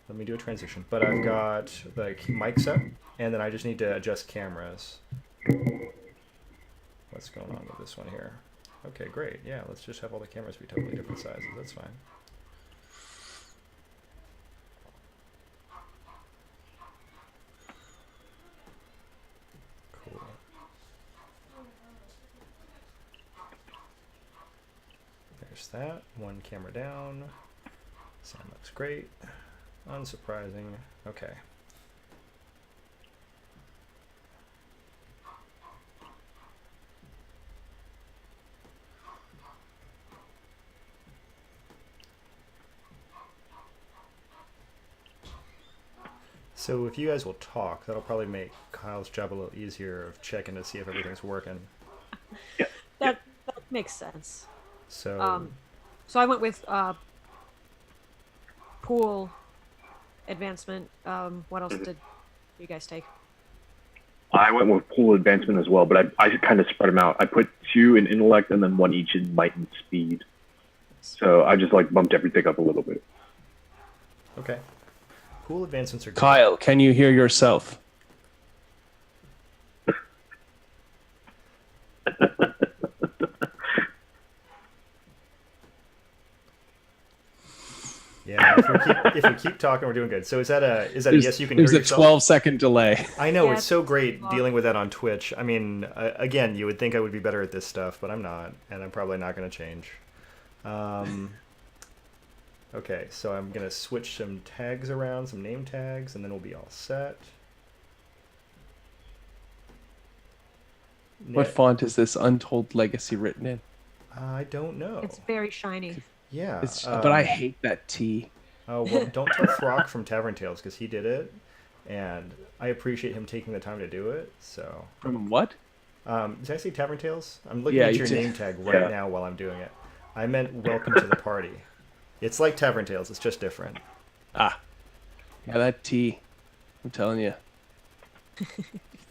let me do a transition. But I've got the mic set, and then I just need to adjust cameras. What's going on with this one here? Okay, great. Yeah, let's just have all the cameras be totally different sizes. That's fine. Cool. There's that. One camera down. Sound looks great. Unsurprising. Okay. So if you guys will talk, that'll probably make Kyle's job a little easier of checking to see if everything's working. Yeah. That makes sense. So So I went with pool advancement. What else did you guys take? I went with pool advancement as well, but I kind of spread them out. I put 2 in intellect and then 1 each in might and speed. So I just like bumped everything up a little bit. okay. Pool advancements are good. Kyle, can you hear yourself? Yeah, if we keep talking, we're doing good. So is that a yes? You can hear There's a yourself. 12-second delay. I know Yeah, it's so great it's dealing with that on Twitch. I mean, again, you would think I would be better at this stuff, but I'm not, and I'm probably not going to change. Okay, so I'm going to switch some tags around, some name tags, and then we'll be all set. What font is this Untold Legacy written in? I don't know. It's very shiny. Yeah. But I hate that T. Oh, well, don't tell Throck from Tavern Tales, because he did it, and I appreciate him taking the time to do it, so... From what? Did I say Tavern Tales? I'm looking Yeah, at you your did. name tag right now while I'm doing it. I meant welcome to the party. It's like Tavern Tales, it's just different. Ah. Yeah, that T. I'm telling you.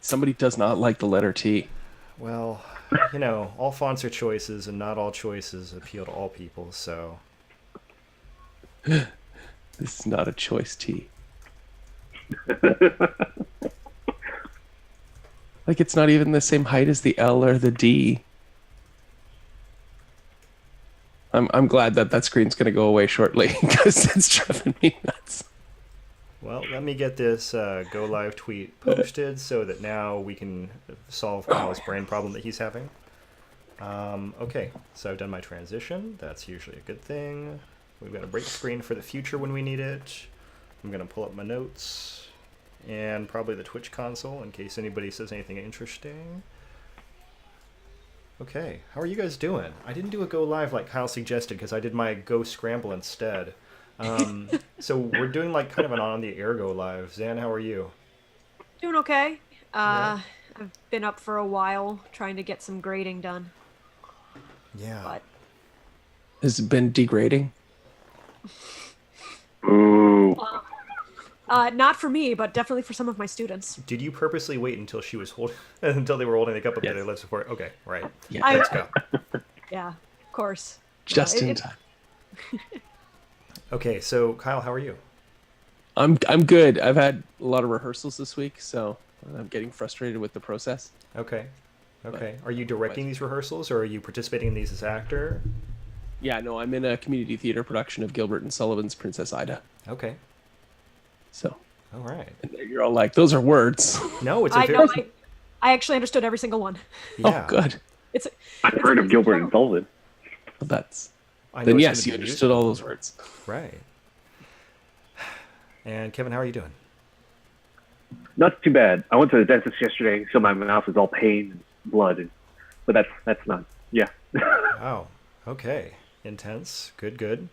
Somebody does not like the letter T. Well, you know, all fonts are choices, and not all choices appeal to all people, so... This is not a choice T. Like, it's not even the same height as the L or the D. I'm glad that screen's going to go away shortly, because it's driving me nuts. Well, let me get this go live tweet posted so that now we can solve Kyle's brain problem that he's having. Okay, so I've done my transition. That's usually a good thing. We've got a break screen for the future when we need it. I'm going to pull up my notes and probably the Twitch console in case anybody says anything interesting. Okay, how are you guys doing? I didn't do a go live like Kyle suggested because I did my go scramble instead. So we're doing like kind of an on the air go live. Zan, how are you? Doing okay. Yeah. I've been up for a while trying to get some grading done. Yeah. But Has it been degrading? Ooh. not for me, but definitely for some of my students. Did you purposely wait until she was holding until they were holding the cup up to Yes. their lips before? Okay, right. Yeah. Let's go. Yeah, of course. Just in it- time. Okay, so Kyle, how are you? I'm good. I've had a lot of rehearsals this week, so I'm getting frustrated with the process. Okay. Okay. Are you directing these rehearsals or are you participating in these as actor? Yeah, no, I'm in a community theater production of Gilbert and Sullivan's Princess Ida. Okay. So, All right. and you're all like, those are words. No, it's a I very know. I actually understood every single one. yeah. Oh, good. It's I've heard of Gilbert and Sullivan. Well, that's I know then it's yes, gonna you be understood all those words. Right. And Kevin, how are you doing? Not too bad. I went to the dentist yesterday, so my mouth is all pain and blood. But that's not. Yeah. Wow. Okay. Intense. Good, good.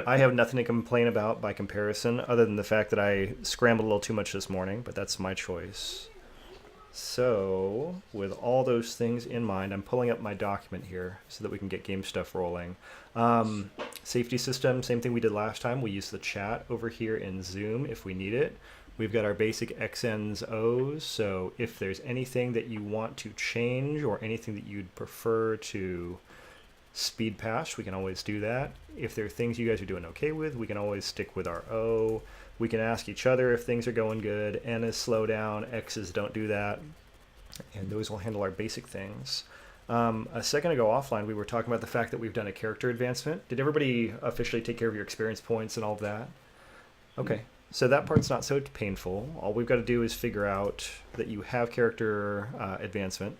I have nothing to complain about by comparison, other than the fact that I scrambled a little too much this morning, but that's my choice. So, with all those things in mind, I'm pulling up my document here so that we can get game stuff rolling. Safety system, same thing we did last time. We use the chat over here in Zoom if we need it. We've got our basic XNs, Os, so if there's anything that you want to change or anything that you'd prefer to speed past, we can always do that. If there are things you guys are doing okay with, we can always stick with our O. We can ask each other if things are going good. N is slow down, X's don't do that. And those will handle our basic things. A second ago offline, we were talking about the fact that we've done a character advancement. Did everybody officially take care of your experience points and all of that? Okay, so that part's not so painful. All we've got to do is figure out that you have character advancement.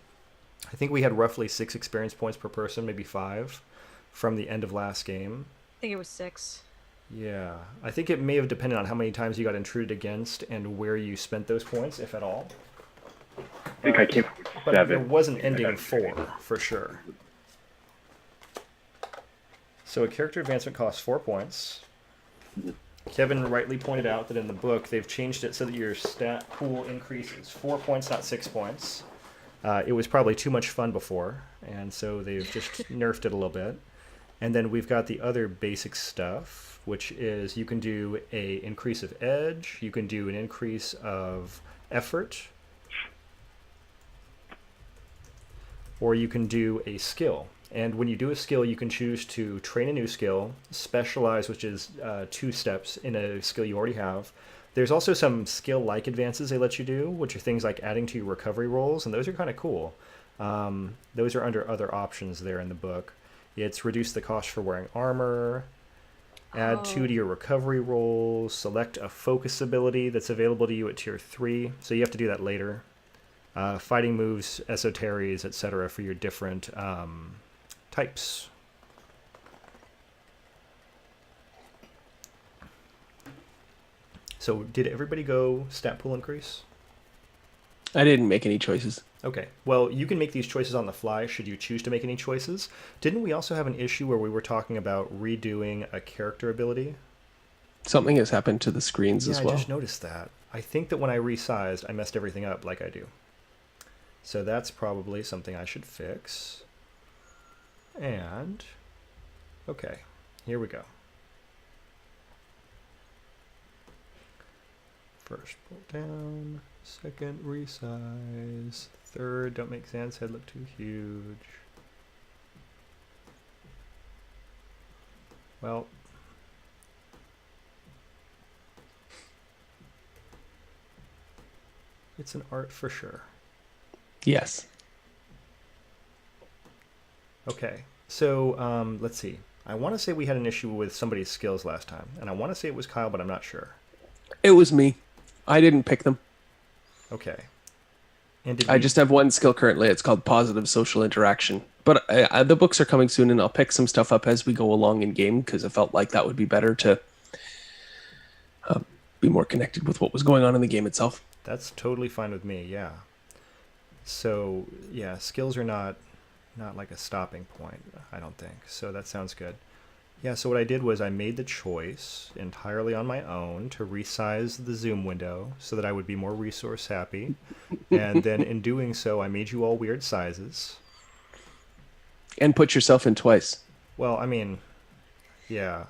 I think we had roughly 6 experience points per person, maybe 5, from the end of last game. I think it was 6. Yeah, I think it may have depended on how many times you got intruded against and where you spent those points, if at all. I think I came up with But 7. there was an ending 4, for sure. So a character advancement costs 4 points. Kevin rightly pointed out that in the book, they've changed it so that your stat pool increases. 4 points, not 6 points. It was probably too much fun before, and so they've just nerfed it a little bit. And then we've got the other basic stuff, which is you can do a increase of edge, you can do an increase of effort, or you can do a skill. And when you do a skill, you can choose to train a new skill, specialize, which is 2 steps in a skill you already have. There's also some skill-like advances they let you do, which are things like adding to your recovery rolls, and those are kind of cool. Those are under other options there in the book. It's reduce the cost for wearing armor, add 2 to your recovery rolls, select a focus ability that's available to you at tier 3, so you have to do that later. Fighting moves, esoteries, etc. for your different types. So did everybody go stat pool increase? I didn't make any choices. Okay, well, you can make these choices on the fly should you choose to make any choices. Didn't we also have an issue where we were talking about redoing a character ability? Something has happened to the screens as Yeah, well. I just noticed that. I think that when I resized, I messed everything up like I do. So that's probably something I should fix. And, okay, here we go. First, pull down. Second, resize. Third, don't make Zan's head look too huge. Well, it's an art for sure. Yes. Okay, so let's see. I want to say we had an issue with somebody's skills last time, and I want to say it was Kyle, but I'm not sure. It was me. I didn't pick them. Okay. And did I we- just have one skill currently. It's called positive social interaction. But the books are coming soon, and I'll pick some stuff up as we go along in game because I felt like that would be better to be more connected with what was going on in the game itself. That's totally fine with me, yeah. So, yeah, skills are not like a stopping point, I don't think. So that sounds good. Yeah, so what I did was I made the choice entirely on my own to resize the zoom window so that I would be more resource happy. And then in doing so, I made you all weird sizes. And put yourself in twice. Well, I mean, yeah.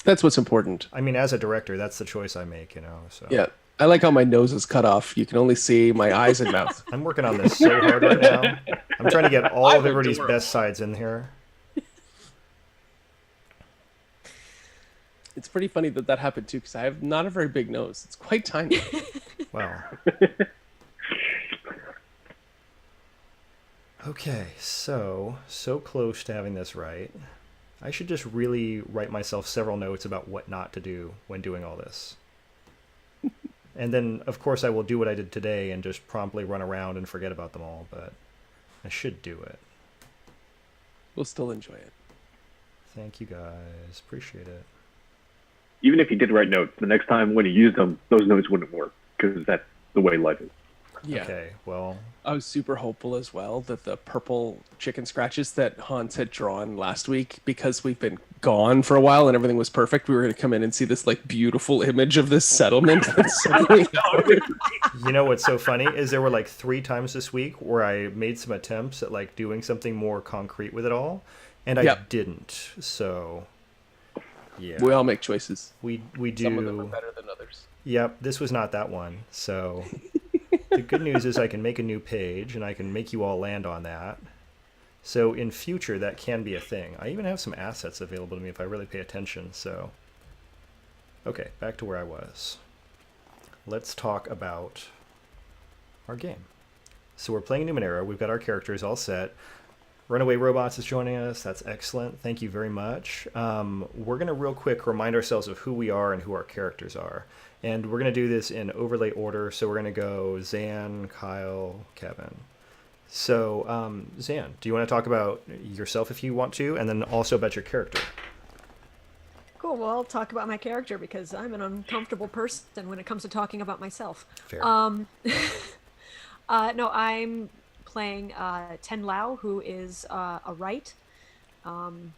That's what's important. I mean, as a director, that's the choice I make, you know. So Yeah. I like how my nose is cut off. You can only see my eyes and mouth. I'm working on this so hard right now. I'm trying to get all of I'm everybody's adorable. best sides in here. It's pretty funny that that happened too, because I have not a very big nose. It's quite tiny. Wow. Okay, so close to having this right. I should just really write myself several notes about what not to do when doing all this. And then, of course, I will do what I did today and just promptly run around and forget about them all, but I should do it. We'll still enjoy it. Thank you, guys. Appreciate it. Even if you did write notes, the next time when you used them, those notes wouldn't work because that's the way life is. Yeah. Okay, well, I was super hopeful as well that the purple chicken scratches that Hans had drawn last week, because we've been gone for a while and everything was perfect, we were going to come in and see this like beautiful image of this settlement. That's suddenly you know what's so funny is there were like 3 times this week where I made some attempts at like doing something more concrete with it all, and I Yep. didn't. So, yeah, we all make choices. we do. Some of them are better than others. Yep, this was not that one. So the good news is I can make a new page and I can make you all land on that. So in future, that can be a thing. I even have some assets available to me if I really pay attention. So, okay, back to where I was. Let's talk about our game. So we're playing Numenera. We've got our characters all set. Runaway Robots is joining us. That's excellent. Thank you very much. We're going to real quick remind ourselves of who we are and who our characters are. And we're going to do this in overlay order. So we're going to go Zan, Kyle, Kevin. So, Zan, do you want to talk about yourself if you want to, and then also about your character? Cool. Well, I'll talk about my character because I'm an uncomfortable person when it comes to talking about myself. Fair. No, I'm playing Ten Lao, who is a Wright. And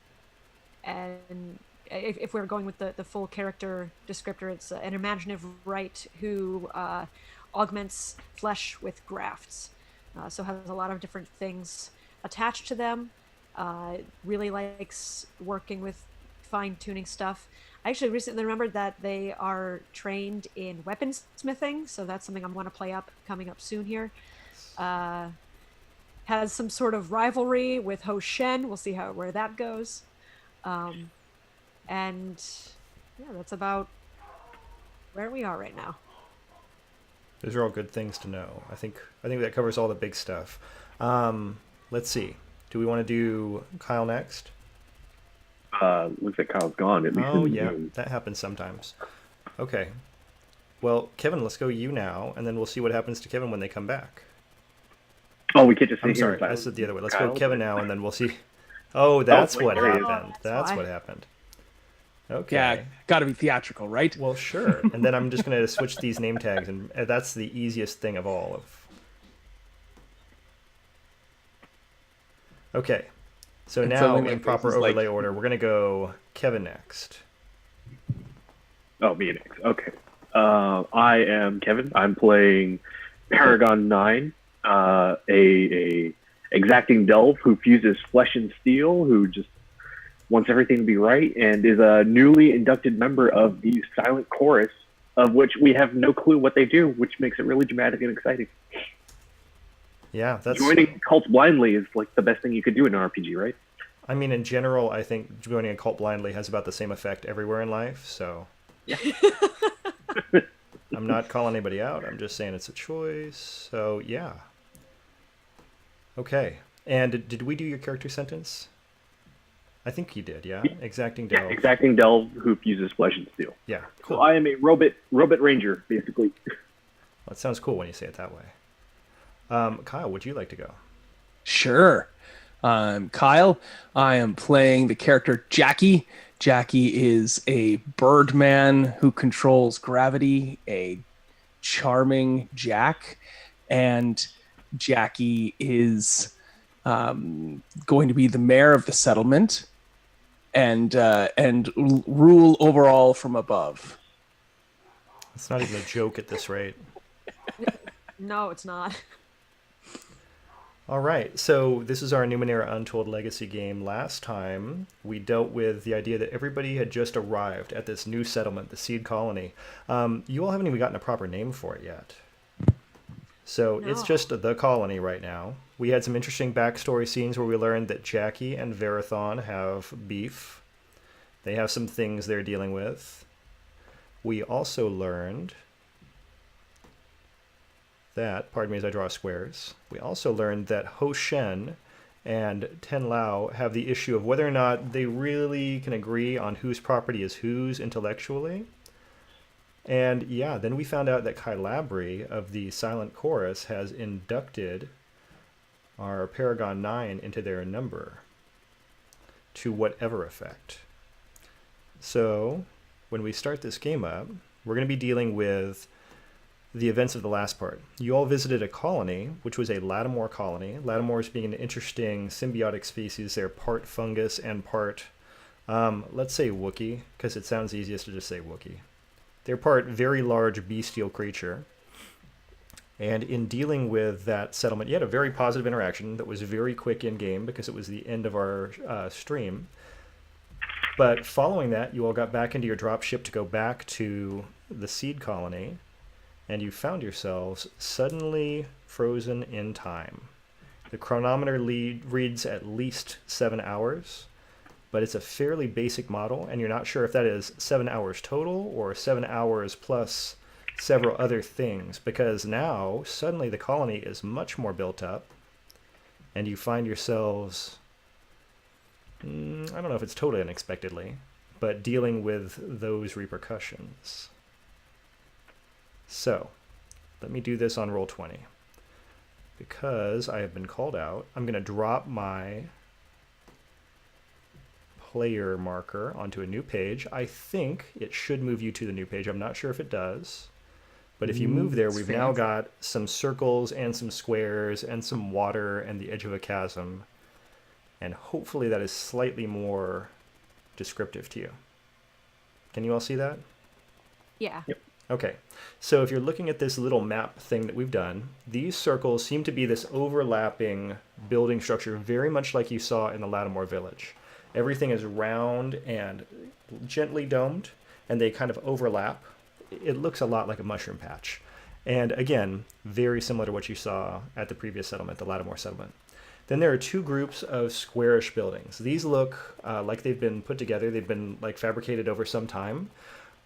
if we're going with the full character descriptor, it's an imaginative Wright who augments flesh with grafts. So has a lot of different things attached to them. Really likes working with fine-tuning stuff. I actually recently remembered that they are trained in weaponsmithing, so that's something I'm going to play up coming up soon here. Has some sort of rivalry with Ho Shen. We'll see where that goes. And yeah, that's about where we are right now. Those are all good things to know. I think that covers all the big stuff. Let's see. Do we want to do Kyle next? Looks like Kyle's gone. At least Oh, in the yeah. room. That happens sometimes. Okay. Well, Kevin, let's go you now, and then we'll see what happens to Kevin when they come back. Oh, we can't just sit I'm here sorry. in I silence. said the other way. Let's Kyle? go Kevin now, and then we'll see. Oh, that's wait, what there he is. happened. That's That's why. what happened. Okay. Yeah, got to be theatrical, right? Well, sure. And then I'm just going to switch these name tags, and that's the easiest thing of all. Okay. So And now, suddenly my in face proper is like- overlay order, we're going to go Kevin next. Oh, me next. Okay. I am Kevin. I'm playing Paragon 9, a exacting delve who fuses flesh and steel, who just wants everything to be right, and is a newly inducted member of the Silent Chorus, of which we have no clue what they do, which makes it really dramatic and exciting. Yeah, that's. Joining cults blindly is like the best thing you could do in an RPG, right? I mean, in general, I think joining a cult blindly has about the same effect everywhere in life, so. Yeah. I'm not calling anybody out. I'm just saying it's a choice. So, yeah. Okay. And did we do your character sentence? I think you did, yeah? Exacting Yeah, delve. exacting delve who fuses flesh and steel. Yeah, So cool. I am a robot ranger, basically. That sounds cool when you say it that way. Kyle, would you like to go? Sure. Kyle. I am playing the character Jackie. Jackie is a birdman who controls gravity, a charming Jack, and Jackie is going to be the mayor of the settlement and rule overall from above. It's not even a joke at this rate. No, it's not. All right, so this is our Numenera Untold Legacy game. Last time, we dealt with the idea that everybody had just arrived at this new settlement, the Seed Colony. You all haven't even gotten a proper name for it yet. So it's No. just the colony right now. We had some interesting backstory scenes where we learned that Jackie and Verathon have beef. They have some things they're dealing with. We also learned that, pardon me as I draw squares, we also learned that Ho Shen and Ten Lao have the issue of whether or not they really can agree on whose property is whose intellectually. And yeah, then we found out that Kai Labrie of the Silent Chorus has inducted our Paragon 9 into their number to whatever effect. So when we start this game up, we're going to be dealing with the events of the last part. You all visited a colony, which was a Lattimore colony. Lattimores being an interesting symbiotic species. They're part fungus and part, let's say Wookiee, because it sounds easiest to just say Wookiee. They're part very large bestial creature. And in dealing with that settlement, you had a very positive interaction that was very quick in-game because it was the end of our stream. But following that, you all got back into your dropship to go back to the seed colony, and you found yourselves suddenly frozen in time. The chronometer reads at least 7 hours, but it's a fairly basic model, and you're not sure if that is 7 hours total or 7 hours plus several other things, because now suddenly the colony is much more built up, and you find yourselves, I don't know if it's totally unexpectedly, but dealing with those repercussions. So, let me do this on roll 20. Because I have been called out, I'm going to drop my player marker onto a new page. I think it should move you to the new page. I'm not sure if it does. But if you move there, we've now got some circles and some squares and some water and the edge of a chasm. And hopefully that is slightly more descriptive to you. Can you all see that? Yeah. Yep. Okay, so if you're looking at this little map thing that we've done, these circles seem to be this overlapping building structure, very much like you saw in the Lattimore village. Everything is round and gently domed, and they kind of overlap. It looks a lot like a mushroom patch. And again, very similar to what you saw at the previous settlement, the Lattimore settlement. Then there are two groups of squarish buildings. These look like they've been put together. They've been like fabricated over some time.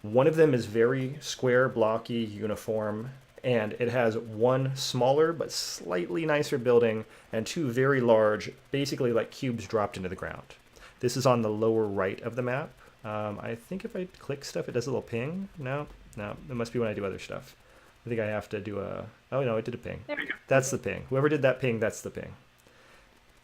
One of them is very square, blocky, uniform, and it has one smaller but slightly nicer building and two very large, basically like cubes dropped into the ground. This is on the lower right of the map. I think if I click stuff, it does a little ping. No, it must be when I do other stuff. I think I have to do a... Oh, no, it did a ping. That's the ping. Whoever did that ping, that's the ping.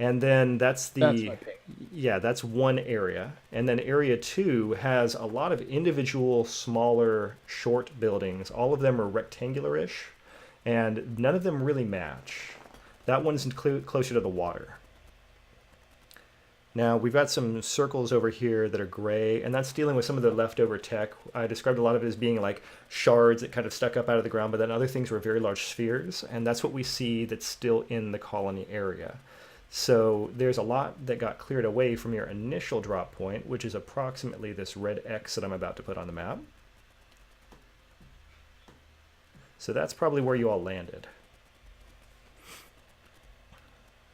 And then that's That's the... my pick. Yeah, that's one area. And then area 2 has a lot of individual, smaller, short buildings. All of them are rectangular-ish, and none of them really match. That one's closer to the water. Now, we've got some circles over here that are gray, and that's dealing with some of the leftover tech. I described a lot of it as being like shards that kind of stuck up out of the ground, but then other things were very large spheres, and that's what we see that's still in the colony area. So there's a lot that got cleared away from your initial drop point, which is approximately this red X that I'm about to put on the map. So that's probably where you all landed.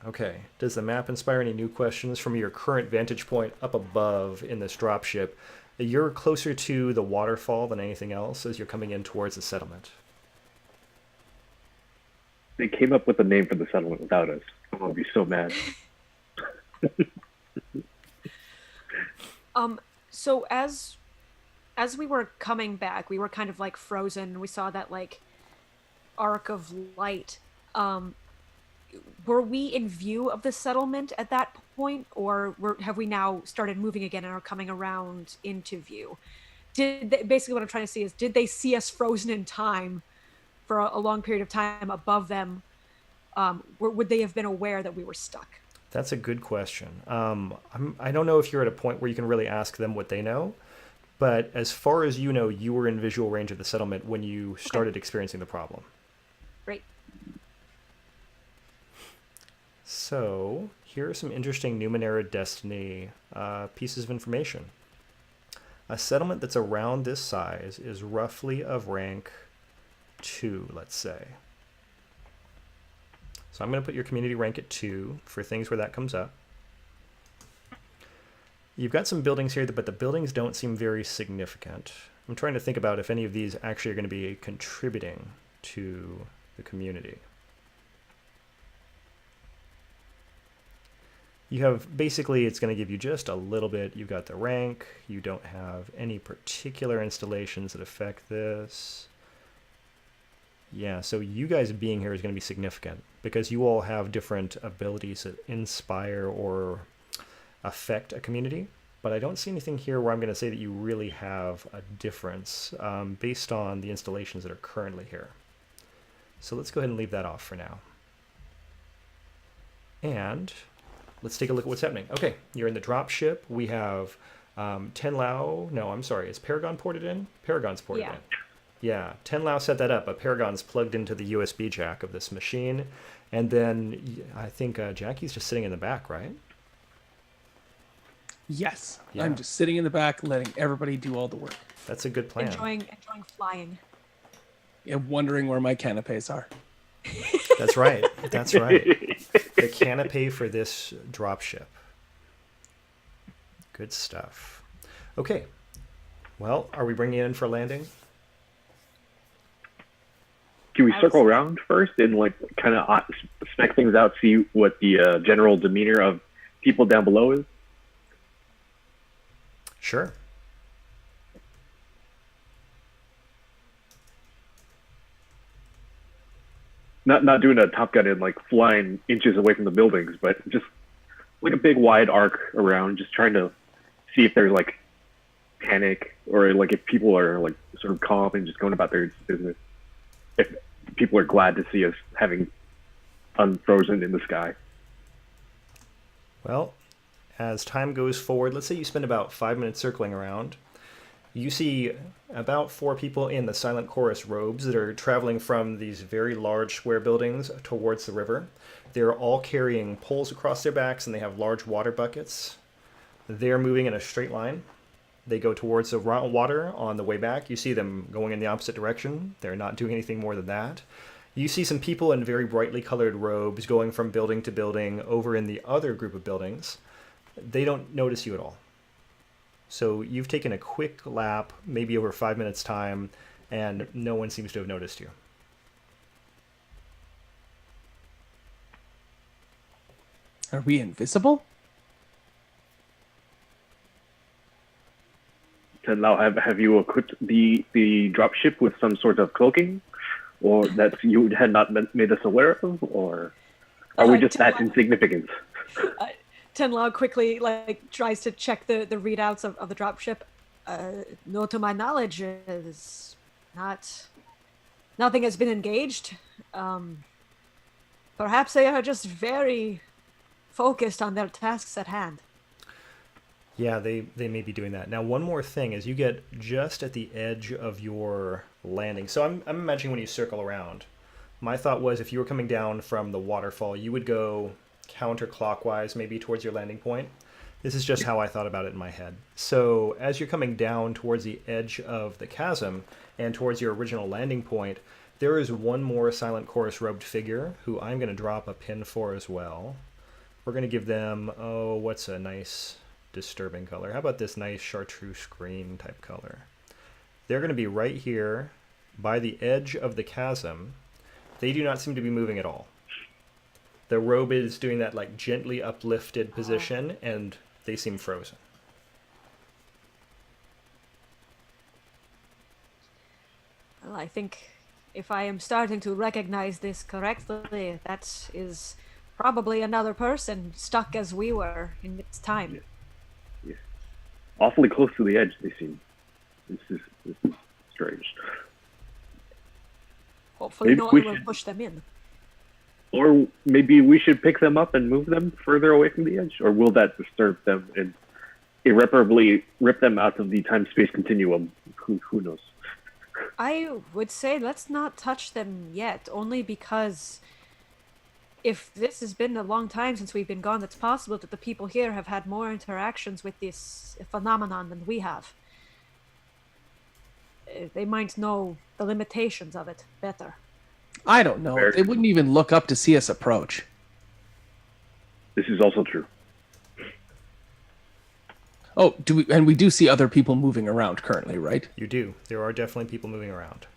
Okay, does the map inspire any new questions from your current vantage point up above in this dropship? You're closer to the waterfall than anything else as you're coming in towards the settlement. They came up with a name for the settlement without us. I'm gonna be so mad. So as we were coming back, we were kind of like frozen. We saw that like arc of light. Were we in view of the settlement at that point, or have we now started moving again and are coming around into view? Basically what I'm trying to see is, did they see us frozen in time for a long period of time above them? Would they have been aware that we were stuck? That's a good question. I don't know if you're at a point where you can really ask them what they know, but as far as you know, you were in visual range of the settlement when you started experiencing the problem. Great. So here are some interesting Numenera Destiny pieces of information. A settlement that's around this size is roughly of rank 2, let's say. So I'm going to put your community rank at 2 for things where that comes up. You've got some buildings here, but the buildings don't seem very significant. I'm trying to think about if any of these actually are going to be contributing to the community. You have, basically, it's going to give you just a little bit. You've got the rank. You don't have any particular installations that affect this. Yeah, so you guys being here is going to be significant because you all have different abilities that inspire or affect a community. But I don't see anything here where I'm going to say that you really have a difference based on the installations that are currently here. So let's go ahead and leave that off for now. And let's take a look at what's happening. Okay, you're in the drop ship. We have Tenlao. No, I'm sorry. Is Paragon ported in? Paragon's ported in. Yeah, Tenlao set that up. Paragon's plugged into the USB jack of this machine. And then I think Jackie's just sitting in the back, right? Yes. Yeah. I'm just sitting in the back, letting everybody do all the work. That's a good plan. Enjoying flying. And wondering where my canapes are. That's right. That's right. the canopy for this dropship. Good stuff. Okay. Well, are we bringing it in for landing? Can we circle around first and like kind of spec things out, see what the general demeanor of people down below is? Sure. Not doing a Top Gun and like flying inches away from the buildings, but just like a big wide arc around, just trying to see if there's like panic or like if people are like sort of calm and just going about their business. If people are glad to see us having unfrozen in the sky. Well, as time goes forward, let's say you spend about 5 minutes circling around. You see about 4 people in the Silent Chorus robes that are traveling from these very large square buildings towards the river. They're all carrying poles across their backs and they have large water buckets. They're moving in a straight line. They go towards the water on the way back. You see them going in the opposite direction. They're not doing anything more than that. You see some people in very brightly colored robes going from building to building over in the other group of buildings. They don't notice you at all. So you've taken a quick lap, maybe over 5 minutes time, and no one seems to have noticed you. Are we invisible? And now have you equipped the dropship with some sort of cloaking, or that you had not made us aware of, or are we just that insignificant? Tenlau quickly tries to check the readouts of the dropship. No, to my knowledge, is nothing has been engaged. Perhaps they are just very focused on their tasks at hand. Yeah, they may be doing that. Now, one more thing is you get just at the edge of your landing. So I'm imagining when you circle around. My thought was if you were coming down from the waterfall, you would go counterclockwise, maybe towards your landing point. This is just how I thought about it in my head. So as you're coming down towards the edge of the chasm and towards your original landing point, there is one more Silent Chorus robed figure who I'm going to drop a pin for as well. We're going to give them, what's a nice disturbing color? How about this nice chartreuse green type color? They're going to be right here by the edge of the chasm. They do not seem to be moving at all. The robe is doing that like gently uplifted position, and they seem frozen. Well, I think if I am starting to recognize this correctly, that is probably another person stuck as we were in its time. Yeah. Awfully close to the edge, they seem. This is strange. Hopefully Maybe no one will push them in. Or maybe we should pick them up and move them further away from the edge? Or will that disturb them and irreparably rip them out of the time-space continuum? Who knows? I would say let's not touch them yet, only because if this has been a long time since we've been gone, it's possible that the people here have had more interactions with this phenomenon than we have. They might know the limitations of it better. I don't know. They wouldn't even look up to see us approach. This is also true. Oh, we do see other people moving around currently, right? You do. There are definitely people moving around.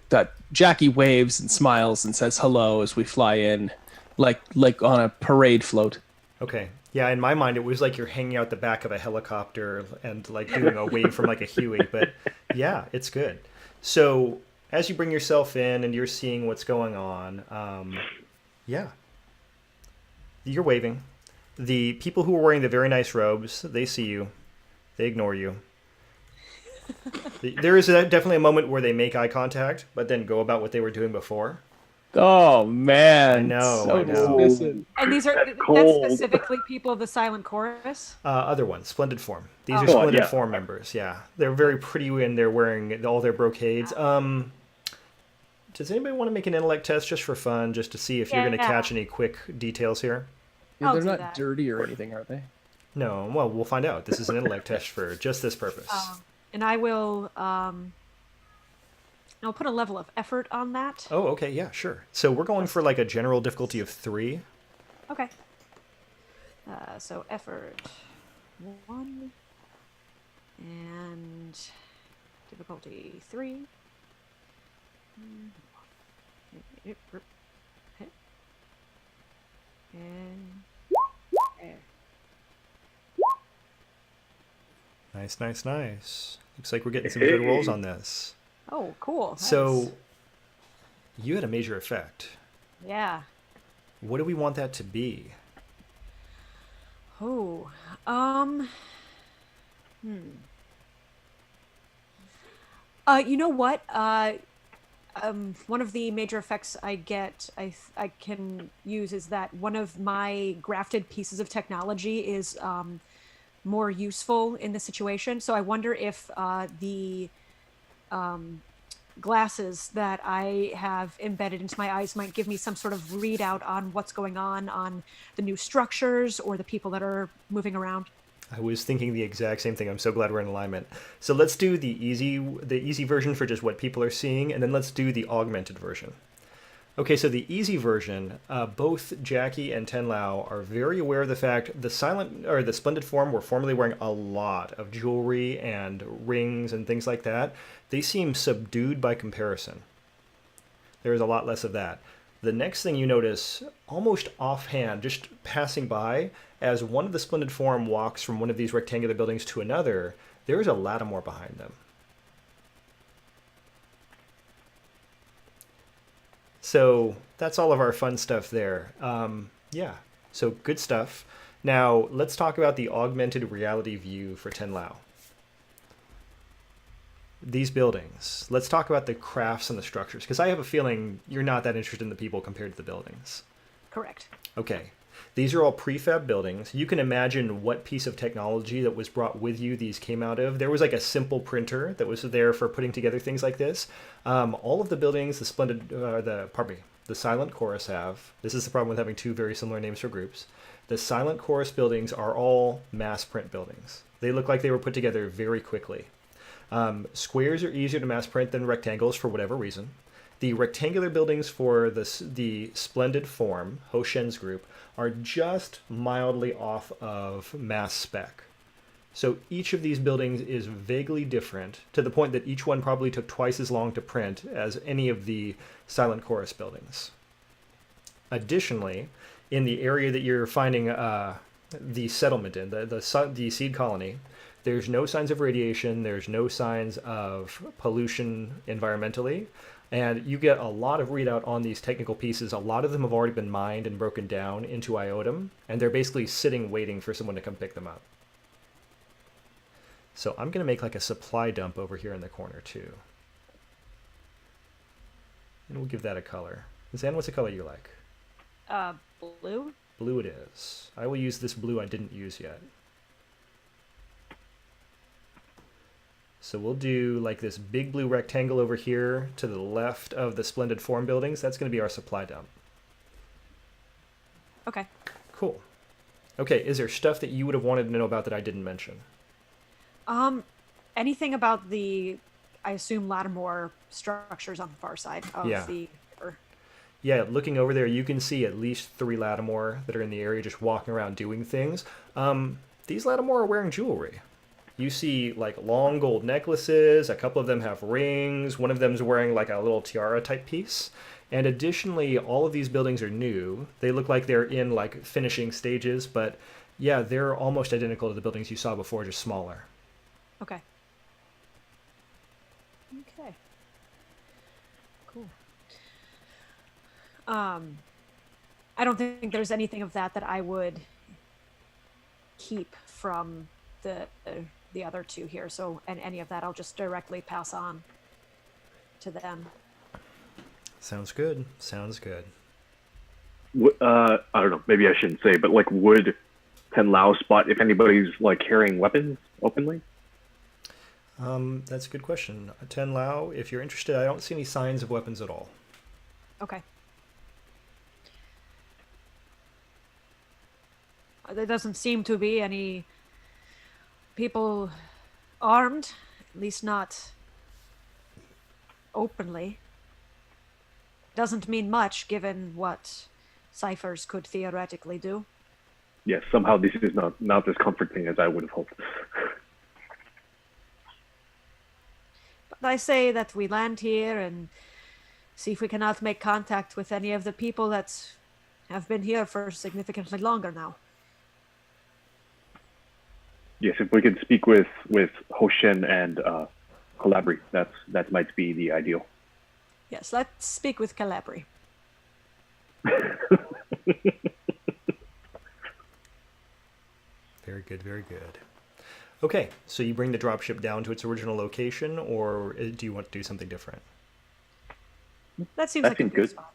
That Jackie waves and smiles and says hello as we fly in, like on a parade float. Okay. Yeah, in my mind, it was like you're hanging out the back of a helicopter and like doing a wave from like a Huey. But yeah, it's good. So as you bring yourself in and you're seeing what's going on, yeah, you're waving. The people who are wearing the very nice robes, they see you. They ignore you. There is definitely a moment where they make eye contact, but then go about what they were doing before. Oh man, I know. Dismissive. And that's specifically people of the Silent Chorus? Other ones, Splendid Form. These are Splendid Form members, yeah. They're very pretty and they're wearing all their brocades. Does anybody want to make an intellect test just for fun, just to see if you're going to catch any quick details here? Yeah, they're not dirty or anything, are they? No, well, we'll find out. This is an intellect test for just this purpose. And I will I'll put a level of effort on that. Oh, okay, yeah, sure. So we're going for like a general difficulty of 3. Okay. So effort 1 and difficulty 3. And there. Nice, nice, nice. Looks like we're getting some good rolls on this. Oh, cool. So you had a major effect. Yeah. What do we want that to be? Oh. You know what? One of the major effects I get, I can use is that one of my grafted pieces of technology is more useful in the situation. So I wonder if the glasses that I have embedded into my eyes might give me some sort of readout on what's going on the new structures or the people that are moving around. I was thinking the exact same thing. I'm so glad we're in alignment. So let's do the easy version for just what people are seeing, and then let's do the augmented version. Okay, so the easy version, both Jackie and Tenlau are very aware of the fact the splendid form were formerly wearing a lot of jewelry and rings and things like that. They seem subdued by comparison. There is a lot less of that. The next thing you notice, almost offhand, just passing by, as one of the splendid form walks from one of these rectangular buildings to another, there is a Lattimore behind them. So that's all of our fun stuff there. Yeah, so good stuff. Now let's talk about the augmented reality view for Tenlao. These buildings. Let's talk about the crafts and the structures, because I have a feeling you're not that interested in the people compared to the buildings. Correct. Okay. These are all prefab buildings. You can imagine what piece of technology that was brought with you these came out of. There was like a simple printer that was there for putting together things like this. All of the buildings, the Silent Chorus have. This is the problem with having two very similar names for groups. The Silent Chorus buildings are all mass print buildings. They look like they were put together very quickly. Squares are easier to mass print than rectangles for whatever reason. The rectangular buildings for the Splendid Form, Ho Shen's group, are just mildly off of mass spec. So each of these buildings is vaguely different to the point that each one probably took twice as long to print as any of the Silent Chorus buildings. Additionally, in the area that you're finding the settlement in, the seed colony, there's no signs of radiation, there's no signs of pollution environmentally, and you get a lot of readout on these technical pieces. A lot of them have already been mined and broken down into Iotum, and they're basically sitting waiting for someone to come pick them up. So I'm going to make like a supply dump over here in the corner too. And we'll give that a color. Zan, what's the color you like? Blue? Blue it is. I will use this blue I didn't use yet. So we'll do like this big blue rectangle over here to the left of the Splendid Form buildings. That's going to be our supply dump. Okay. Cool. Okay, is there stuff that you would have wanted to know about that I didn't mention? Anything about the, I assume, Lattimore structures on the far side of the river? Yeah, looking over there, you can see at least 3 Lattimore that are in the area just walking around doing things. These Lattimore are wearing jewelry. You see like long gold necklaces, a couple of them have rings, one of them's wearing like a little tiara type piece. And additionally, all of these buildings are new. They look like they're in like finishing stages, but yeah, they're almost identical to the buildings you saw before, just smaller. Okay. Okay. Cool. I don't think there's anything of that I would keep from the other two here. So, and any of that I'll just directly pass on to them. Sounds good. Sounds good. I don't know. Maybe I shouldn't say, but like, would Tenlao spot if anybody's like carrying weapons openly? That's a good question. Tenlao, if you're interested, I don't see any signs of weapons at all. Okay. There doesn't seem to be any people armed, at least not openly. Doesn't mean much given what ciphers could theoretically do. Yes, somehow this is not as comforting as I would have hoped. But I say that we land here and see if we cannot make contact with any of the people that have been here for significantly longer now. Yes, if we could speak with Hoshen and Calabri, that might be the ideal. Yes, let's speak with Calabri. Very good, very good. Okay, so you bring the dropship down to its original location, or do you want to do something different? That seems That like a seems good good. spot.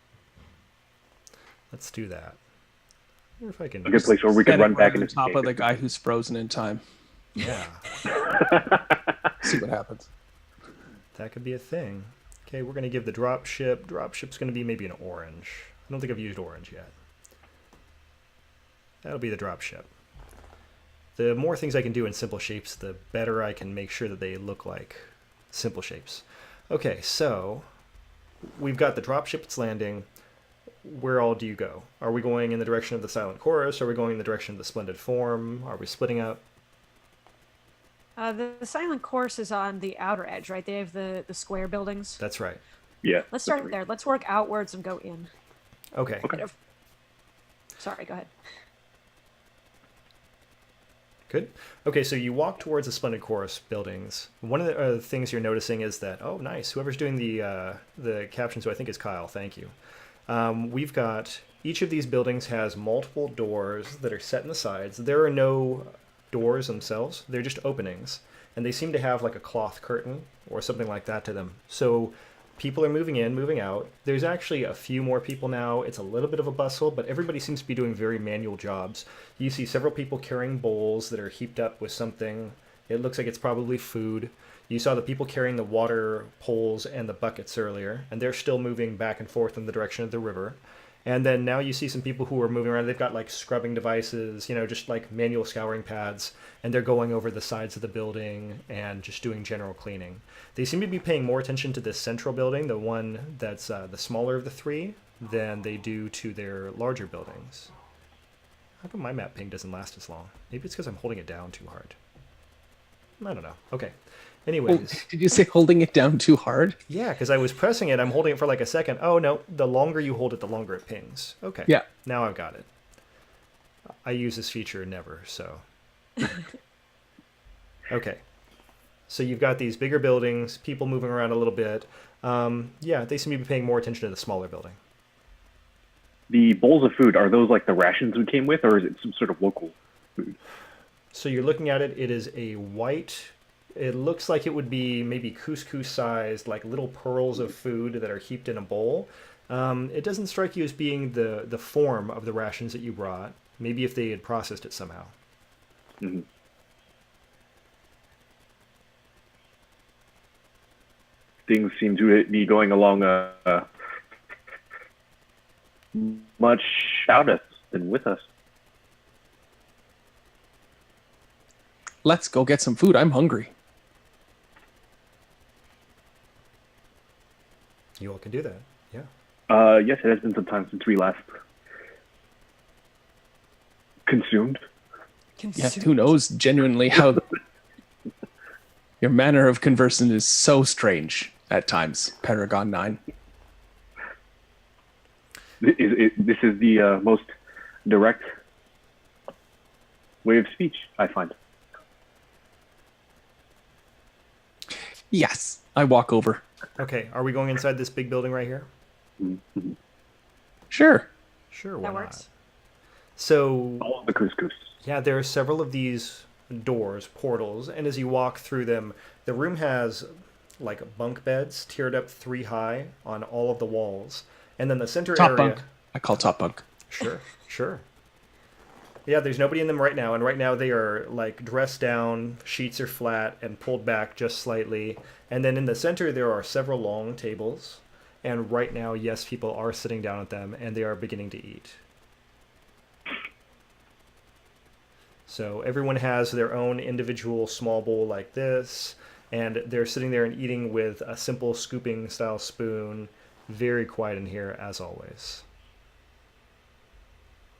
Let's do that. I wonder if I can. A good place where we could Standing run back right on into top of the guy who's frozen in time. Yeah, See what happens. that could be a thing. Okay, we're going to give the dropship. Dropship's going to be maybe an orange. I don't think I've used orange yet. That'll be the dropship. The more things I can do in simple shapes, the better I can make sure that they look like simple shapes. Okay, so we've got the dropship that's landing. Where all do you go? Are we going in the direction of the silent chorus? Are we going in the direction of the splendid form? Are we splitting up? The silent course is on the outer edge, right? They have the square buildings. That's right. Yeah. Let's start there. Let's work outwards and go in. Okay. Sorry, go ahead. Good. Okay, so you walk towards the Splendid Chorus buildings. One of the things you're noticing is that, oh, nice. Whoever's doing the captions, who I think is Kyle, thank you. We've got, each of these buildings has multiple doors that are set in the sides. There are no doors themselves. They're just openings. And they seem to have like a cloth curtain or something like that to them. So people are moving in, moving out. There's actually a few more people now. It's a little bit of a bustle, but everybody seems to be doing very manual jobs. You see several people carrying bowls that are heaped up with something. It looks like it's probably food. You saw the people carrying the water poles and the buckets earlier, and they're still moving back and forth in the direction of the river. And then now you see some people who are moving around. They've got like scrubbing devices, just like manual scouring pads, and they're going over the sides of the building and just doing general cleaning. They seem to be paying more attention to this central building, the one that's the smaller of the three, than they do to their larger buildings. How come my map ping doesn't last as long? Maybe it's because I'm holding it down too hard. I don't know. Okay. Anyways. Did you say holding it down too hard? Yeah, because I was pressing it. I'm holding it for like a second. Oh, no. The longer you hold it, the longer it pings. Okay. Yeah. Now I've got it. I use this feature never, so. Okay. So you've got these bigger buildings, people moving around a little bit. Yeah, they seem to be paying more attention to the smaller building. The bowls of food, are those like the rations we came with, or is it some sort of local food? So you're looking at it. It is a white. It looks like it would be maybe couscous-sized, like little pearls of food that are heaped in a bowl. It doesn't strike you as being the form of the rations that you brought. Maybe if they had processed it somehow. Mm-hmm. Things seem to be going along much without us than with us. Let's go get some food. I'm hungry. You all can do that. Yeah. Yes, it has been some time since we last consumed. Yeah, who knows genuinely how your manner of conversing is so strange at times, Paragon 9. This is the most direct way of speech, I find. Yes, I walk over. Okay, are we going inside this big building right here? Mm-hmm. Sure. Sure, why That not? works. So, All of the couscous. yeah, there are several of these doors, portals, and as you walk through them, the room has like bunk beds tiered up 3 high on all of the walls. And then the center Top area... bunk. I call top bunk. Sure, sure. Yeah, there's nobody in them right now, and right now they are like dressed down, sheets are flat and pulled back just slightly. And then in the center there are several long tables, and right now, yes, people are sitting down at them and they are beginning to eat. So everyone has their own individual small bowl like this. And they're sitting there and eating with a simple scooping style spoon. Very quiet in here, as always.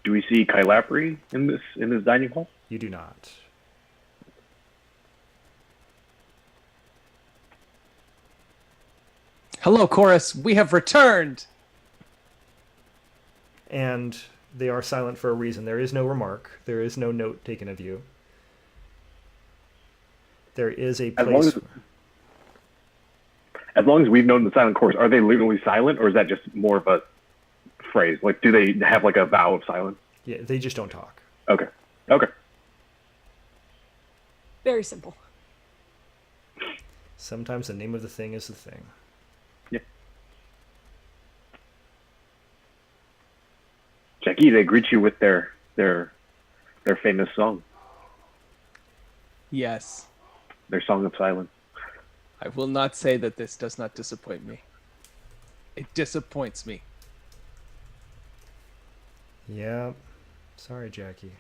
Do we see Kylapri in this dining hall? You do not. Hello, chorus. We have returned. And they are silent for a reason. There is no remark. There is no note taken of you. There is a place. As long as we've known the silent chorus, are they literally silent, or is that just more of a phrase? Like, do they have like a vow of silence? Yeah, they just don't talk. Okay. Okay. Very simple. Sometimes the name of the thing is the thing. Yeah. Jackie, they greet you with their famous song, Yes. their song of silence. I will not say that this does not disappoint me. It disappoints me. Yeah. Sorry, Jackie.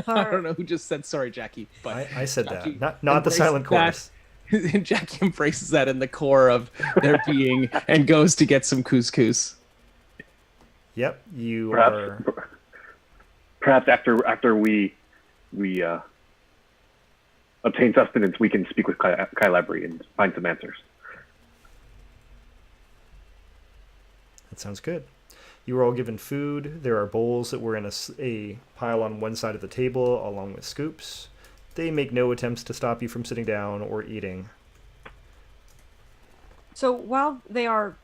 I don't know who just said sorry, Jackie, but I said Jackie that. Not the embraces silent chorus. that. Jackie embraces that in the core of their being and goes to get some couscous. Yep, you are. Perhaps after we obtain sustenance, we can speak with Kylabri and find some answers. That sounds good. You were all given food. There are bowls that were in a pile on one side of the table, along with scoops. They make no attempts to stop you from sitting down or eating. So while they are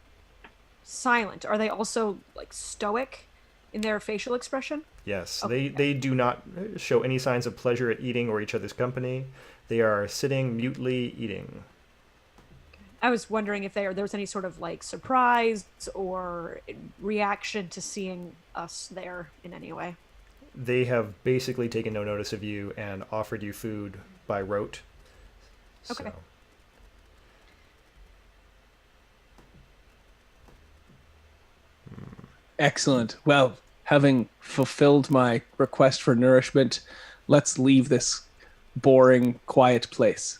silent, are they also like stoic in their facial expression? Yes, Okay. they do not show any signs of pleasure at eating or each other's company. They are sitting mutely eating. I was wondering if there was any sort of like surprise or reaction to seeing us there in any way. They have basically taken no notice of you and offered you food by rote. Okay. So, Excellent. Well, having fulfilled my request for nourishment, let's leave this boring, quiet place.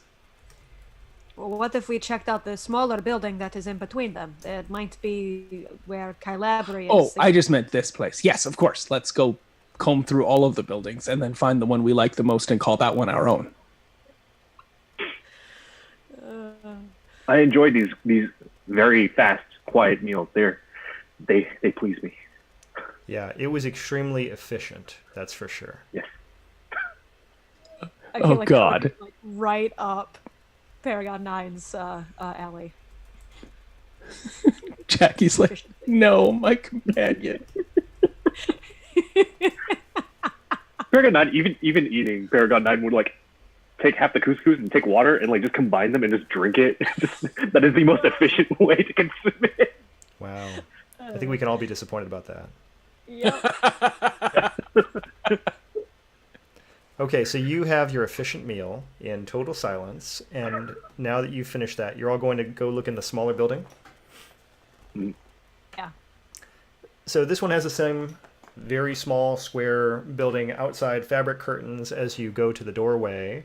Well, what if we checked out the smaller building that is in between them? It might be where Kylabri Oh, is. I just meant this place. Yes, of course. Let's go comb through all of the buildings and then find the one we like the most and call that one our own. I enjoy these very fast, quiet meals. They please me. yeah, it was extremely efficient, that's for sure. Yes. I feel Oh, like God. that would be, like, right up Paragon 9's alley. Jackie's like, no, my companion. Paragon 9, even eating Paragon 9 would like take half the couscous and take water and like just combine them and just drink it. That is the most efficient way to consume it. Wow. I think we can all be disappointed about that. Yep. Okay, so you have your efficient meal in total silence, and now that you've finished that, you're all going to go look in the smaller building. Yeah. So this one has the same very small square building outside, fabric curtains as you go to the doorway,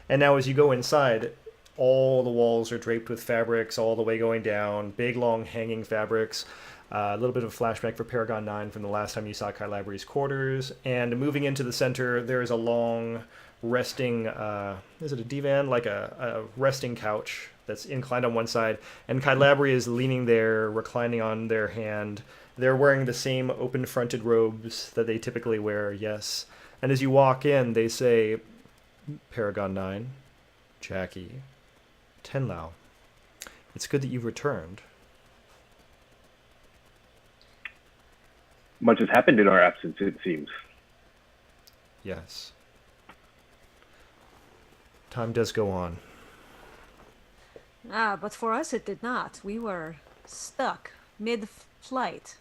and now as you go inside, all the walls are draped with fabrics all the way going down, big long hanging fabrics. A little bit of a flashback for Paragon 9 from the last time you saw Kylabri's quarters. And moving into the center, there is a long resting, is it a divan? Like a resting couch that's inclined on one side. And Kylabri is leaning there, reclining on their hand. They're wearing the same open-fronted robes that they typically wear, yes. And as you walk in, they say, Paragon 9, Jackie, Tenlau, it's good that you've returned. Much has happened in our absence, it seems. Yes. Time does go on. But for us it did not. We were stuck mid-flight.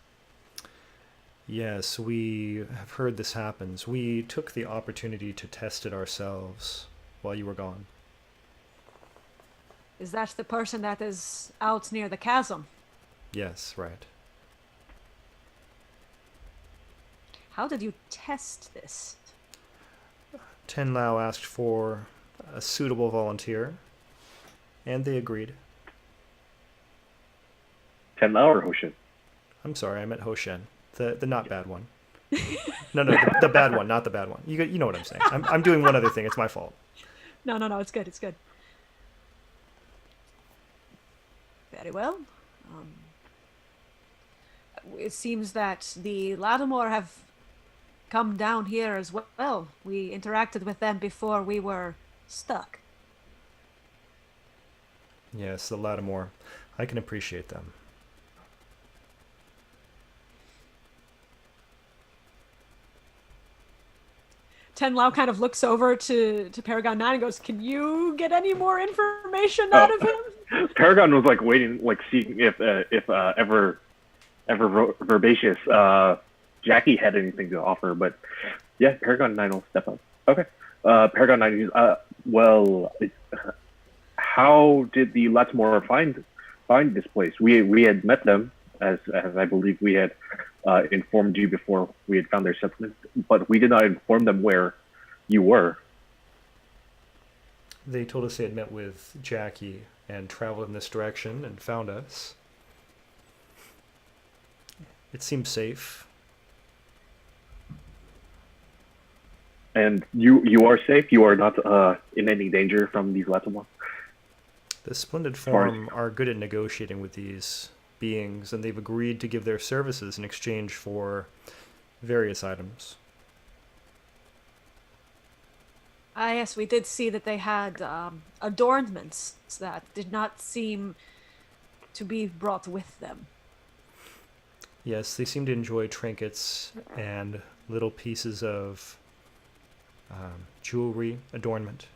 Yes, we have heard this happens. We took the opportunity to test it ourselves while you were gone. Is that the person that is out near the chasm? Yes, right. How did you test this? Tenlau asked for a suitable volunteer, and they agreed. 10 Lao or Hoshin? I'm sorry, I meant Hoshen, the not bad one. No, the bad one, not the bad one. You know what I'm saying. I'm doing one other thing. It's my fault. No, it's good. It's good. Very well. It seems that the Lattimore have come down here as well. We interacted with them before we were stuck. Yes, the Lattimore. I can appreciate them. Tenlau kind of looks over to Paragon 9 and goes, "Can you get any more information out of him?" Paragon was like waiting, like seeing if ever verbacious Jackie had anything to offer, but yeah, Paragon 9 will step up. Okay, Paragon 9. Well, how did the Lattimore find this place? We had met them, as I believe we had informed you before we had found their settlement, but we did not inform them where you were. They told us they had met with Jackie and traveled in this direction and found us. It seems safe. And you are safe? You are not in any danger from these Lattimore? The Splendid Form are good at negotiating with these beings, and they've agreed to give their services in exchange for various items. Yes, we did see that they had adornments that did not seem to be brought with them. Yes, they seem to enjoy trinkets and little pieces of jewelry, adornment.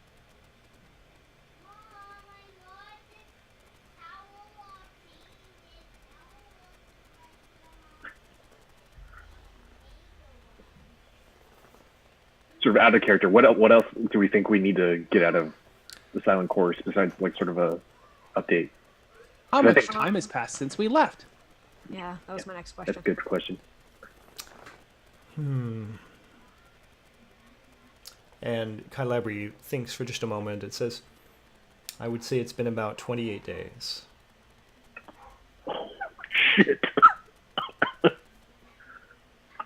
Sort of out of character. What else do we think we need to get out of the Silent Chorus besides like sort of a update? How much time has passed since we left? Yeah, that was my next question. That's a good question. And Kylabri thinks for just a moment. It says, I would say it's been about 28 days. Shit.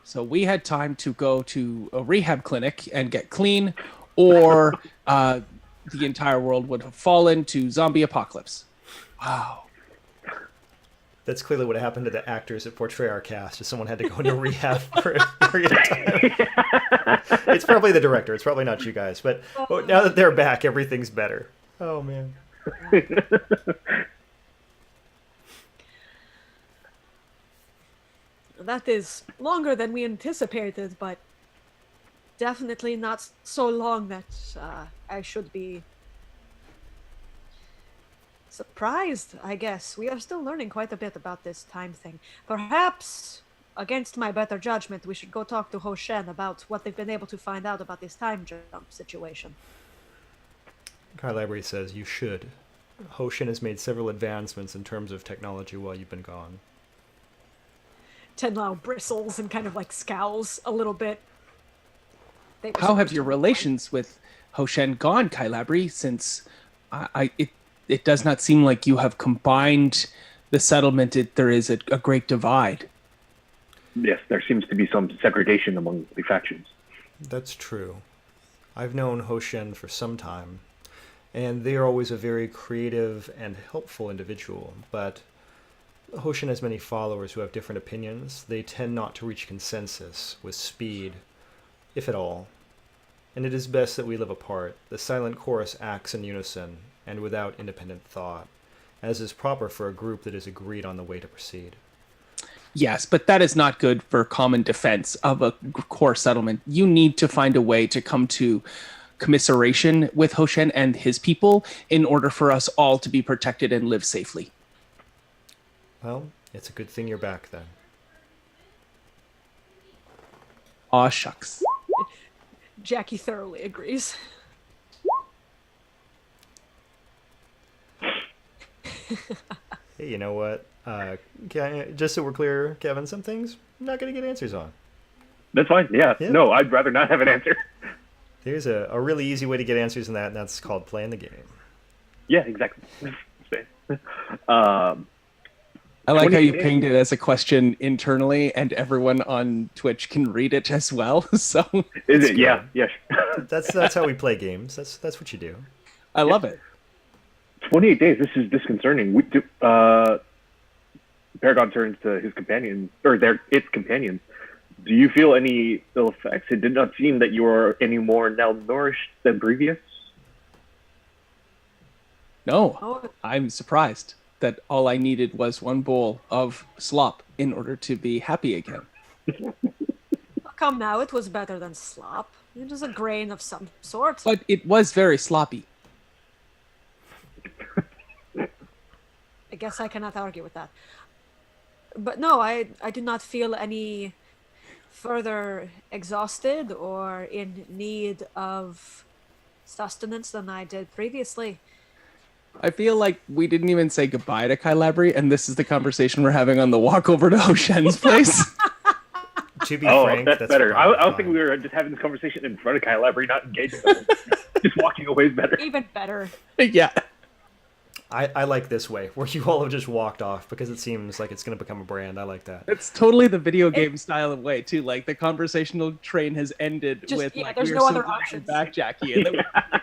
So we had time to go to a rehab clinic and get clean, or the entire world would have fallen to zombie apocalypse. Wow. That's clearly what happened to the actors that portray our cast, is someone had to go into rehab for a period of time. It's probably the director. It's probably not you guys. But now that they're back, everything's better. Oh, man. That is longer than we anticipated, but definitely not so long that I should be surprised, I guess. We are still learning quite a bit about this time thing. Perhaps, against my better judgment, we should go talk to Hoshen about what they've been able to find out about this time jump situation. Kylabri says you should. Hoshin has made several advancements in terms of technology while you've been gone. Tenlau bristles and kind of like scowls a little bit. How have your relations with Hoshen gone, Kylabri? Since it does not seem like you have combined the settlement. There is a great divide. Yes, there seems to be some segregation among the factions. That's true. I've known Hoshen for some time, and they are always a very creative and helpful individual, but Hoshin has many followers who have different opinions. They tend not to reach consensus with speed, if at all. And it is best that we live apart. The Silent Chorus acts in unison and without independent thought, as is proper for a group that is agreed on the way to proceed. Yes, but that is not good for common defense of a core settlement. You need to find a way to come to commiseration with Hoshen and his people in order for us all to be protected and live safely. Well, it's a good thing you're back then. Aw, shucks. Jackie thoroughly agrees. Hey, you know what? Just so we're clear, Kevin, some things I'm not going to get answers on. That's fine. Yeah. Yeah. No, I'd rather not have an answer. There's a really easy way to get answers in that, and that's called playing the game. Yeah, exactly. um, I like how you 28 days. pinged it as a question internally, and everyone on Twitch can read it as well. So Is That's it? Yeah, good. yeah. That's how we play games. That's what you do. I love it. 28 days. This is disconcerting. Paragon turns to his companions, or its companions. Do you feel any ill effects? It did not seem that you are any more malnourished than previous. No, Oh, I'm surprised that all I needed was one bowl of slop in order to be happy again. come now, it was better than slop. It was a grain of some sort. But it was very sloppy. I guess I cannot argue with that. But no, I do not feel any further exhausted or in need of sustenance than I did previously. I feel like we didn't even say goodbye to Kai Labry, and this is the conversation we're having on the walk over to Hoshen's place. To be Oh, frank, that's better. I probably was thinking fine. we were just having this conversation in front of Kyle Labry, not engaging them. Just walking away is better. Even better. Yeah. I like this way, where you all have just walked off because it seems like it's going to become a brand. I like that. It's totally the video game style of way, too. Like, the conversational train has ended Just- with, yeah, like, there's we're no so other glad you're options. back, Jackie, and then we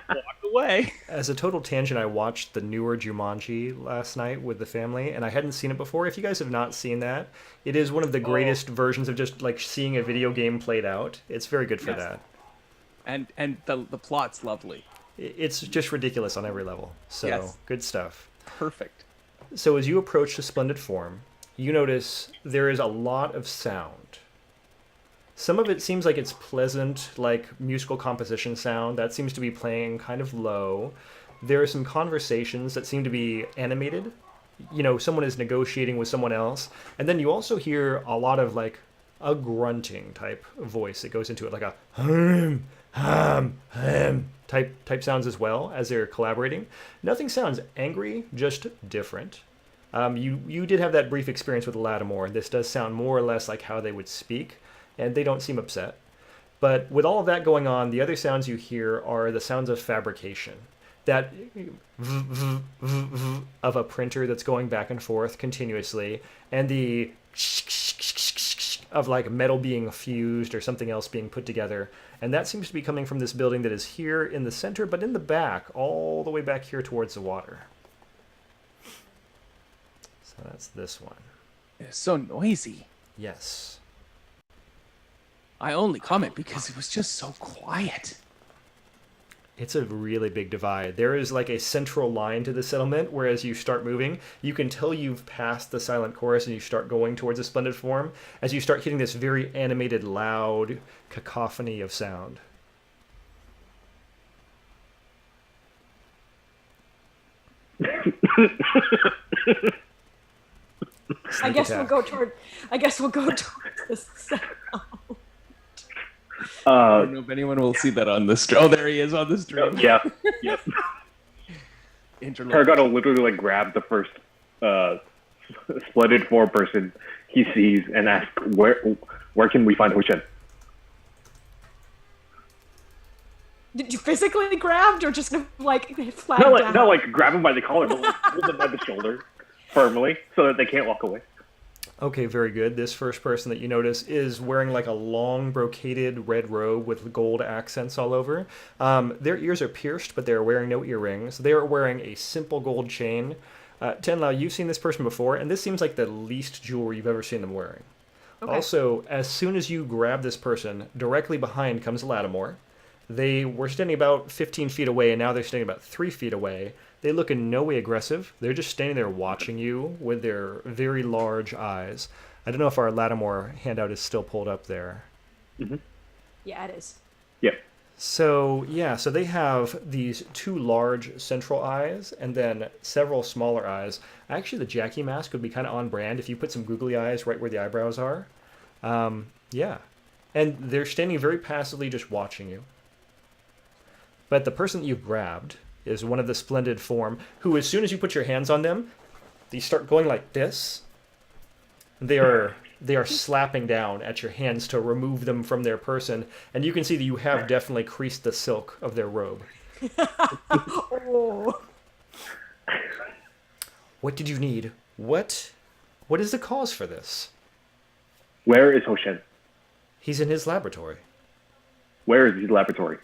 walk away. As a total tangent, I watched the newer Jumanji last night with the family, and I hadn't seen it before. If you guys have not seen that, it is one of the greatest versions of just like seeing a video game played out. It's very good for Yes. that. And the plot's lovely. It's just ridiculous on every level. So Yes. good stuff. Perfect. So as you approach the splendid form, you notice there is a lot of sound. Some of it seems like it's pleasant, like musical composition sound. That seems to be playing kind of low. There are some conversations that seem to be animated. You know, someone is negotiating with someone else. And then you also hear a lot of like a grunting type voice that goes into it, like a type sounds as well as they're collaborating. Nothing sounds angry, just different. You did have that brief experience with Lattimore. This does sound more or less like how they would speak, and they don't seem upset. But with all of that going on, the other sounds you hear are the sounds of fabrication. That of a printer that's going back and forth continuously, and the of like metal being fused or something else being put together. And that seems to be coming from this building that is here in the center, but in the back, all the way back here towards the water. So that's this one. It's so noisy. Yes. I only comment because it was just so quiet. It's a really big divide. There is like a central line to the settlement, where as you start moving, you can tell you've passed the silent chorus and you start going towards a splendid form, as you start hitting this very animated, loud cacophony of sound. I guess we'll attack. go toward. I guess we'll go towards the sound. I don't know if anyone will see that on the stream. Oh, there he is on the stream. Yeah, yeah. Interloper. Paragon will literally like grab the first splendid four person he sees and ask, where can we find Hoshen? Did you physically grabbed or just like flag down? Not like grab him by the collar, but like hold them by the shoulder firmly so that they can't walk away. Okay, very good. This first person that you notice is wearing like a long brocaded red robe with gold accents all over. Their ears are pierced, but they're wearing no earrings. They are wearing a simple gold chain. Tenlau, you've seen this person before, and this seems like the least jewelry you've ever seen them wearing. Okay. Also, as soon as you grab this person, directly behind comes Lattimore. They were standing about 15 feet away, and now they're standing about 3 feet away. They look in no way aggressive. They're just standing there watching you with their very large eyes. I don't know if our Lattimore handout is still pulled up there. Yeah, it is. Yeah. So, yeah, so they have these two large central eyes and then several smaller eyes. Actually, the Jackie mask would be kind of on brand if you put some googly eyes right where the eyebrows are. Yeah. And they're standing very passively just watching you. But the person that you grabbed is one of the splendid form who, as soon as you put your hands on them, they start going like this. They are they are slapping down at your hands to remove them from their person, and you can see that you have definitely creased the silk of their robe. Oh. What did you need? What is the cause for this? Where is Hoshen? He's in his laboratory. Where is his laboratory?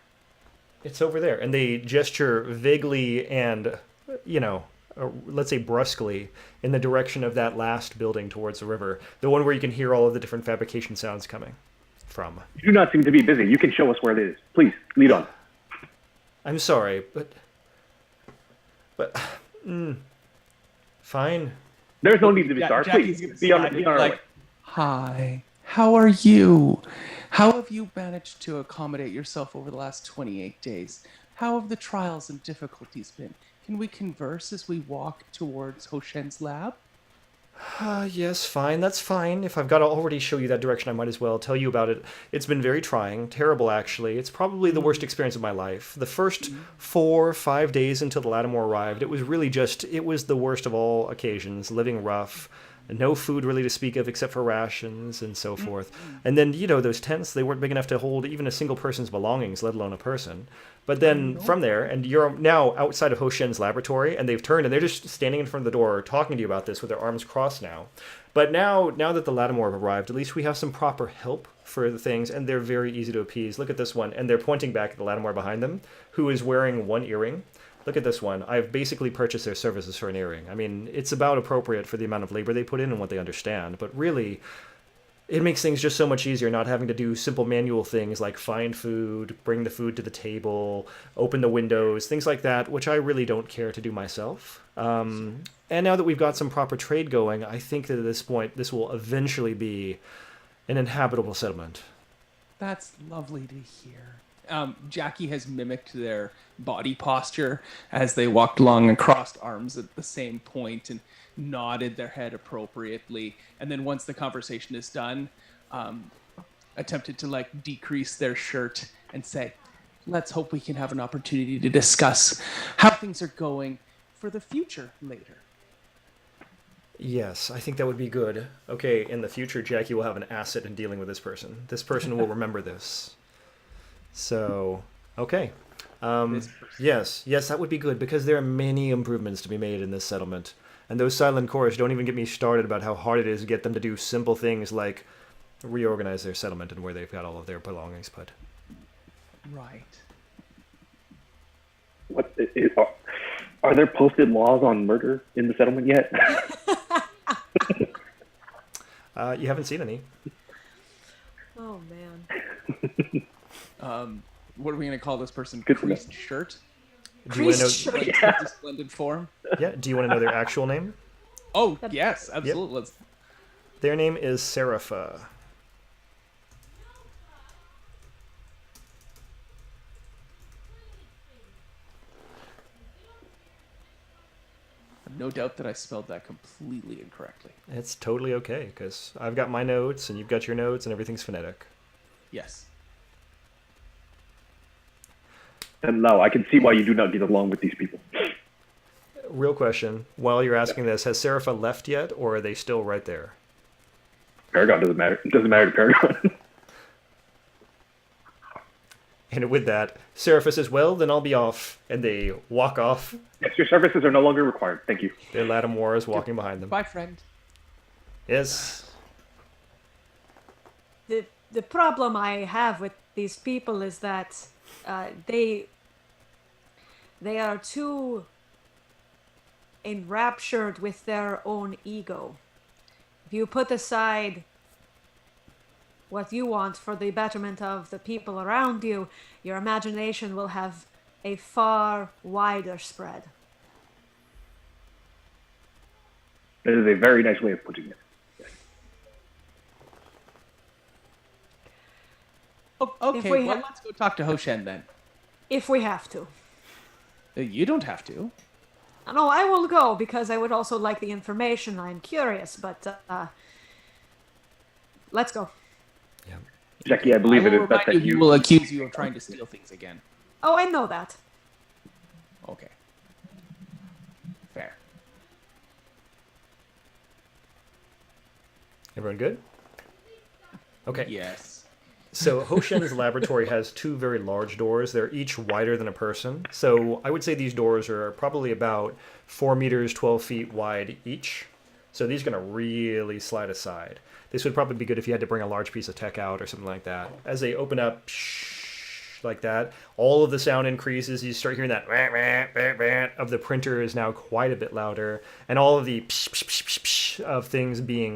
It's over there. And they gesture vaguely and, let's say brusquely, in the direction of that last building towards the river. The one where you can hear all of the different fabrication sounds coming from. You do not seem to be busy. You can show us where it is. Please, lead on. I'm sorry, but, fine. There's no need to be sorry. Jackie's Please, gonna be on slide in, our way. like, hi, how are you? How have you managed to accommodate yourself over the last 28 days? How have the trials and difficulties been? Can we converse as we walk towards Hoshen's lab? Yes, fine, that's fine. If I've got to already show you that direction, I might as well tell you about it. It's been very trying, terrible actually. It's probably the worst experience of my life. The first 4 or 5 days until the Lattimore arrived, it was the worst of all occasions, living rough. No food really to speak of except for rations and so forth. And then, those tents, they weren't big enough to hold even a single person's belongings, let alone a person. But then from there, and you're now outside of Hoshen's laboratory, and they've turned, and they're just standing in front of the door talking to you about this with their arms crossed now. But now that the Lattimore have arrived, at least we have some proper help for the things, and they're very easy to appease. Look at this one, and they're pointing back at the Lattimore behind them, who is wearing one earring. Look at this one. I've basically purchased their services for an earring. I mean, it's about appropriate for the amount of labor they put in and what they understand, but really, it makes things just so much easier not having to do simple manual things like find food, bring the food to the table, open the windows, things like that, which I really don't care to do myself. And now that we've got some proper trade going, I think that at this point, this will eventually be an inhabitable settlement. That's lovely to hear. Jackie has mimicked their body posture as they walked along and crossed arms at the same point and nodded their head appropriately. And then once the conversation is done, attempted to decrease their shirt and say, let's hope we can have an opportunity to discuss how things are going for the future later. Yes, I think that would be good. Okay, in the future, Jackie will have an asset in dealing with this person. This person will remember this. So, okay. Yes, that would be good, because there are many improvements to be made in this settlement. And those silent cores, don't even get me started about how hard it is to get them to do simple things like reorganize their settlement and where they've got all of their belongings put. Right. Are there posted laws on murder in the settlement yet? You haven't seen any. Oh, man. What are we going to call this person? Good for Creased shirt? Do you want to know? Shirt. Like, splendid form? Yeah. Do you want to know their actual name? Oh, yes, absolutely. Let's... Their name is Serapha. No doubt that I spelled that completely incorrectly. It's totally okay, because I've got my notes, and you've got your notes, and everything's phonetic. Yes. And now I can see why you do not get along with these people. Real question. While you're asking this, has Serapha left yet, or are they still right there? Paragon doesn't matter. It doesn't matter to Paragon. And with that, Serapha says, well, then I'll be off. And they walk off. Yes, your services are no longer required. Thank you. Their Lattimore is walking behind them. Bye, friend. Yes. The problem I have with these people is that they are too enraptured with their own ego. If you put aside what you want for the betterment of the people around you, your imagination will have a far wider spread. That is a very nice way of putting it. Oh, okay, If we well, ha- let's go talk to Hoshen then. If we have to. You don't have to. No, I will go because I would also like the information. I'm curious, but let's go. Yeah. Jackie, I believe it is best that He you... will accuse you of trying to steal things again. Oh, I know that. Okay. Fair. Everyone good? Okay. Yes. So Hoshen's laboratory has two very large doors. They're each wider than a person. So I would say these doors are probably about 4 meters, 12 feet wide each. So these are going to really slide aside. This would probably be good if you had to bring a large piece of tech out or something like that. As they open up like that, all of the sound increases. You start hearing that of the printer is now quite a bit louder. And all of the of things being,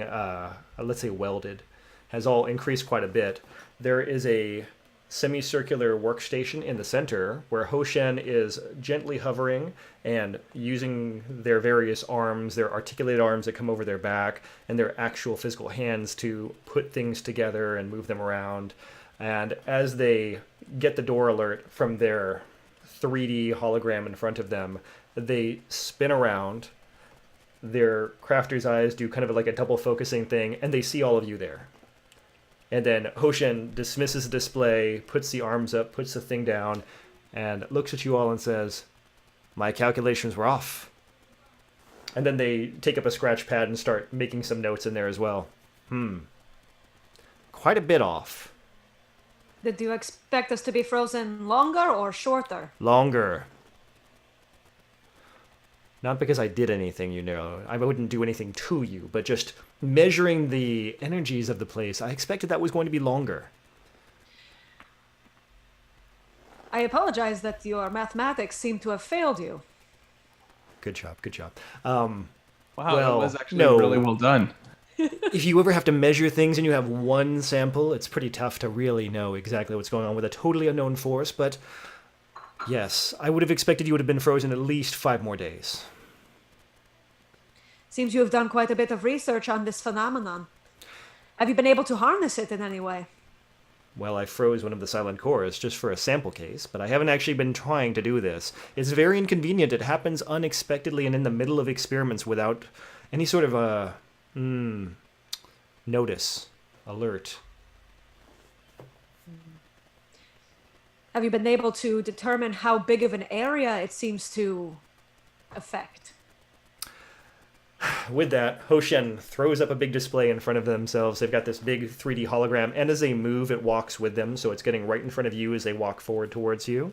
let's say, welded has all increased quite a bit. There is a semicircular workstation in the center where Hoshen is gently hovering and using their various arms, their articulated arms that come over their back, and their actual physical hands to put things together and move them around. And as they get the door alert from their 3D hologram in front of them, they spin around. Their crafter's eyes do kind of like a double focusing thing, and they see all of you there. And then Hoshen dismisses the display, puts the arms up, puts the thing down, and looks at you all and says, "My calculations were off." And then they take up a scratch pad and start making some notes in there as well. Quite a bit off. Did you expect us to be frozen longer or shorter? Longer. Not because I did anything, you know. I wouldn't do anything to you, but just measuring the energies of the place, I expected that was going to be longer. I apologize that your mathematics seem to have failed you. Good job, good job. Wow, Well, that was actually no. really well done. If you ever have to measure things and you have one sample, it's pretty tough to really know exactly what's going on with a totally unknown force, but yes, I would have expected you would have been frozen at least 5 more days. Seems you have done quite a bit of research on this phenomenon. Have you been able to harness it in any way? Well, I froze one of the silent cores just for a sample case, but I haven't actually been trying to do this. It's very inconvenient. It happens unexpectedly and in the middle of experiments without any sort of notice, alert. Have you been able to determine how big of an area it seems to affect? With that, Hoshen throws up a big display in front of themselves. They've got this big 3D hologram, and as they move, it walks with them, so it's getting right in front of you as they walk forward towards you.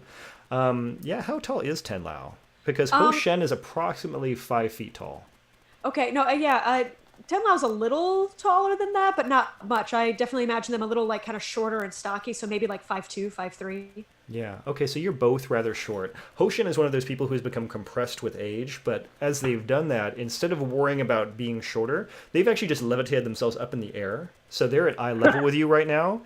How tall is Tenlao? Because Hoshen is approximately 5 feet tall. Okay, no, Tenlao's a little taller than that, but not much. I definitely imagine them a little, like, kind of shorter and stocky, so maybe like 5'2", 5'3". Yeah, okay, so you're both rather short. Hoshen is one of those people who's become compressed with age, but as they've done that, instead of worrying about being shorter, they've actually just levitated themselves up in the air. So they're at eye level with you right now,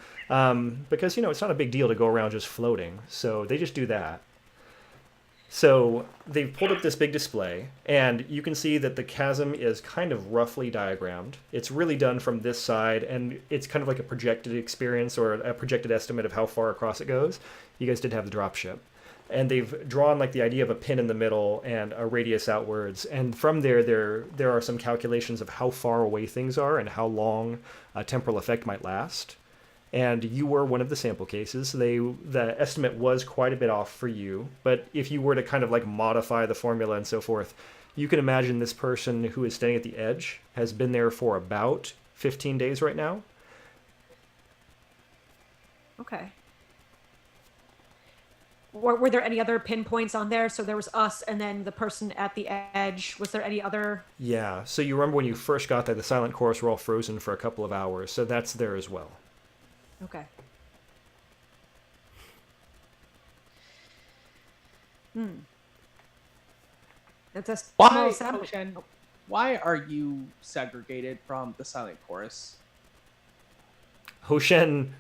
because, you know, it's not a big deal to go around just floating. So they just do that. So they've pulled up this big display, and you can see that the chasm is kind of roughly diagrammed. It's really done from this side, and it's kind of like a projected experience or a projected estimate of how far across it goes. You guys did have the dropship. And they've drawn like the idea of a pin in the middle and a radius outwards. And from there are some calculations of how far away things are and how long a temporal effect might last. And you were one of the sample cases. The estimate was quite a bit off for you, but if you were to kind of like modify the formula and so forth, you can imagine this person who is standing at the edge has been there for about 15 days right now. Okay. Were there any other pinpoints on there? So there was us and then the person at the edge. Was there any other? Yeah, so you remember when you first got there, the silent cores were all frozen for a couple of hours, so that's there as well. Okay. That's a small sample. Why are you segregated from the silent chorus? Hoshen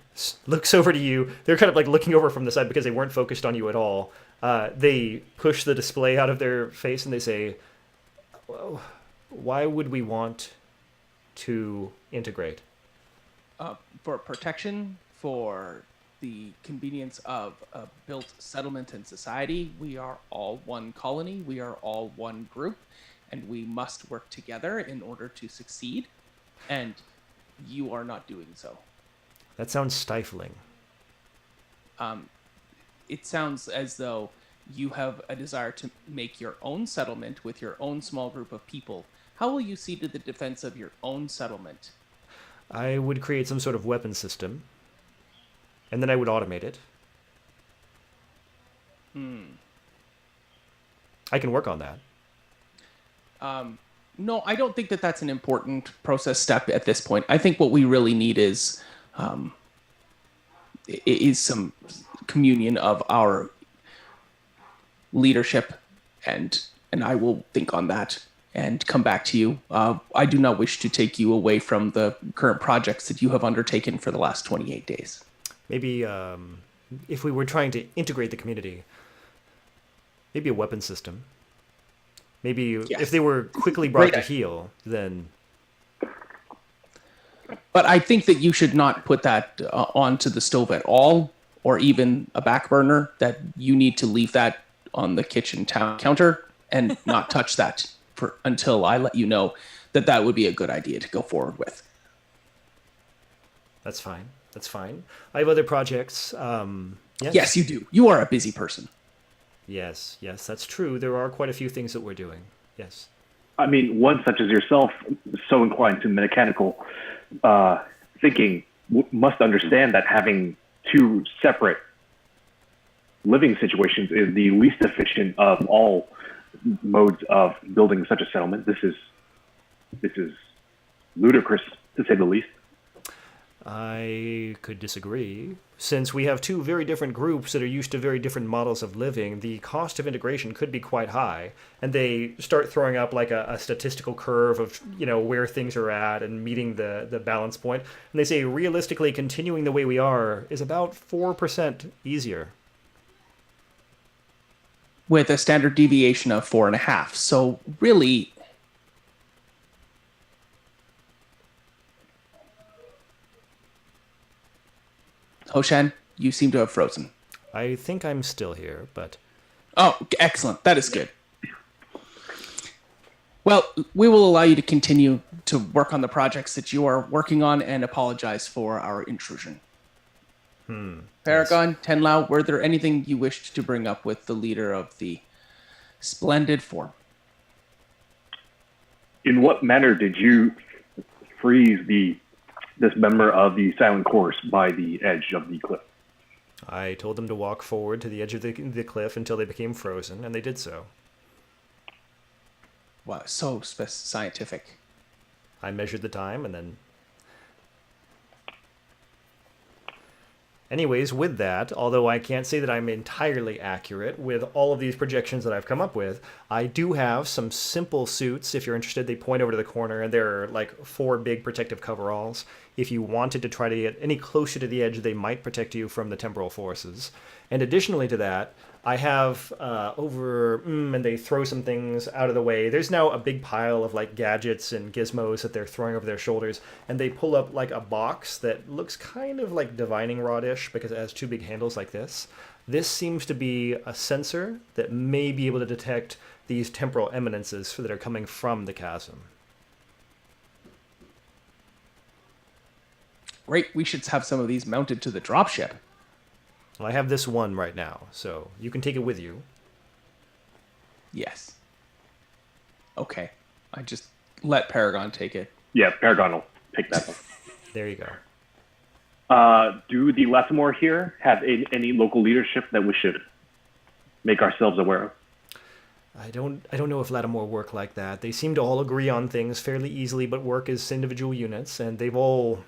looks over to you. They're kind of like looking over from the side because they weren't focused on you at all. They push the display out of their face and they say, well, why would we want to integrate? For protection, for the convenience of a built settlement and society. We are all one colony. We are all one group, and we must work together in order to succeed. And you are not doing so. That sounds stifling. It sounds as though you have a desire to make your own settlement with your own small group of people. How will you see to the defense of your own settlement? I would create some sort of weapon system, and then I would automate it. I can work on that. No, I don't think that that's an important process step at this point. I think what we really need is some communion of our leadership, and I will think on that and come back to you. I do not wish to take you away from the current projects that you have undertaken for the last 28 days. Maybe if we were trying to integrate the community, maybe a weapon system. Maybe if they were quickly brought to heel, then... But I think that you should not put that onto the stove at all, or even a back burner, that you need to leave that on the kitchen counter and not touch that until I let you know that would be a good idea to go forward with. That's fine. That's fine. I have other projects. Yes, you do. You are a busy person. Yes, that's true. There are quite a few things that we're doing. Yes. I mean, one such as yourself, so inclined to mechanical thinking, must understand that having two separate living situations is the least efficient of all modes of building such a settlement. This is ludicrous, to say the least. I could disagree. Since we have two very different groups that are used to very different models of living, the cost of integration could be quite high. And they start throwing up like a statistical curve of, where things are at and meeting the balance point. And they say realistically continuing the way we are is about 4% easier. With a standard deviation of 4.5. So really, Hoshan, you seem to have frozen. I think I'm still here, but... Oh, excellent. That is good. Well, we will allow you to continue to work on the projects that you are working on and apologize for our intrusion. Paragon, Tenlau, were there anything you wished to bring up with the leader of the Splendid Form? In what manner did you freeze this member of the Silent Course by the edge of the cliff? I told them to walk forward to the edge of the cliff until they became frozen, and they did so. Wow, so scientific. I measured the time, and then... Anyways, with that, although I can't say that I'm entirely accurate with all of these projections that I've come up with, I do have some simple suits. If you're interested, they point over to the corner, and there are like 4 big protective coveralls. If you wanted to try to get any closer to the edge, they might protect you from the temporal forces. And additionally to that, I have and they throw some things out of the way. There's now a big pile of like gadgets and gizmos that they're throwing over their shoulders, and they pull up like a box that looks kind of like divining rod-ish because it has 2 big handles like this. This seems to be a sensor that may be able to detect these temporal eminences that are coming from the chasm. Great, we should have some of these mounted to the dropship. Well, I have this one right now, so you can take it with you. Yes. Okay. I just let Paragon take it. Yeah, Paragon will take that one. There you go. Do the Lattimore here have any local leadership that we should make ourselves aware of? I don't know if Lattimore work like that. They seem to all agree on things fairly easily, but work as individual units, and they've all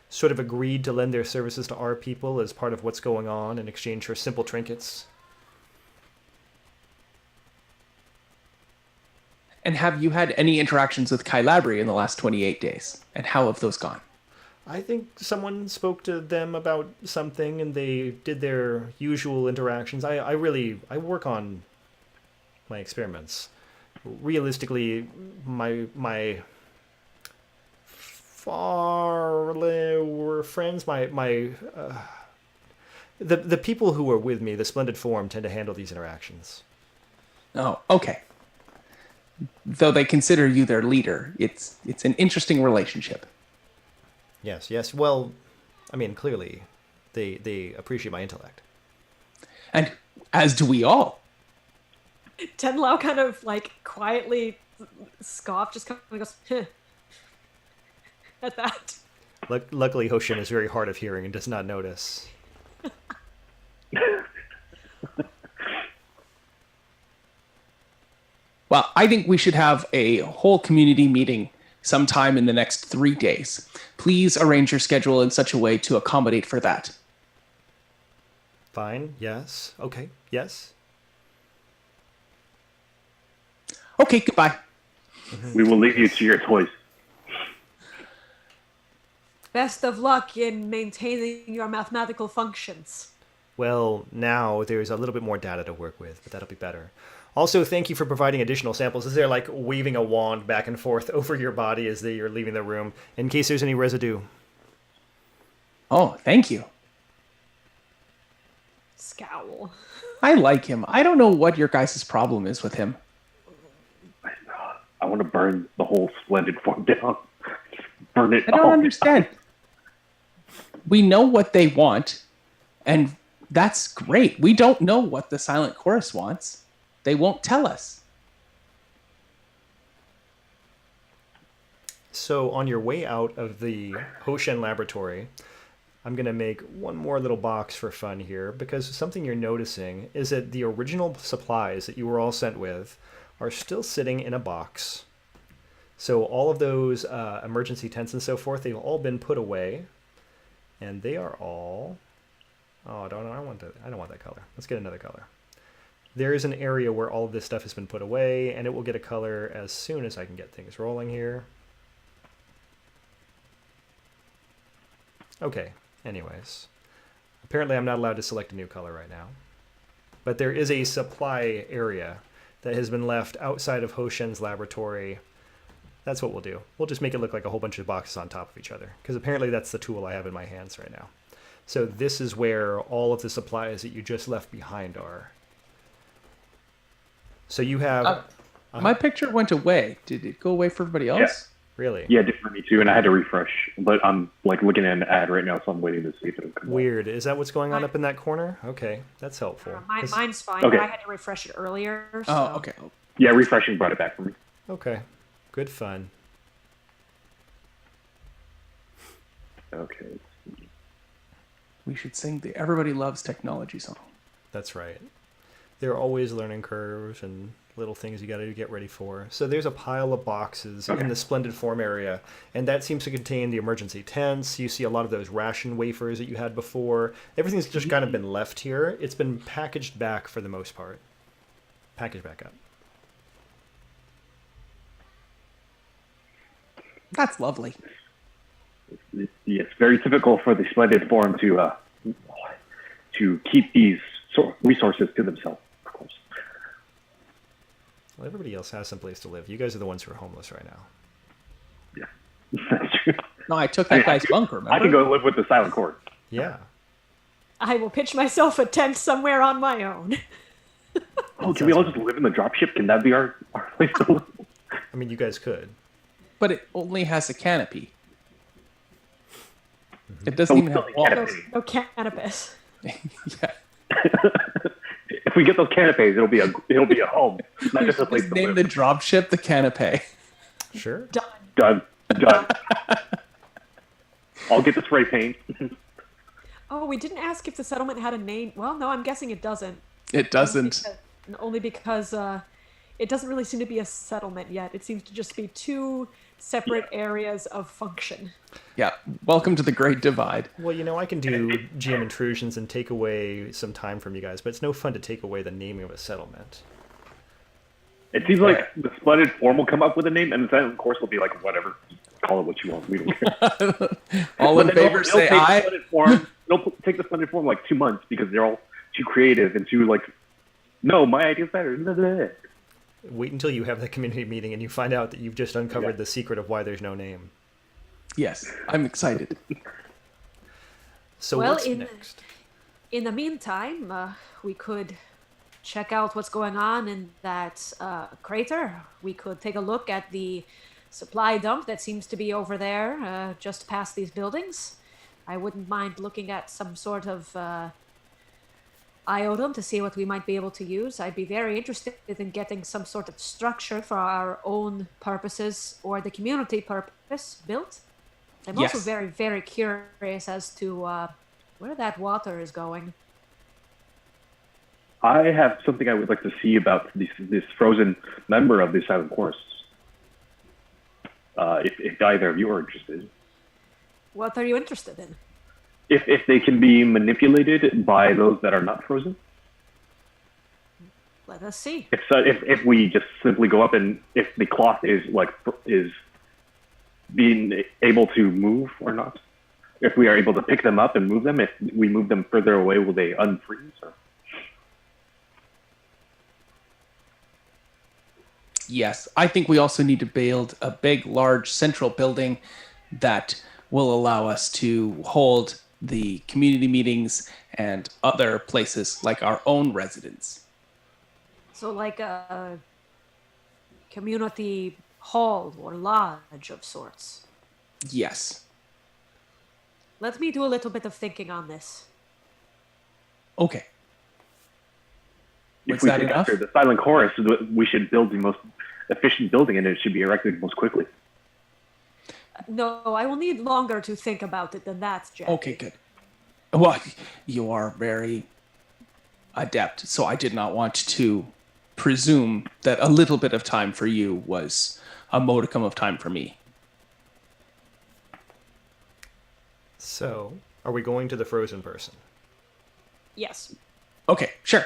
sort of agreed to lend their services to our people as part of what's going on in exchange for simple trinkets. And have you had any interactions with Kylabri in the last 28 days? And how have those gone? I think someone spoke to them about something and they did their usual interactions. I work on my experiments. Realistically, my far lower friends, the people who are with me, the Splendid Form, tend to handle these interactions. Oh, okay. Though they consider you their leader, it's an interesting relationship. Yes. Well, I mean, clearly, they appreciate my intellect. And as do we all. Tenlau kind of like quietly scoffed, just kind of goes, "Huh," at that. Luckily, Hoshin is very hard of hearing and does not notice. Well, I think we should have a whole community meeting sometime in the next 3 days. Please arrange your schedule in such a way to accommodate for that. Fine. Yes. Okay. Yes. Okay, goodbye. We will leave you to your toys. Best of luck in maintaining your mathematical functions. Well, now there's a little bit more data to work with, but that'll be better. Also, thank you for providing additional samples. As they're like waving a wand back and forth over your body as you're leaving the room, in case there's any residue. Oh, thank you. Scowl. I like him. I don't know what your guys' problem is with him. I want to burn the whole splendid form down. Burn it I don't all understand. We know what they want, and that's great. We don't know what the Silent Chorus wants. They won't tell us. So on your way out of the Hoshen laboratory, I'm going to make one more little box for fun here, because something you're noticing is that the original supplies that you were all sent with are still sitting in a box. So all of those emergency tents and so forth, they've all been put away, and they are all... Oh, I don't want that color. Let's get another color. There is an area where all of this stuff has been put away, and it will get a color as soon as I can get things rolling here. Okay, anyways. Apparently I'm not allowed to select a new color right now. But there is a supply area that has been left outside of Hoshen's laboratory. That's what we'll do. We'll just make it look like a whole bunch of boxes on top of each other, because apparently that's the tool I have in my hands right now. So this is where all of the supplies that you just left behind are. So you have... My picture went away. Did it go away for everybody else? Really? Yeah, it did for me too, and I had to refresh. But I'm like looking at an ad right now, so I'm waiting to see if it'll come up. Weird. Is that what's going on up in that corner? Okay, that's helpful. Mine's fine, Okay. but I had to refresh it earlier. So. Oh, okay. Yeah, refreshing brought it back for me. Okay, good fun. Okay. We should sing the Everybody Loves Technology song. That's right. There are always learning curves and little things you got to get ready for. So there's a pile of boxes in the Splendid Form area, and that seems to contain the emergency tents. You see a lot of those ration wafers that you had before. Everything's just kind of been left here. It's been packaged back for the most part. Packaged back up. That's lovely. It's very typical for the Splendid Form to keep these resources to themselves, of course. Well, everybody else has some place to live. You guys are the ones who are homeless right now. Yeah, that's true. No, I took that guy's bunker, remember? I can go live with the Silent Chord. Yeah. I will pitch myself a tent somewhere on my own. Oh, can we all just live in the dropship? Can that be our place to live? I mean, you guys could. But it only has a canopy. It doesn't Oh, even have still walls. canopy. No cannabis. Yeah. If we get those canapes, it'll be a home, not just a place Just to name live. the dropship the canapé. Sure. Done. Done. I'll get the spray paint. Oh, we didn't ask if the settlement had a name. Well, no, I'm guessing it doesn't. It doesn't. Only because it doesn't really seem to be a settlement yet. It seems to just be two separate areas of function. Yeah. Welcome to the Great Divide. Well, you know, I can do GM intrusions and take away some time from you guys, but it's no fun to take away the naming of a settlement. It seems like the Splendid Form will come up with a name, and then of course will be like, whatever, call it what you want. We don't care. All in favor, say aye. It'll take the Splendid Form like 2 months because they're all too creative and too like, no, my idea's better. Blah, blah, blah. Wait until you have the community meeting and you find out that you've just uncovered the secret of why there's no name. Yes, I'm excited. So Well, what's next? In the meantime, we could check out what's going on in that crater. We could take a look at the supply dump that seems to be over there, just past these buildings. I wouldn't mind looking at some sort of iodum to see what we might be able to use. I'd be very interested in getting some sort of structure for our own purposes or the community purpose built. I'm also Yes. very, very curious as to where that water is going. I have something I would like to see about this frozen member of the Silent Chorus. If either of you are interested. What are you interested in? If they can be manipulated by those that are not frozen. Let us see. If we just simply go up and if the cloth is being able to move or not. If we are able to pick them up and move them, if we move them further away, will they unfreeze? Or? Yes, I think we also need to build a big, large central building that will allow us to hold the community meetings and other places like our own residence. So, like a community hall or lodge of sorts. Yes. Let me do a little bit of thinking on this. Okay. If Was we that take enough? after the Silent Chorus, we should build the most efficient building, and it should be erected most quickly. No, I will need longer to think about it than that, Jack. Okay, good. Well, you are very adept, so I did not want to presume that a little bit of time for you was a modicum of time for me. So, are we going to the frozen person? Yes. Okay, sure.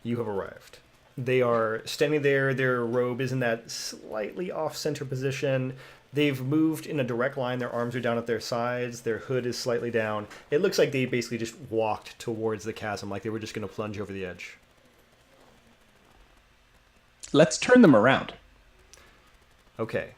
You have arrived. They are standing there. Their robe is in that slightly off-center position. They've moved in a direct line. Their arms are down at their sides. Their hood is slightly down. It looks like they basically just walked towards the chasm, like they were just going to plunge over the edge. Let's turn them around. Okay.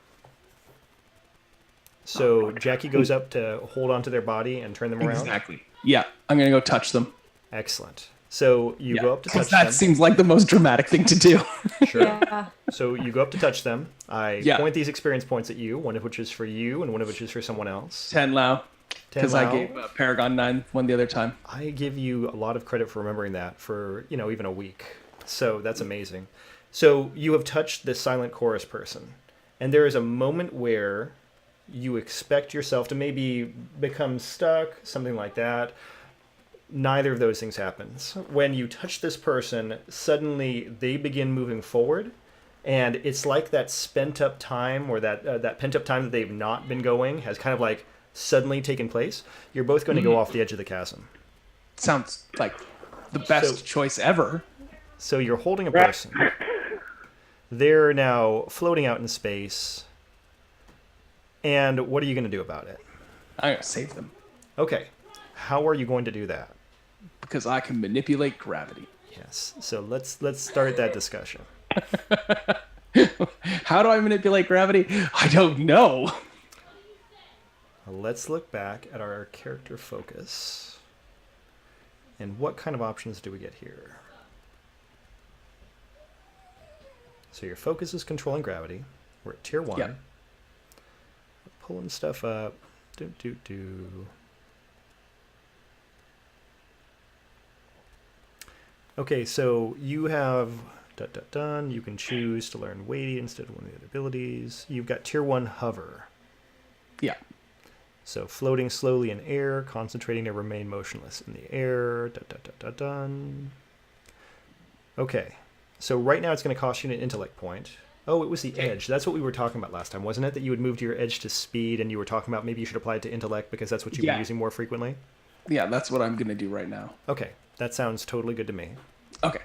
So Jackie goes up to hold onto their body and turn them around. Exactly. Yeah, I'm going to go touch them. Excellent. So you go up to touch that them. seems like the most dramatic thing to do. Sure. Yeah. So you go up to touch them. I Yeah. point these experience points at you, one of which is for you and one of which is for someone else. 10 Lao. 10 Because I Lao. gave Paragon 9 one the other time. I give you a lot of credit for remembering that for, even a week. So that's amazing. So you have touched this silent chorus person. And there is a moment where you expect yourself to maybe become stuck, something like that. Neither of those things happens. When you touch this person, suddenly they begin moving forward. And it's like that spent up time or that pent up time that they've not been going has kind of like suddenly taken place. You're both going to go off the edge of the chasm. Sounds like the best choice ever. So you're holding a person. They're now floating out in space. And what are you going to do about it? I'm going to save them. Okay. How are you going to do that? Because I can manipulate gravity. Yes. So let's start that discussion. How do I manipulate gravity? I don't know. Let's look back at our character focus. And what kind of options do we get here? So your focus is controlling gravity. We're at tier 1. Yeah. We're pulling stuff up. Okay, so you have done. You can choose to learn weighty instead of one of the other abilities. You've got tier 1 hover. Yeah. So floating slowly in air, concentrating to remain motionless in the air. Done. Okay. So right now it's going to cost you an intellect point. Oh, it was the edge. That's what we were talking about last time, wasn't it? That you had moved your edge to speed, and you were talking about maybe you should apply it to intellect because that's what you've been using more frequently? Yeah, that's what I'm going to do right now. Okay. That sounds totally good to me. Okay.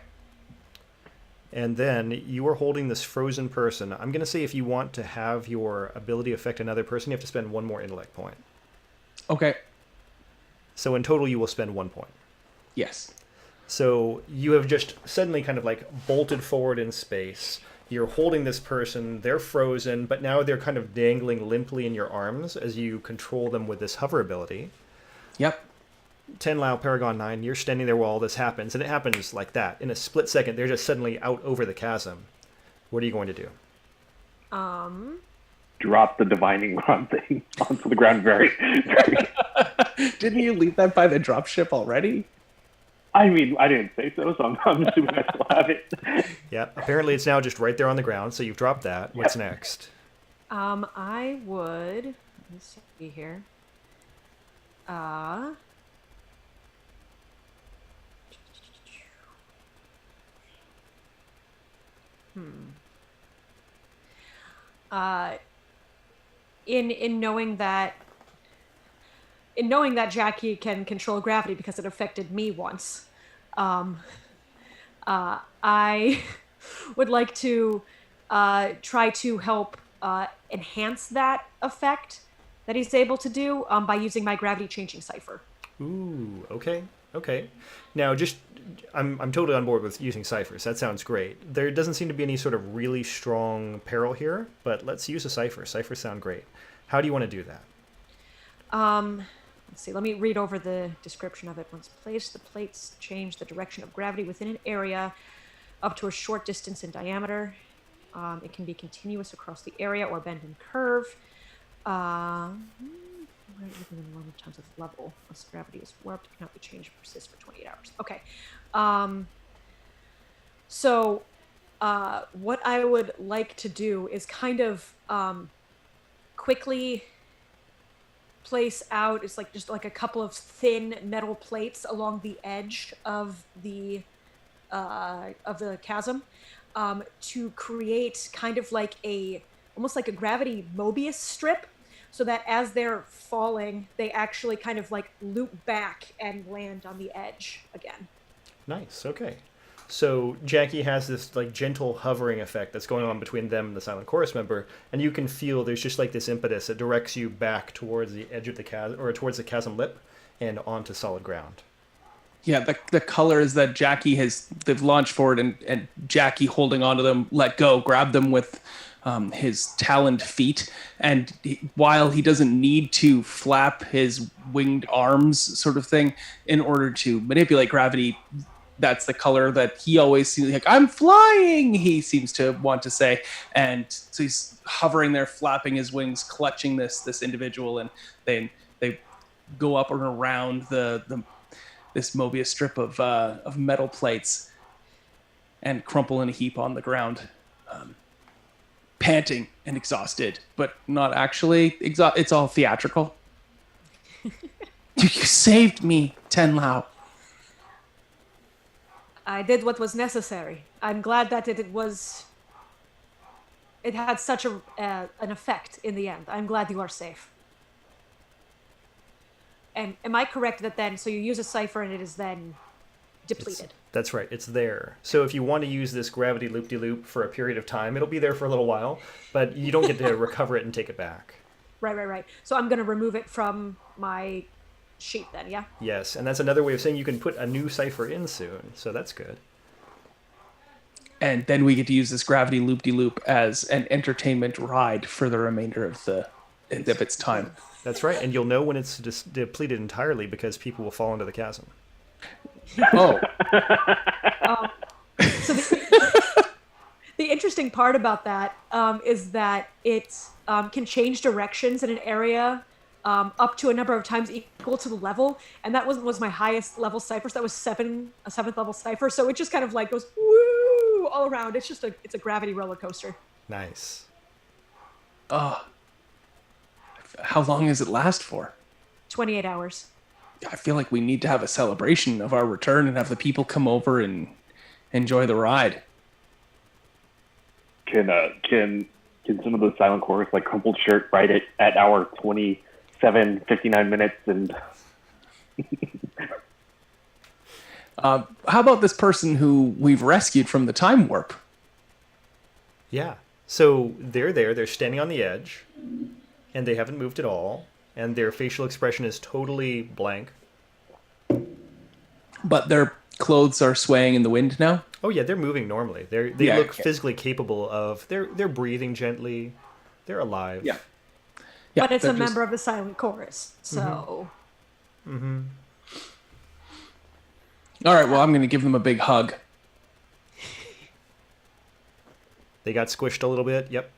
And then you are holding this frozen person. I'm going to say if you want to have your ability affect another person, you have to spend one more intellect point. Okay. So in total, you will spend 1 point. Yes. So you have just suddenly kind of like bolted forward in space. You're holding this person, they're frozen, but now they're kind of dangling limply in your arms as you control them with this hover ability. Yep. 10 Lao, Paragon 9, you're standing there while all this happens, and it happens like that. In a split second, they're just suddenly out over the chasm. What are you going to do? Drop the divining rod thing onto the ground very. Didn't you leave that by the dropship already? I mean, I didn't say so, so I'm assuming I still have it. Yeah, apparently it's now just right there on the ground, so you've dropped that. What's next? I would. Let's see here. Uh, hmm. Uh, in knowing that Jackie can control gravity because it affected me once, um, I would like to try to help enhance that effect that he's able to do by using my gravity changing cipher. Ooh, okay, okay. Now, just I'm totally on board with using ciphers. That sounds great. There doesn't seem to be any sort of really strong peril here, but let's use a cipher. Ciphers sound great. How do you want to do that? Let's see, let me read over the description of it. Once placed, the plates change the direction of gravity within an area up to a short distance in diameter. It can be continuous across the area or bend and curve. Right within the normal times of level, unless gravity is warped, it cannot be changed or persist for 28 hours. Okay. So, what I would like to do is kind of quickly place out, it's like just like a couple of thin metal plates along the edge of the chasm, to create kind of like almost like a gravity Mobius strip, so that as they're falling, they actually kind of like loop back and land on the edge again. Nice. Okay. So Jackie has this like gentle hovering effect that's going on between them and the silent chorus member, and you can feel there's just like this impetus that directs you back towards the edge of the chasm or towards the chasm lip and onto solid ground. Yeah, the colors that they've launched forward, and Jackie holding onto them, let go, grab them with his taloned feet, and while he doesn't need to flap his winged arms sort of thing in order to manipulate gravity, that's the color that he always seems like, I'm flying, he seems to want to say. And so he's hovering there, flapping his wings, clutching this individual, and they go up and around this Mobius strip of metal plates and crumple in a heap on the ground, panting and exhausted, but not actually exhausted. It's all theatrical. You saved me, Tenlao. I did what was necessary. I'm glad that it had such an effect in the end. I'm glad you are safe. And am I correct that then, so you use a cipher and it is then depleted? That's right. It's there. So if you want to use this gravity loop-de-loop for a period of time, it'll be there for a little while, but you don't get to recover it and take it back. Right. So I'm going to remove it from my sheet then, yeah? Yes, and that's another way of saying you can put a new cipher in soon, so that's good. And then we get to use this gravity loop-de-loop as an entertainment ride for the remainder of its time. That's right, and you'll know when it's just depleted entirely because people will fall into the chasm. Oh. So the interesting part about that is that it can change directions in an area up to a number of times equal to the level, and that was my highest level cipher. So that was a 7th level cipher. So it just kind of like goes woo all around. It's just it's a gravity roller coaster. Nice. Oh. How long does it last for? 28 hours. I feel like we need to have a celebration of our return and have the people come over and enjoy the ride. Can some of the silent chorus like crumpled shirt right at hour 27:59 minutes and how about this person who we've rescued from the time warp? Yeah. So they're there. They're standing on the edge, and they haven't moved at all, and their facial expression is totally blank. But their clothes are swaying in the wind now? Oh yeah, they're moving normally. They look physically capable of. They're breathing gently. They're alive. Yeah, but it's a member of the silent chorus, so. Mm-hmm. All right. Well, I'm going to give them a big hug. They got squished a little bit. Yep.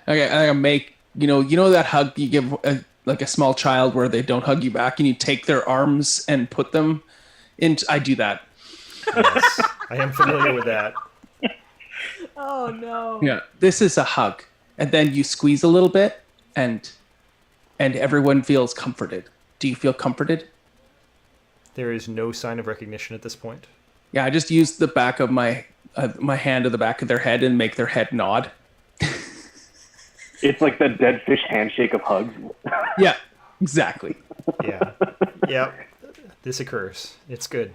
Okay, I'm gonna make you know that hug you give like a small child where they don't hug you back and you take their arms and put them into. I do that. Yes, I am familiar with that. Oh no. Yeah, this is a hug. and then you squeeze a little bit, and everyone feels comforted. Do you feel comforted? There is no sign of recognition at this point. Yeah, I just use the back of my hand to the back of their head and make their head nod. It's like the dead fish handshake of hugs. Yeah, exactly. Yeah. Yep. This occurs. It's good.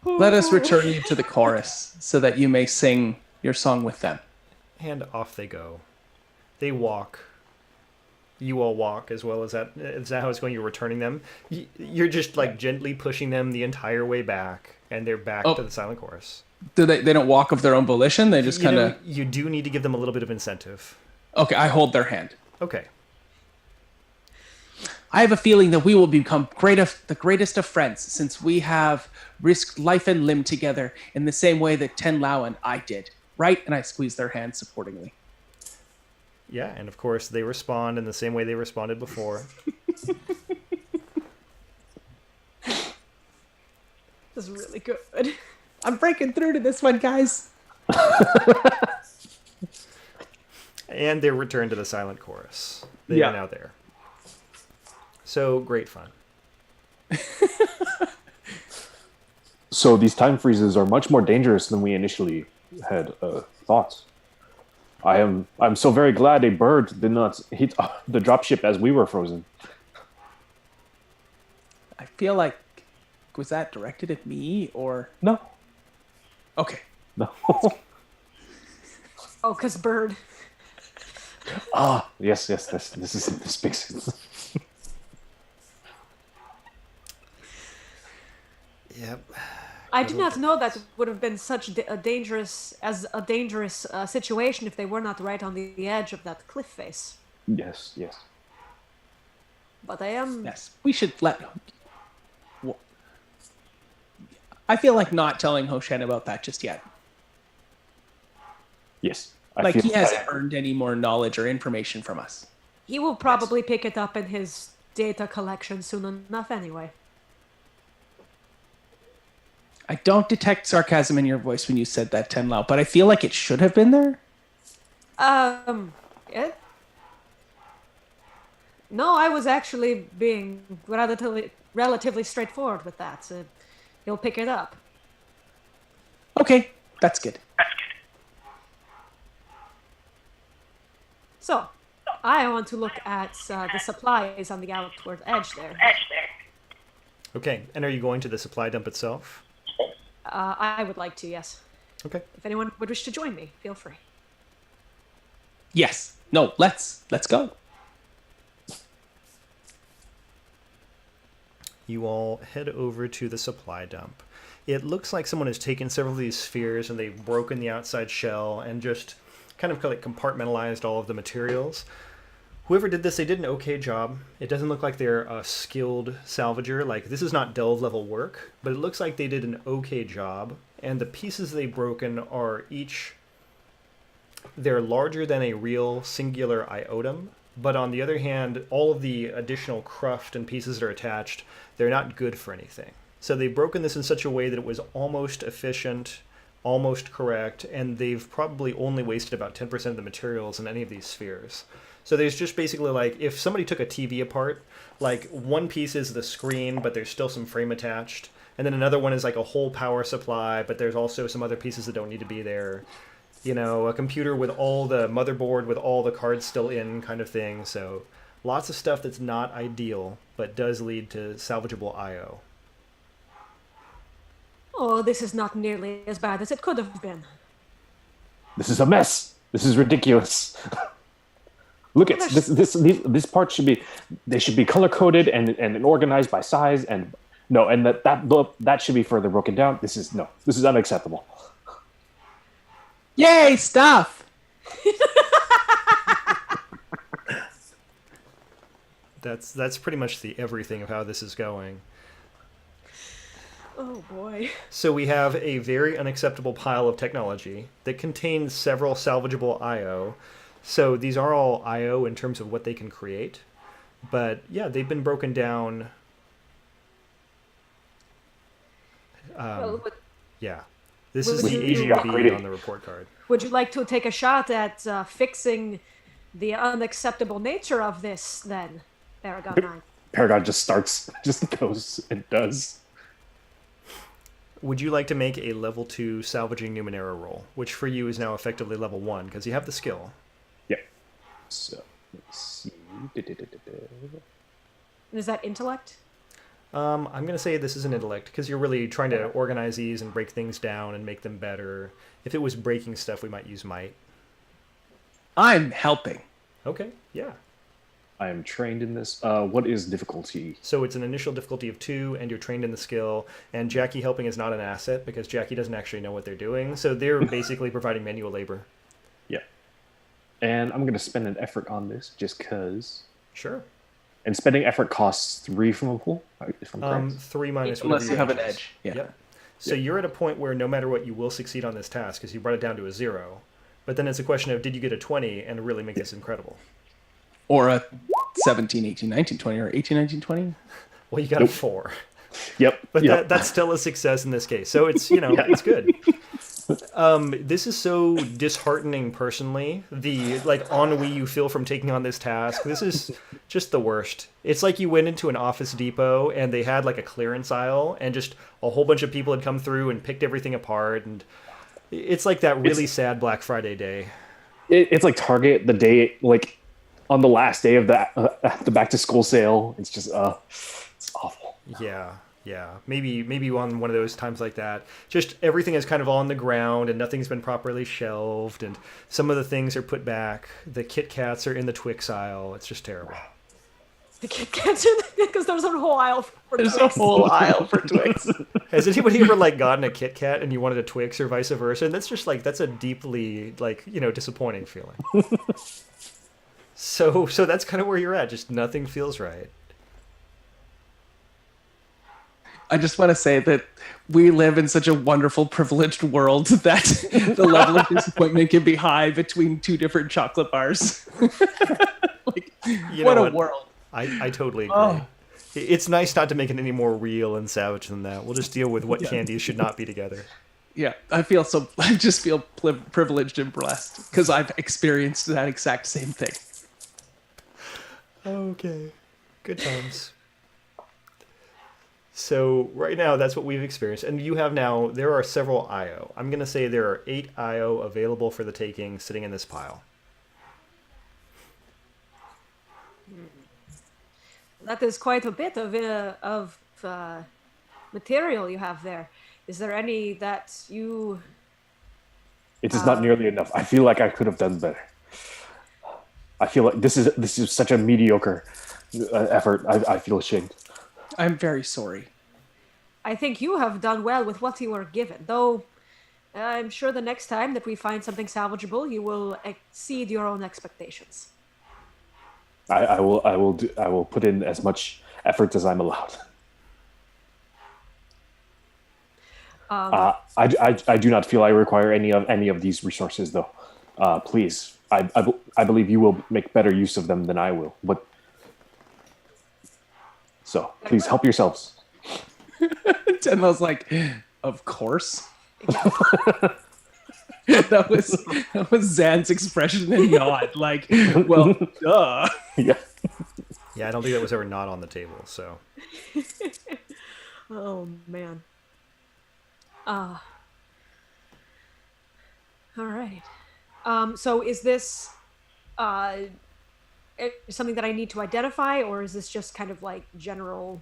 Let us return you to the chorus so that you may sing your song with them. And off they go. They walk. You all walk as well as that. Is that how it's going? You're returning them? You're just like gently pushing them the entire way back, and they're back to the silent chorus. Do they don't walk of their own volition? They just kind of... You do need to give them a little bit of incentive. Okay, I hold their hand. Okay. I have a feeling that we will become the greatest of friends since we have risked life and limb together in the same way that Ten Lao and I did. Right? And I squeeze their hand supportingly. Yeah, and of course they respond in the same way they responded before. This is really good. I'm breaking through to this one, guys. And they're returned to the silent chorus. They are now there. So, great fun. So these time freezes are much more dangerous than we initially had thought. I'm so very glad a bird did not hit the dropship as we were frozen. I feel like... Was that directed at me, or... No. Okay. No. Oh, because bird. Yes, this makes sense. Yep. I did not know that would have been such a dangerous situation if they were not right on the edge of that cliff face. Yes. But I am... Yes, we should let... I feel like not telling Hoshen about that just yet. Yes. Like, he hasn't earned any more knowledge or information from us. He will probably pick it up in his data collection soon enough anyway. I don't detect sarcasm in your voice when you said that, Ten Lao, but I feel like it should have been there. No, I was actually being relatively straightforward with that. So he'll pick it up. Okay, that's good. So, I want to look at the supplies on the outward edge there. Okay, and are you going to the supply dump itself? I would like to, yes. Okay. If anyone would wish to join me, feel free. Yes. No, let's go. You all head over to the supply dump. It looks like someone has taken several of these spheres and they've broken the outside shell and just kind of like compartmentalized all of the materials. Whoever did this, they did an okay job. It doesn't look like they're a skilled salvager. Like, this is not delve level work, but it looks like they did an okay job. And the pieces they've broken are each... They're larger than a real singular iotum, but on the other hand, all of the additional cruft and pieces that are attached, they're not good for anything. So they've broken this in such a way that it was almost efficient, almost correct, and they've probably only wasted about 10% of the materials in any of these spheres. So there's just basically like, if somebody took a TV apart, like one piece is the screen, but there's still some frame attached, and then another one is like a whole power supply, but there's also some other pieces that don't need to be there. You know, a computer with all the motherboard with all the cards still in kind of thing. So lots of stuff that's not ideal, but does lead to salvageable IO. Oh, this is not nearly as bad as it could have been. This is a mess. This is ridiculous. Look at this part should be color coded and organized by size and that should be further broken down. This is unacceptable. Yay, stuff! That's pretty much the everything of how this is going. Oh boy. So we have a very unacceptable pile of technology that contains several salvageable IO. So these are all IO in terms of what they can create. But yeah, they've been broken down. Yeah. This is Would the you- AGB on the report card. Would you like to take a shot at fixing the unacceptable nature of this, then, Paragon 9? Paragon just goes and does. Would you like to make a level 2 salvaging Numenera roll, which for you is now effectively level 1 because you have the skill? Yeah. So let's see. Is that intellect? I'm going to say this is an intellect because you're really trying to organize these and break things down and make them better. If it was breaking stuff, we might use might. I'm helping. Okay, yeah. I am trained in this. What is difficulty? So it's an initial difficulty of 2, and you're trained in the skill. And Jackie helping is not an asset because Jackie doesn't actually know what they're doing. So they're basically providing manual labor. Yeah. And I'm going to spend an effort on this just because. Sure. And spending effort costs 3 from a pool, if I'm correct. 3 minus Unless whatever you have an your is. edge. Yeah. Yep. So you're at a point where no matter what, you will succeed on this task because you brought it down to a 0. But then it's a question of did you get a 20 and really make this incredible? Or a 17, 18, 19, 20, or 18, 19, 20. Well, you got a 4. Yep. But yep. that's still a success in this case. So it's, it's good. This is so disheartening personally. The ennui you feel from taking on this task. This is just the worst. It's like you went into an Office Depot and they had a clearance aisle and just a whole bunch of people had come through and picked everything apart. And it's like that really sad Black Friday day. It's like Target the day, on the last day of the back to school sale. It's just, it's awful. Yeah. Maybe on one of those times like that, just everything is kind of on the ground and nothing's been properly shelved and some of the things are put back. The Kit Kats are in the Twix aisle. It's just terrible. The Kit Kats are because there's a whole aisle for There's Twix. a whole aisle for Twix. Has anybody ever gotten a Kit Kat and you wanted a Twix or vice versa? And that's just that's a deeply disappointing feeling. So that's kind of where you're at. Just nothing feels right. I just want to say that we live in such a wonderful, privileged world that the level of disappointment can be high between 2 different chocolate bars. What a world. I totally agree. Oh. It's nice not to make it any more real and savage than that. We'll just deal with what candies should not be together. Yeah, I just feel privileged and blessed because I've experienced that exact same thing. Okay. Good times. So right now, that's what we've experienced. And you have now, there are several IO. I'm going to say there are 8 IO available for the taking sitting in this pile. That is quite a bit of material you have there. Is there any that you... It is not nearly enough. I feel like I could have done better. I feel like this is such a mediocre effort. I feel ashamed. I'm very sorry. I think you have done well with what you were given, though I'm sure the next time that we find something salvageable, you will exceed your own expectations. I will put in as much effort as I'm allowed. I do not feel I require any of these resources, though. Please, I believe you will make better use of them than I will. But so please help yourselves. Tenlo's like, of course. that was Zan's expression and nod. Well, duh. Yeah. Yeah, I don't think that was ever not on the table, so. Oh, man. All right. So is this something that I need to identify, or is this just kind of general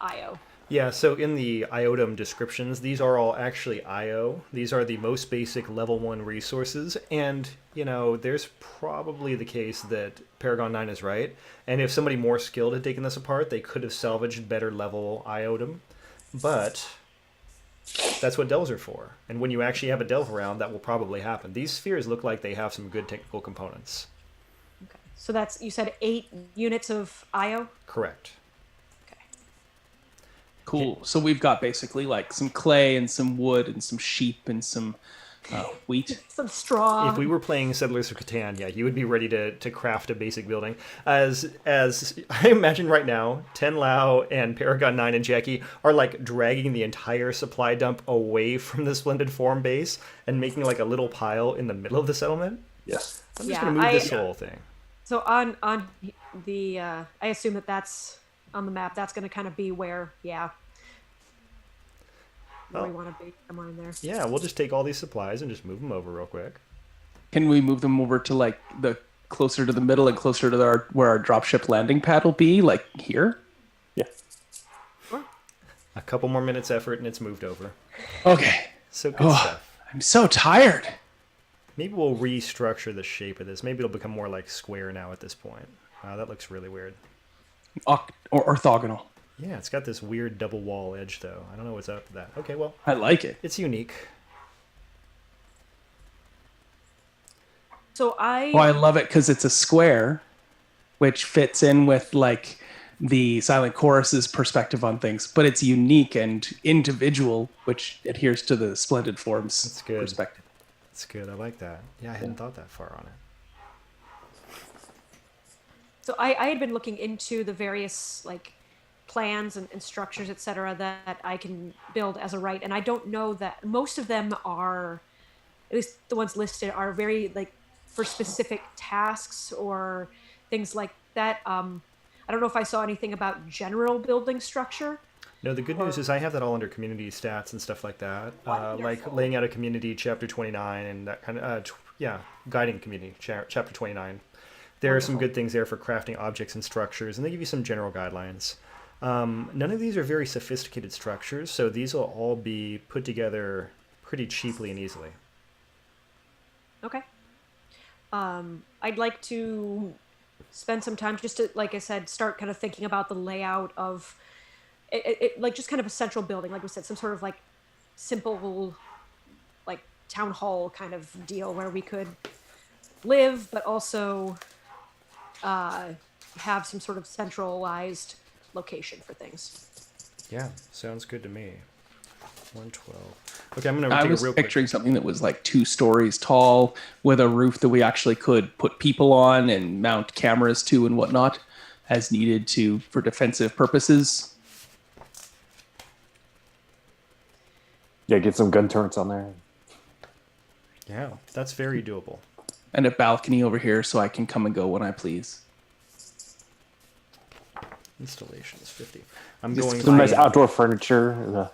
IO? Yeah, so in the IOTM descriptions, these are all actually IO. These are the most basic level 1 resources, and, there's probably the case that Paragon 9 is right, and if somebody more skilled had taken this apart, they could have salvaged better level IOTM, but that's what delves are for. And when you actually have a delve around, that will probably happen. These spheres look like they have some good technical components. Okay. So that's, you said 8 units of IO? Correct. Okay. Cool. So we've got basically some clay and some wood and some sheep and some Wheat. Some straw. If we were playing Settlers of Catan, yeah, you would be ready to craft a basic building. As I imagine right now, Ten Lao and Paragon 9 and Jackie are like dragging the entire supply dump away from the Splendid Form base and making like a little pile in the middle of the settlement. Yes. I'm just Yeah, gonna move this whole thing. So on the I assume that's on the map. That's going to kind of be where where we want to be somewhere in there. Yeah, we'll just take all these supplies and just move them over real quick. Can we move them over to like the closer to the middle and closer to where our dropship landing pad will be, like here? Yeah. Sure. A couple more minutes effort and it's moved over. Okay. So good stuff. I'm so tired. Maybe we'll restructure the shape of this. Maybe it'll become more like square now at this point. Wow, that looks really weird. Or orthogonal. Yeah, it's got this weird double wall edge, though. I don't know what's up with that. Okay, well, I like it. it's unique. So I love it because it's a square, which fits in with like the Silent Chorus's perspective on things, but it's unique and individual, which adheres to the Splendid Forms That's good. perspective. It's good. I like that. Yeah, I hadn't thought that far on it. So I had been looking into the various like plans and structures, etc., that I can build as a right, and I don't know that most of them are, at least the ones listed, are very like for specific tasks or things like that. I don't know if I saw anything about general building structure. No, the good news is I have that all under community stats and stuff like that. Like Wonderful. laying out a community, chapter 29, and that kind of, guiding community, chapter 29. There are some good things there for crafting objects and structures, and they give you some general guidelines. None of these are very sophisticated structures, so these will all be put together pretty cheaply and easily. Okay. I'd like to spend some time just to, like I said, start kind of thinking about the layout of it, like just kind of a central building, like we said, some sort of like simple, like town hall kind of deal where we could live, but also have some sort of centralized location for things. Yeah, sounds good to me. 112. Okay, I'm going to I take was a real quick... picturing something that was like 2 stories tall with a roof that we actually could put people on and mount cameras to and whatnot as needed to for defensive purposes. Yeah, get some gun turrets on there. Yeah, that's very doable. And a balcony over here so I can come and go when I please. Installations 50. I'm Just going Some nice by, outdoor furniture,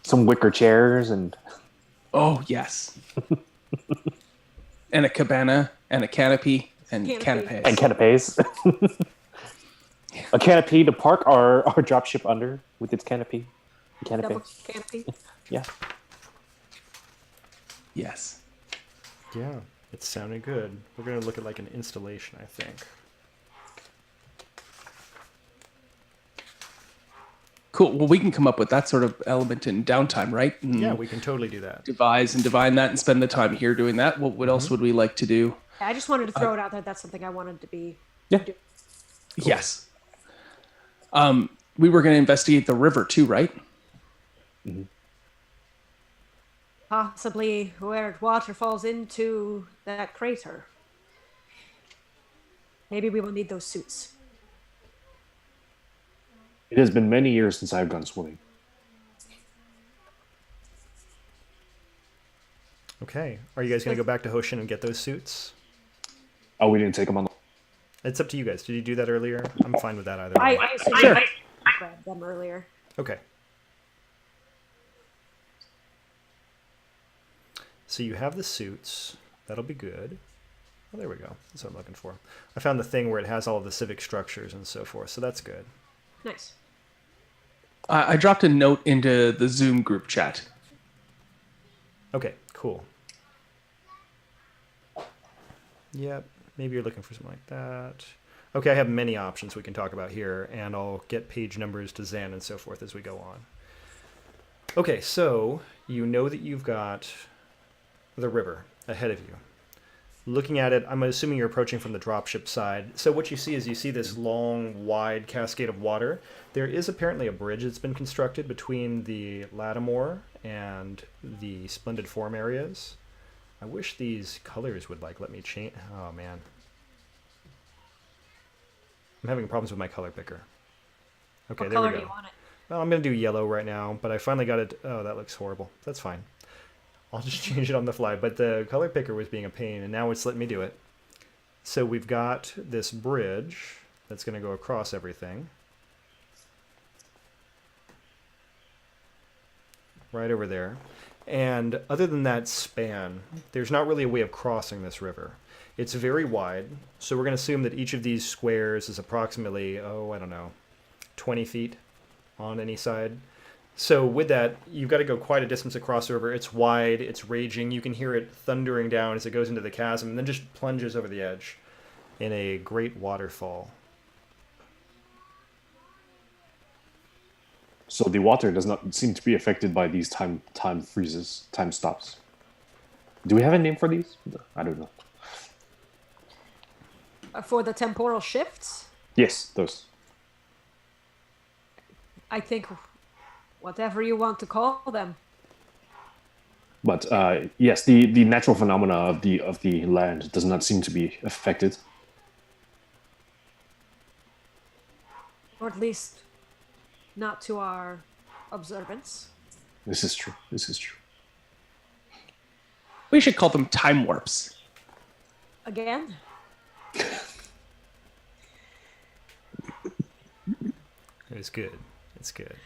some wicker chairs, and Oh, yes. And a cabana and a canopy and Canopy. and canapes. canapes. A canopy to park our dropship under with its canopy. Canopy. Double canopy. Yeah. Yes. yeah, it's sounding good. We're going to look at like an installation, I think. Cool. Well, we can come up with that sort of element in downtime, right? And Yeah, we can totally do that. devise and divine that and spend the time here doing that. What else would we like to do? I just wanted to throw it out there. That's something I wanted to be. Yeah. do. Yes. We were going to investigate the river too, right? Possibly where water falls into that crater. Maybe we will need those suits. It has been many years since I've gone swimming. Okay, are you guys going to go back to Hoshin and get those suits? Oh, we didn't take them on. It's up to you guys. Did you do that earlier? I'm fine with that either I way. assumed Sure. I grabbed them earlier. Okay. So you have the suits. That'll be good. Oh, there we go. That's what I'm looking for. I found the thing where it has all of the civic structures and so forth, so that's good. Nice. I dropped a note into the Zoom group chat. Okay, cool. Yep, maybe you're looking for something like that. Okay, I have many options we can talk about here, and I'll get page numbers to Zan and so forth as we go on. Okay, so you know that you've got the river ahead of you. Looking at it, I'm assuming you're approaching from the dropship side. So what you see is you see this long, wide cascade of water. There is apparently a bridge that's been constructed between the Lattimore and the Splendid Form areas. I wish these colors would like let me change. Oh man, I'm having problems with my color picker. Okay, What there we color do go. you want it? Well, I'm gonna do yellow right now, but I finally got it. Oh, that looks horrible. That's fine. I'll just change it on the fly. But the color picker was being a pain, and now it's letting me do it. So we've got this bridge that's gonna go across everything. Right over there. And other than that span, there's not really a way of crossing this river. It's very wide, so we're going to assume that each of these squares is approximately, oh, I don't know, 20 feet on any side. So with that, you've got to go quite a distance across the river. It's wide, it's raging. You can hear it thundering down as it goes into the chasm and then just plunges over the edge in a great waterfall. So the water does not seem to be affected by these time freezes, time stops. Do we have a name for these? I don't know. For the temporal shifts, Yes, those. I think whatever you want to call them. But yes, the natural phenomena of the land does not seem to be affected. Or at least not to our observance. This is true. This is true. We should call them time warps. Again? It's good. It's good.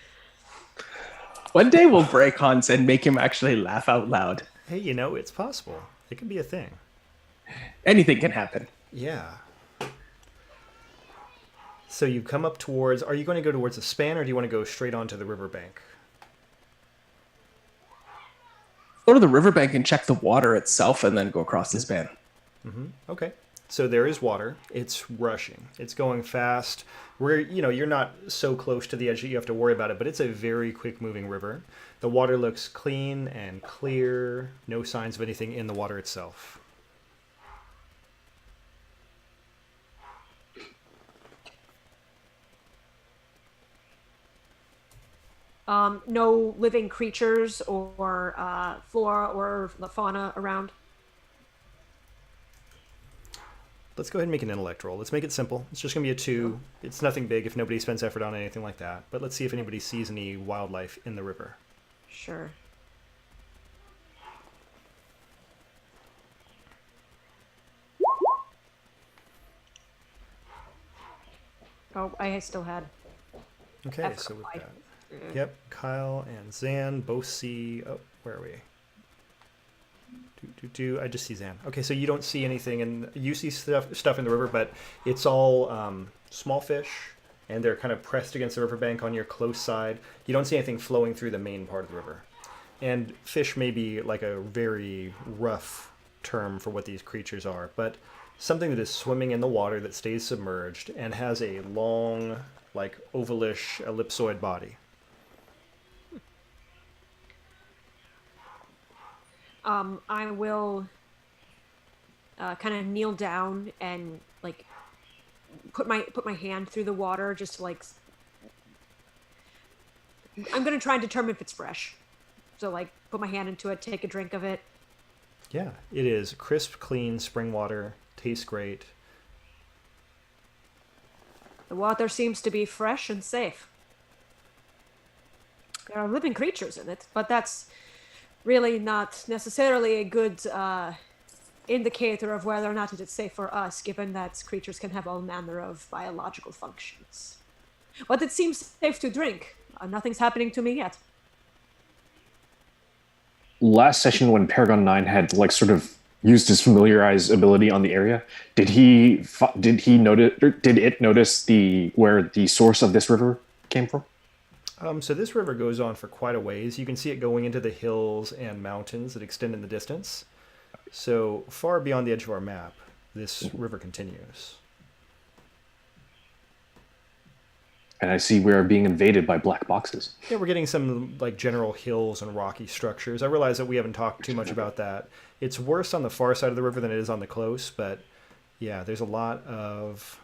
One day we'll break Hans and make him actually laugh out loud. Hey, you know, it's possible. It can be a thing. Anything can happen. Yeah. So you come up towards, are you going to go towards the span or do you want to go straight onto the riverbank? Go to the riverbank and check the water itself and then go across the span. Okay. So there is water. It's rushing. It's going fast. You're not so close to the edge that you have to worry about it, but it's a very quick moving river. The water looks clean and clear. No signs of anything in the water itself. No living creatures or flora or fauna around. Let's go ahead and make an intellect roll. Let's make it simple. It's just going to be a 2. It's nothing big if nobody spends effort on anything like that. But let's see if anybody sees any wildlife in the river. Sure. Oh, I still had. Okay, F so we've five. got... Yep, Kyle and Zan both see... Oh, where are we? I just see Zan. Okay, so you don't see anything, and you see stuff in the river, but it's all small fish, and they're kind of pressed against the riverbank on your close side. You don't see anything flowing through the main part of the river. And fish may be like a very rough term for what these creatures are, but something that is swimming in the water that stays submerged and has a long, like ovalish ellipsoid body. I will kind of kneel down and like put my hand through the water just to like. I'm gonna try and determine if it's fresh. So like put my hand into it, take a drink of it. Yeah, it is crisp, clean spring water. Tastes great. The water seems to be fresh and safe. There are living creatures in it, but that's really not necessarily a good indicator of whether or not it is safe for us, given that creatures can have all manner of biological functions. But it seems safe to drink. Nothing's happening to me yet. Last session when Paragon 9 had like sort of used his familiarize ability on the area, did it notice where the source of this river came from? So this river goes on for quite a ways. You can see it going into the hills and mountains that extend in the distance. So far beyond the edge of our map, this river continues. And I see we are being invaded by black boxes. Yeah, we're getting some like general hills and rocky structures. I realize that we haven't talked too much about that. It's worse on the far side of the river than it is on the close, but yeah, there's a lot of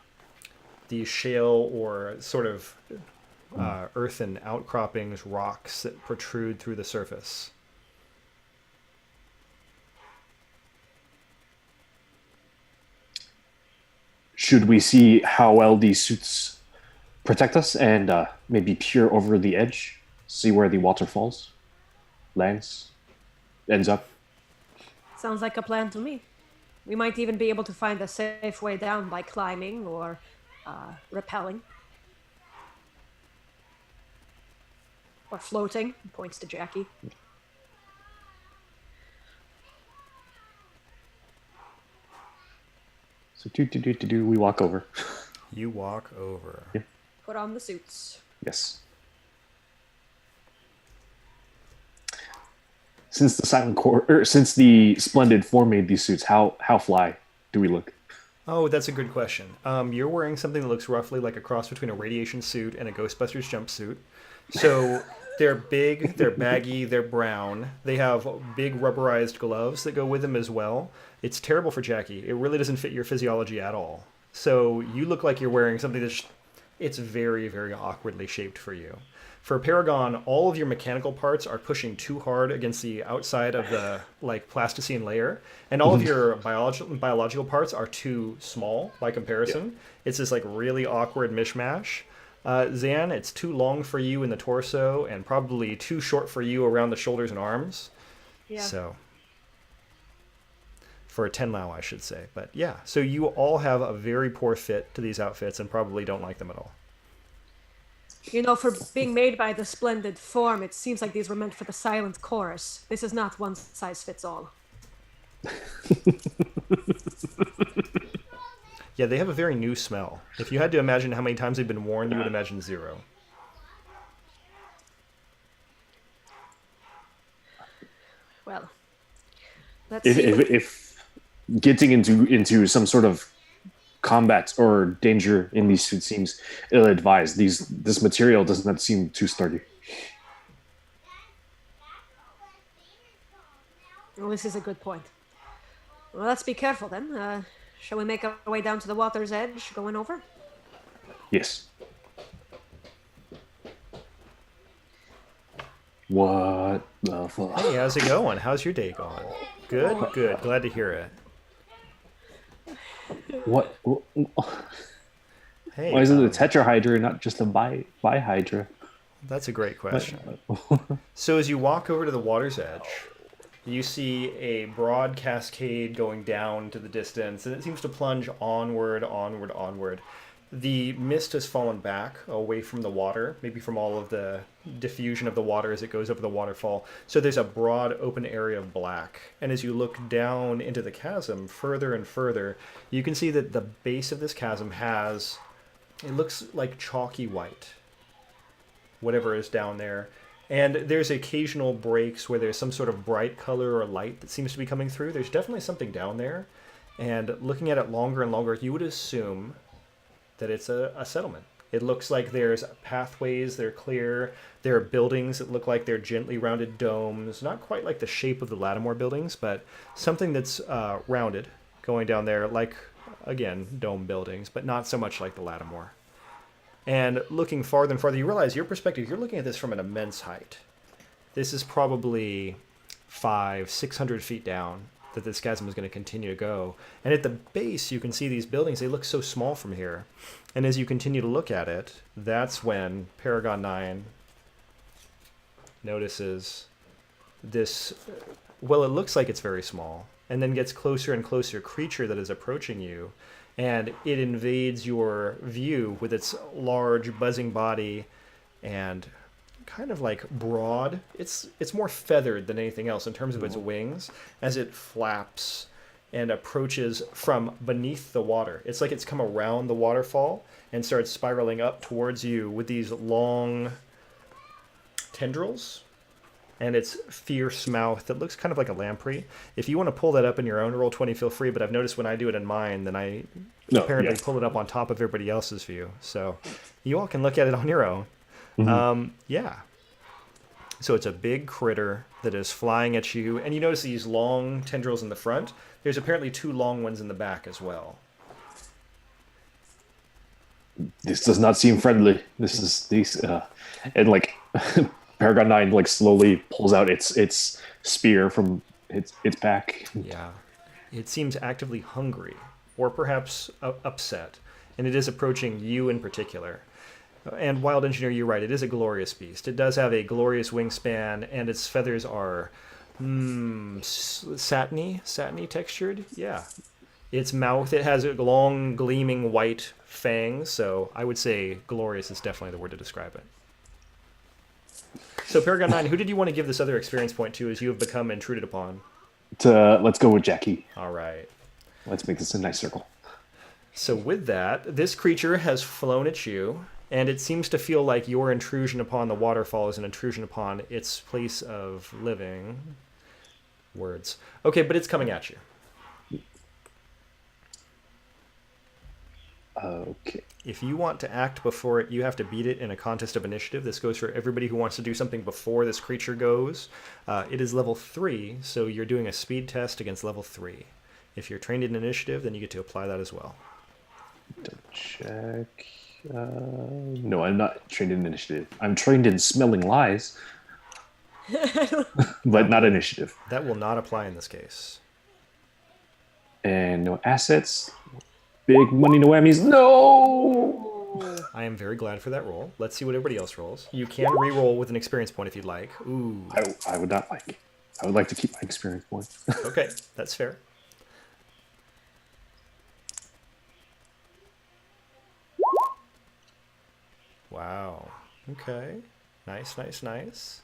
these shale or sort of earthen outcroppings, rocks that protrude through the surface. should we see how well these suits protect us and maybe peer over the edge, see where the waterfalls ends up? Sounds like a plan to me. We might even be able to find a safe way down by climbing or rappelling. Or floating, points to Jackie. So we walk over. You walk over. Yeah. Put on the suits. Yes. Since the since the splendid form made these suits, how fly do we look? Oh, that's a good question. You're wearing something that looks roughly like a cross between a radiation suit and a Ghostbusters jumpsuit. So they're big, they're baggy, they're brown. They have big rubberized gloves that go with them as well. It's terrible for Jackie. It really doesn't fit your physiology at all. So you look like you're wearing something it's very, very awkwardly shaped for you. For Paragon, all of your mechanical parts are pushing too hard against the outside of the plasticine layer, and all of your biological parts are too small by comparison. Yeah. It's this really awkward mishmash. Zan, it's too long for you in the torso, and probably too short for you around the shoulders and arms. Yeah. So, for a Tenlau, I should say. But yeah, so you all have a very poor fit to these outfits, and probably don't like them at all. You know, for being made by the splendid form, it seems like these were meant for the silent chorus. This is not one size fits all. Yeah, they have a very new smell. If you had to imagine how many times they've been worn, you would imagine 0. Well, let's see. If getting into some sort of combat or danger in these suits seems ill-advised, this material does not seem too sturdy. Well, this is a good point. Well, let's be careful then. Shall we make our way down to the water's edge, going over? Yes. What the fuck? Hey, how's it going? How's your day going? Good, good. Glad to hear it. What? Hey, why is it a tetrahydra, not just a bihydra? That's a great question. So as you walk over to the water's edge, you see a broad cascade going down to the distance, and it seems to plunge onward, onward, onward. The mist has fallen back away from the water, maybe from all of the diffusion of the water as it goes over the waterfall. So there's a broad open area of black. And as you look down into the chasm further and further, you can see that the base of this chasm it looks like chalky white, whatever is down there. And there's occasional breaks where there's some sort of bright color or light that seems to be coming through. There's definitely something down there. And looking at it longer and longer, you would assume that it's a settlement. It looks like there's pathways, they're clear. There are buildings that look like they're gently rounded domes. Not quite like the shape of the Lattimore buildings, but something that's rounded going down there, like, again, dome buildings, but not so much like the Lattimore. And looking farther and farther, you realize your perspective, you're looking at this from an immense height. This is probably 500-600 feet down that this chasm is going to continue to go. And at the base, you can see these buildings. They look so small from here. And as you continue to look at it, that's when Paragon 9 notices this, well, it looks like it's very small, and then gets closer and closer creature that is approaching you. And it invades your view with its large, buzzing body and kind of like broad. It's more feathered than anything else in terms of its wings as it flaps and approaches from beneath the water. It's like it's come around the waterfall and starts spiraling up towards you with these long tendrils. And its fierce mouth that looks kind of like a lamprey. If you want to pull that up in your own roll 20, feel free, but I've noticed when I do it in mine, then I apparently pull it up on top of everybody else's view. So you all can look at it on your own. Mm-hmm. Yeah. So it's a big critter that is flying at you, and you notice these long tendrils in the front. There's apparently 2 long ones in the back as well. This does not seem friendly. And like Paragon 9 like slowly pulls out its spear from its back. Yeah. It seems actively hungry. or perhaps upset, and it is approaching you in particular. And Wild Engineer, you're right, it is a glorious beast. It does have a glorious wingspan, and its feathers are satiny textured. Yeah. Its mouth, it has long, gleaming white fangs, so I would say glorious is definitely the word to describe it. So Paragon 9, who did you want to give this other experience point to as you have become intruded upon? Let's go with Jackie. All right. Let's make this a nice circle. So with that, this creature has flown at you, and it seems to feel like your intrusion upon the waterfall is an intrusion upon its place of living. Words. Okay, but it's coming at you. Okay. If you want to act before it, you have to beat it in a contest of initiative. This goes for everybody who wants to do something before this creature goes. It is level 3, so you're doing a speed test against level 3. If you're trained in initiative, then you get to apply that as well. Double check. No, I'm not trained in initiative. I'm trained in smelling lies, but not initiative. That will not apply in this case. And no assets. Big money, no whammies. No! I am very glad for that roll. Let's see what everybody else rolls. You can re-roll with an experience point if you'd like. Ooh. I would not like. I would like to keep my experience points. Okay, that's fair. Wow. Okay. Nice, nice, nice.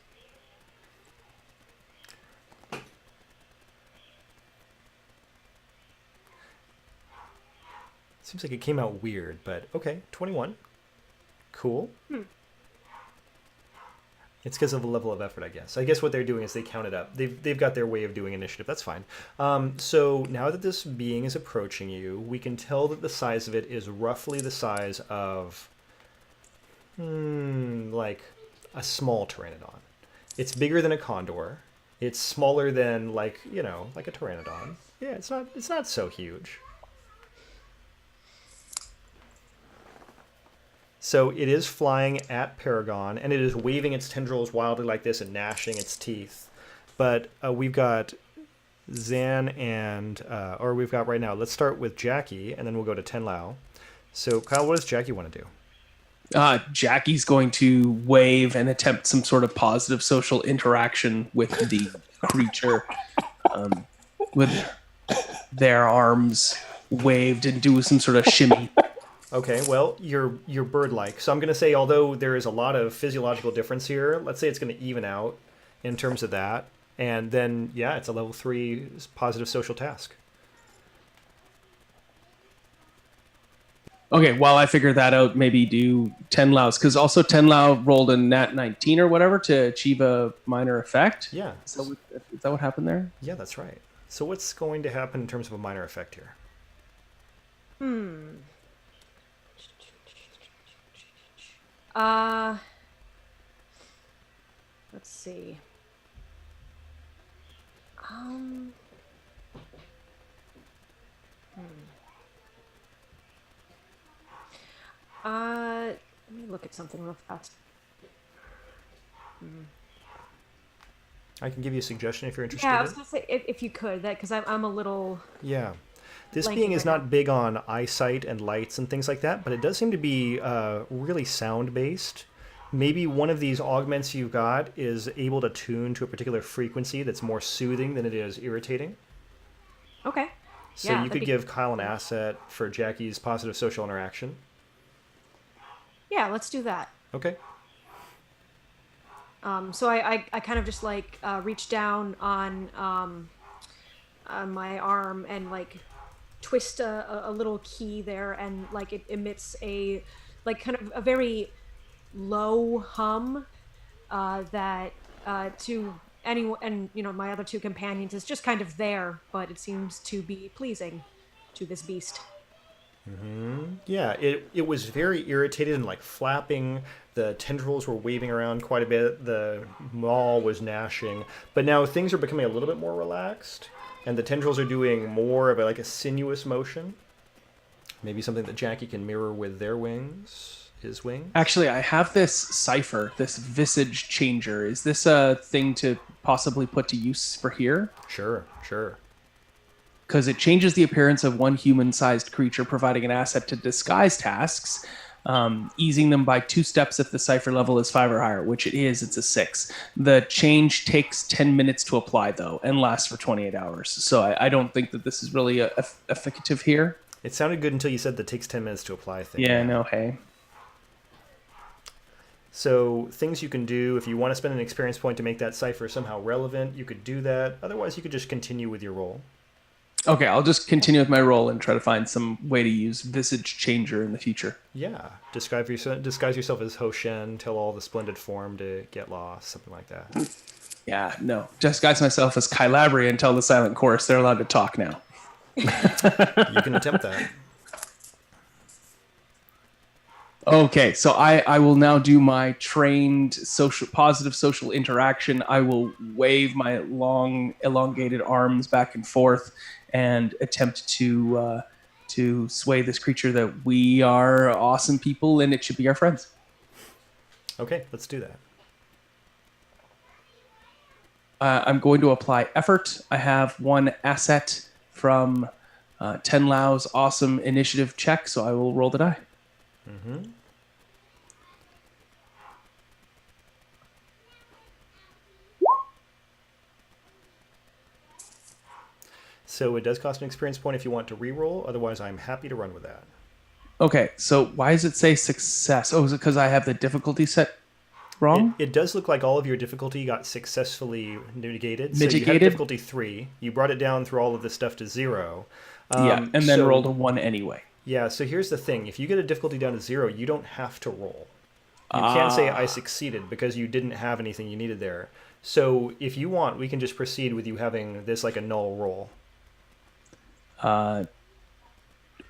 Seems like it came out weird, but okay. 21. Cool. It's because of the level of effort, I guess. I guess what they're doing is they count it up. They've got their way of doing initiative. That's fine. So now that this being is approaching you, we can tell that the size of it is roughly the size of, like a small pteranodon. It's bigger than a condor. It's smaller than like a pteranodon. Yeah, it's not so huge. So it is flying at Paragon, and it is waving its tendrils wildly like this and gnashing its teeth. But we've got Zan and, or we've got right now, let's start with Jackie, and then we'll go to Tenlao. So Kyle, what does Jackie want to do? Jackie's going to wave and attempt some sort of positive social interaction with the creature, with their arms waved and do some sort of shimmy. Okay, well, you're bird-like. So I'm going to say, although there is a lot of physiological difference here, let's say it's going to even out in terms of that. And then, yeah, it's a level 3 positive social task. Okay, while I figure that out, maybe do Tenlao's, because also Tenlao rolled a nat 19 or whatever to achieve a minor effect. Yeah. So is that what happened there? Yeah, that's right. So what's going to happen in terms of a minor effect here? Let's see. Let me look at something real fast. I can give you a suggestion if you're interested. Yeah, I was gonna say if you could, that because I'm a little. Yeah. This Lanky being is right not big on eyesight and lights and things like that, but it does seem to be really sound-based. Maybe one of these augments you've got is able to tune to a particular frequency that's more soothing than it is irritating. Okay. So Yeah, you could give Kyle an asset for Jackie's positive social interaction. Yeah, let's do that. Okay. So I kind of just like reach down on my arm and like twist a little key there, and like it emits a like kind of a very low hum that to anyone, and my other two companions is just kind of there, but it seems to be pleasing to this beast. Yeah, it was very irritated and like flapping. The tendrils were waving around quite a bit. The maw was gnashing. But now things are becoming a little bit more relaxed, and the tendrils are doing more of a sinuous motion. Maybe something that Jackie can mirror with their wings, his wing. Actually, I have this cipher, this visage changer. Is this a thing to possibly put to use for here? Sure. because it changes the appearance of one human-sized creature, providing an asset to disguise tasks, easing them by 2 steps if the cipher level is 5 or higher, which it is. It's a 6. The change takes 10 minutes to apply, though, and lasts for 28 hours. So I don't think that this is really efficacious here. It sounded good until you said that takes 10 minutes to apply thing. Yeah, no, hey. So things you can do, if you want to spend an experience point to make that cipher somehow relevant, you could do that. Otherwise, you could just continue with your roll. Okay, I'll just continue with my roll and try to find some way to use Visage Changer in the future. Yeah, disguise yourself as Ho Shen, tell all the splendid form to get lost, something like that. Yeah, no. Disguise myself as Kylabri and tell the Silent Chorus they're allowed to talk now. You can attempt that. Okay, so I will now do my trained positive social interaction. I will wave my long, elongated arms back and forth and attempt to sway this creature that we are awesome people and it should be our friends. Okay, let's do that. I'm going to apply effort. I have 1 asset from Tenlau's awesome initiative check, so I will roll the die. Mm-hmm. So it does cost an experience point if you want to re-roll. Otherwise, I'm happy to run with that. Okay, so why does it say success? Oh, is it because I have the difficulty set wrong? It does look like all of your difficulty got successfully negated. So you Mitigated? had difficulty 3. You brought it down through all of this stuff to 0. Yeah, and then rolled a 1 anyway. Yeah, so here's the thing. If you get a difficulty down to 0, you don't have to roll. You can't say I succeeded because you didn't have anything you needed there. So if you want, we can just proceed with you having this like a null roll. I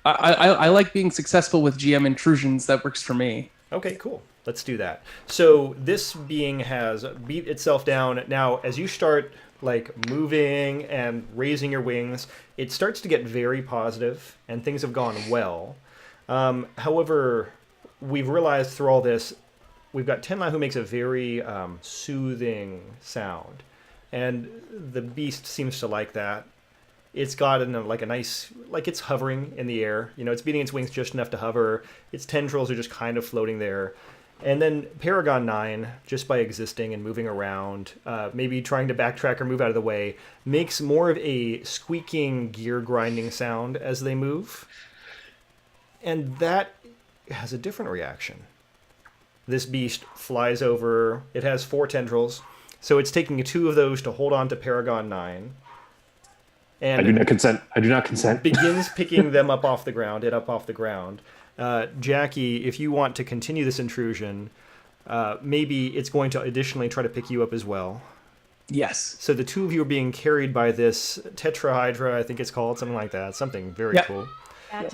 like being successful with GM intrusions. That works for me. Okay, cool. Let's do that. So this being has beat itself down. Now, as you start like moving and raising your wings, it starts to get very positive and things have gone well. However, we've realized through all this, we've got Tenla who makes a very soothing sound. And the beast seems to like that. It's got a nice, like it's hovering in the air. You know, it's beating its wings just enough to hover. Its tendrils are just kind of floating there. And then Paragon 9, just by existing and moving around, maybe trying to backtrack or move out of the way, makes more of a squeaking, gear grinding sound as they move. And that has a different reaction. This beast flies over. It has 4 tendrils. So it's taking 2 of those to hold on to Paragon 9. And I do not consent. Begins picking them up off the ground, Jackie, if you want to continue this intrusion, maybe it's going to additionally try to pick you up as well. Yes. So the 2 of you are being carried by this tetrahydra, I think it's called, something like that. Something very cool.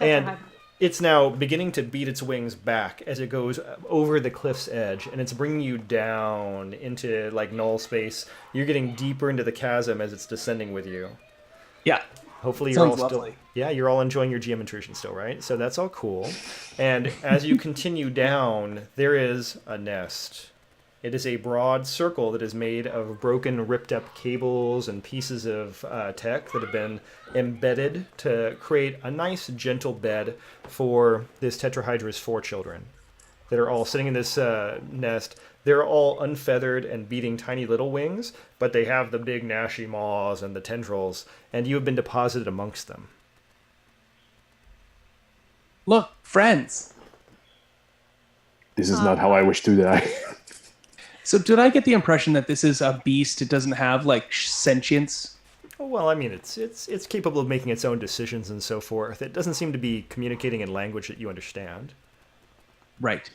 And it's now beginning to beat its wings back as it goes over the cliff's edge, and it's bringing you down into like null space. You're getting deeper into the chasm as it's descending with you. Yeah. Hopefully you're all still, you're all enjoying your GM intrusion still, right? So that's all cool. And as you continue down, there is a nest. It is a broad circle that is made of broken, ripped up cables and pieces of tech that have been embedded to create a nice, gentle bed for this tetrahydra's 4 children that are all sitting in this nest. They're all unfeathered and beating tiny little wings, but they have the big gnashy maws and the tendrils, and you have been deposited amongst them. Look, friends. This is not how I wish to die. So did I get the impression that this is a beast? It doesn't have like sentience? Well, I mean, it's capable of making its own decisions and so forth. It doesn't seem to be communicating in language that you understand. Right.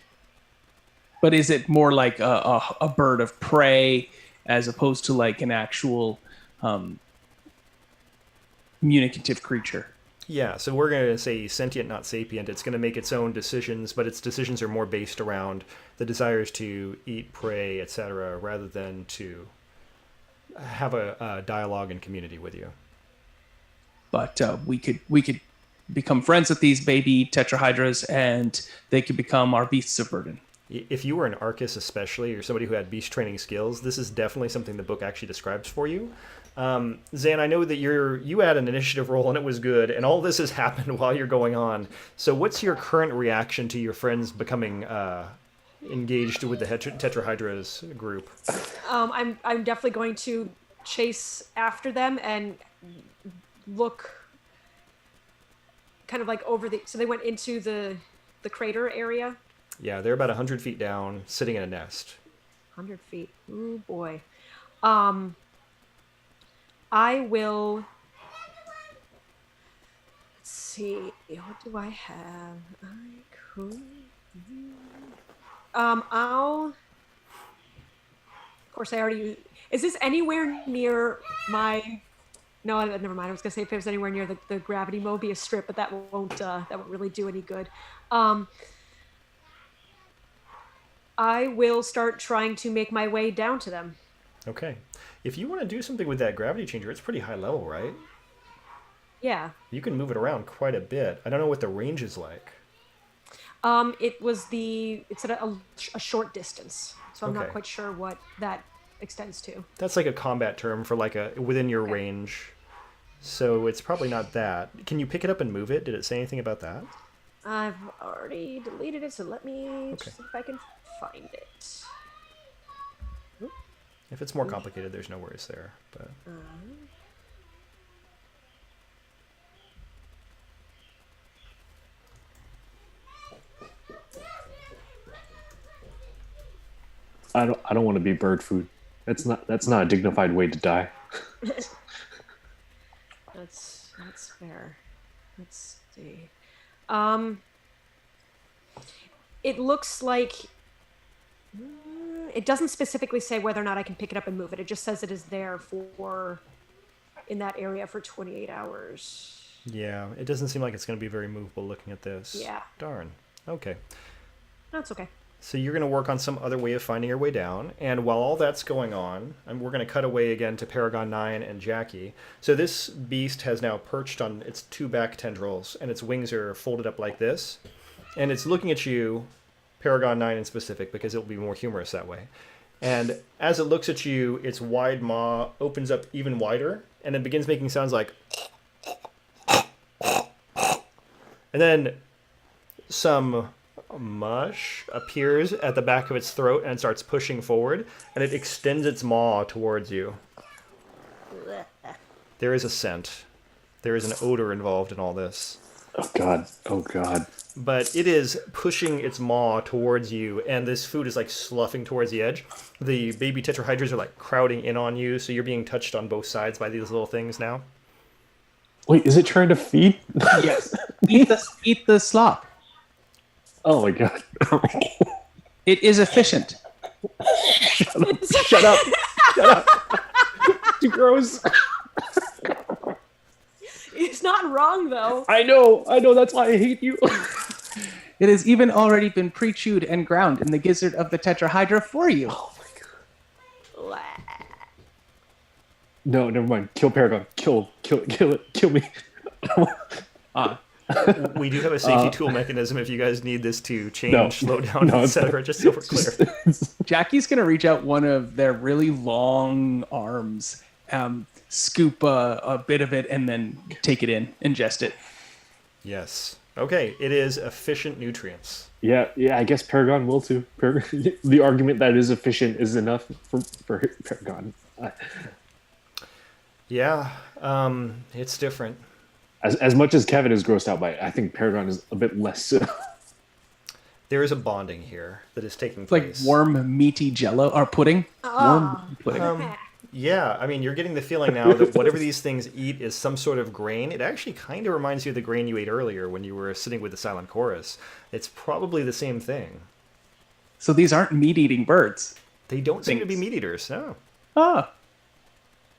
But is it more like a bird of prey as opposed to like an actual communicative creature? Yeah, so we're going to say sentient, not sapient. It's going to make its own decisions, but its decisions are more based around the desires to eat prey, etc., rather than to have a dialogue and community with you. But we could become friends with these baby tetrahydras, and they could become our beasts of burden. if you were an Arcus especially, or somebody who had beast training skills, this is definitely something the book actually describes for you. Zan, I know that you had an initiative roll and it was good, and all this has happened while you're going on. So what's your current reaction to your friends becoming engaged with the Tetrahydra's group? I'm definitely going to chase after them and look kind of like over the. So they went into the crater area. Yeah, they're about 100 feet down, sitting in a nest. 100 feet. Ooh boy. I will. Let's see. What do I have? I could. I'll. Of course, I already. Is this anywhere near my? No, never mind. I was gonna say if it was anywhere near the gravity Mobius strip, but that won't really do any good. I will start trying to make my way down to them. Okay. If you want to do something with that gravity changer, it's pretty high level, right? Yeah. You can move it around quite a bit. I don't know what the range is like. It's at a short distance, so I'm not Okay. quite sure what that extends to. That's like a combat term for like a within your range. So it's probably not that. Can you pick it up and move it? Did it say anything about that? I've already deleted it, so let me Okay. see if I can find it. If it's more complicated, there's no worries there. But I don't want to be bird food. That's not a dignified way to die. That's fair. Let's see. It looks like it doesn't specifically say whether or not I can pick it up and move it. It just says it is there for in that area for 28 hours. yeah, it doesn't seem like it's going to be very movable looking at this. Yeah. Darn. Okay. That's okay. So you're going to work on some other way of finding your way down. And while all that's going on, we're going to cut away again to Paragon 9 and Jackie. So this beast has now perched on its two back tendrils, and its wings are folded up like this. And it's looking at you, Paragon 9 in specific, because it'll be more humorous that way. And as it looks at you, its wide maw opens up even wider, and it begins making sounds like... And then some mush appears at the back of its throat and starts pushing forward, and it extends its maw towards you. There is a scent. There is an odor involved in all this. Oh god. Oh god. But it is pushing its maw towards you, and this food is like sloughing towards the edge. The baby tetrahydras are like crowding in on you, so you're being touched on both sides by these little things now. Wait, is it trying to feed? Yes. Eat the slop. Oh my god. It is efficient. Shut up. Shut up. Too gross. It's not wrong though. I know. That's why I hate you. It has even already been pre-chewed and ground in the gizzard of the tetrahydra for you. Oh my god. No, never mind. Kill Paragon. Kill it. Kill me. We do have a safety tool mechanism if you guys need this to change, No. slow down, No, etc. Just so we're clear. Jackie's gonna reach out one of their really long arms, scoop a bit of it, and then take it in, ingest it. Yes. Okay, it is efficient nutrients. Yeah, I guess Paragon will too. The argument that it is efficient is enough for Paragon. Yeah, it's different. As much as Kevin is grossed out by it, I think Paragon is a bit less. There is a bonding here that is taking It's like place. warm, meaty Jello or pudding. Warm pudding. Yeah, I mean, you're getting the feeling now that whatever these things eat is some sort of grain. It actually kind of reminds you of the grain you ate earlier when you were sitting with the Silent Chorus. It's probably the same thing. So these aren't meat-eating birds. They don't seem to be Thanks. meat eaters, no. Ah,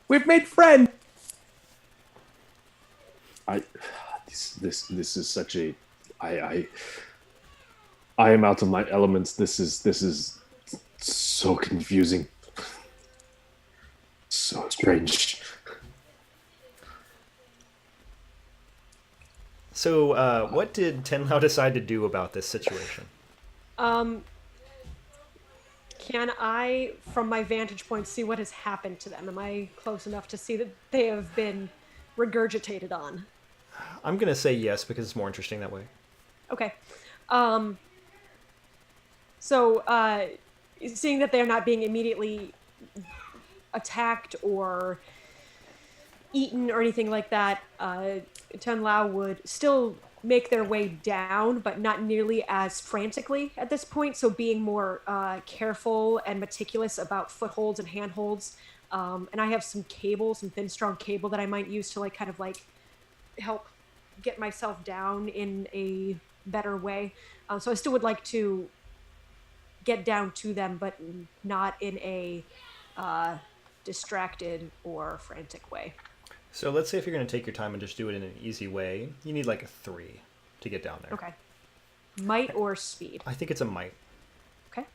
we've made friends. This is such a I am out of my elements. This is so confusing. So strange. So, what did Tenlau decide to do about this situation? Can I, from my vantage point, see what has happened to them? Am I close enough to see that they have been regurgitated on? I'm gonna say yes because it's more interesting that way. Okay. Um, so, seeing that they're not being immediately attacked or eaten or anything like that, Tun Lao would still make their way down, but not nearly as frantically at this point. So being more careful and meticulous about footholds and handholds. And I have some cable, some thin, strong cable that I might use to like kind of like help get myself down in a better way. So I still would like to get down to them, but not in a distracted or frantic way. So let's say if you're gonna take your time and just do it in an easy way, you need like a 3 to get down there. Okay. Might or speed? I think it's a might. Okay.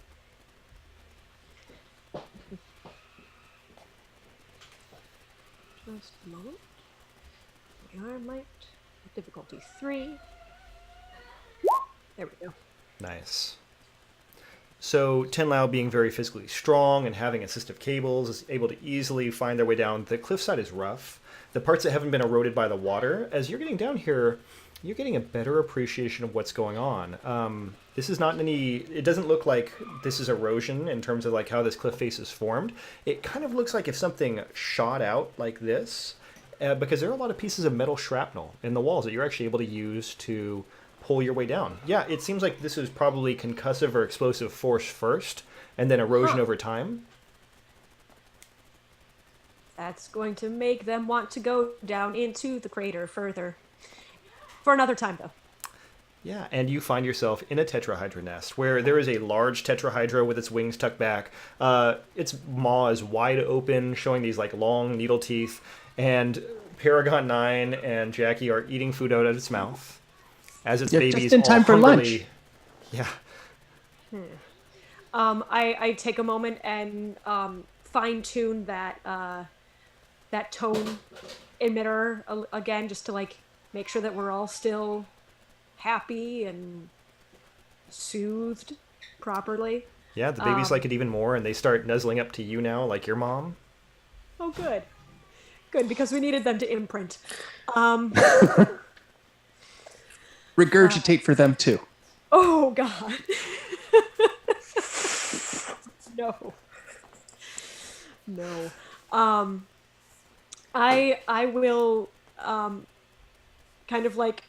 Just a moment. We are might. Difficulty 3. There we go. Nice. So Tin Lao, being very physically strong and having assistive cables, is able to easily find their way down. The cliffside is rough. The parts that haven't been eroded by the water, as you're getting down here, you're getting a better appreciation of what's going on. This is not any... It doesn't look like this is erosion in terms of like how this cliff face is formed. It kind of looks like if something shot out like this, because there are a lot of pieces of metal shrapnel in the walls that you're actually able to use to pull your way down. Yeah, it seems like this is probably concussive or explosive force first, and then erosion over time. That's going to make them want to go down into the crater further. For another time, though. Yeah, and you find yourself in a tetrahydra nest where there is a large tetrahydra with its wings tucked back. Its maw is wide open, showing these like long needle teeth, and Paragon 9 and Jackie are eating food out of its mouth as its babies just in time all for hungrily... lunch. Yeah. I take a moment and fine-tune that that tone emitter again, just to like make sure that we're all still happy and soothed properly. Yeah, the babies like it even more, and they start nuzzling up to you now, like your mom. Oh, good. Good, because we needed them to imprint. Regurgitate for them too. Oh, God. No. No. I will kind of like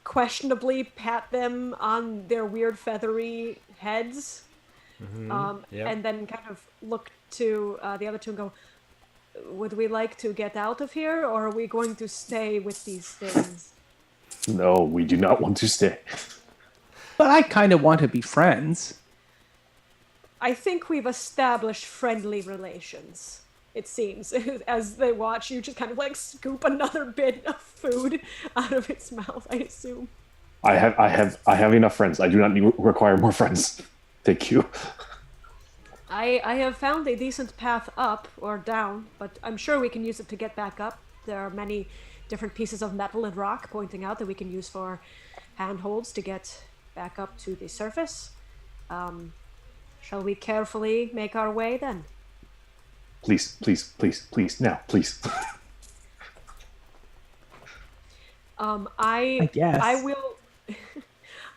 questionably pat them on their weird feathery heads, and then kind of look to the other two and go, would we like to get out of here, or are we going to stay with these things? No, we do not want to stay. But I kind of want to be friends. I think we've established friendly relations, it seems. As they watch you just kind of like scoop another bit of food out of its mouth, I assume. I have enough friends. I do not require more friends. Thank you. I have found a decent path up or down, but I'm sure we can use it to get back up. There are many different pieces of metal and rock pointing out that we can use for handholds to get back up to the surface. Shall we carefully make our way then? Please, please, please, please, now, please. I guess.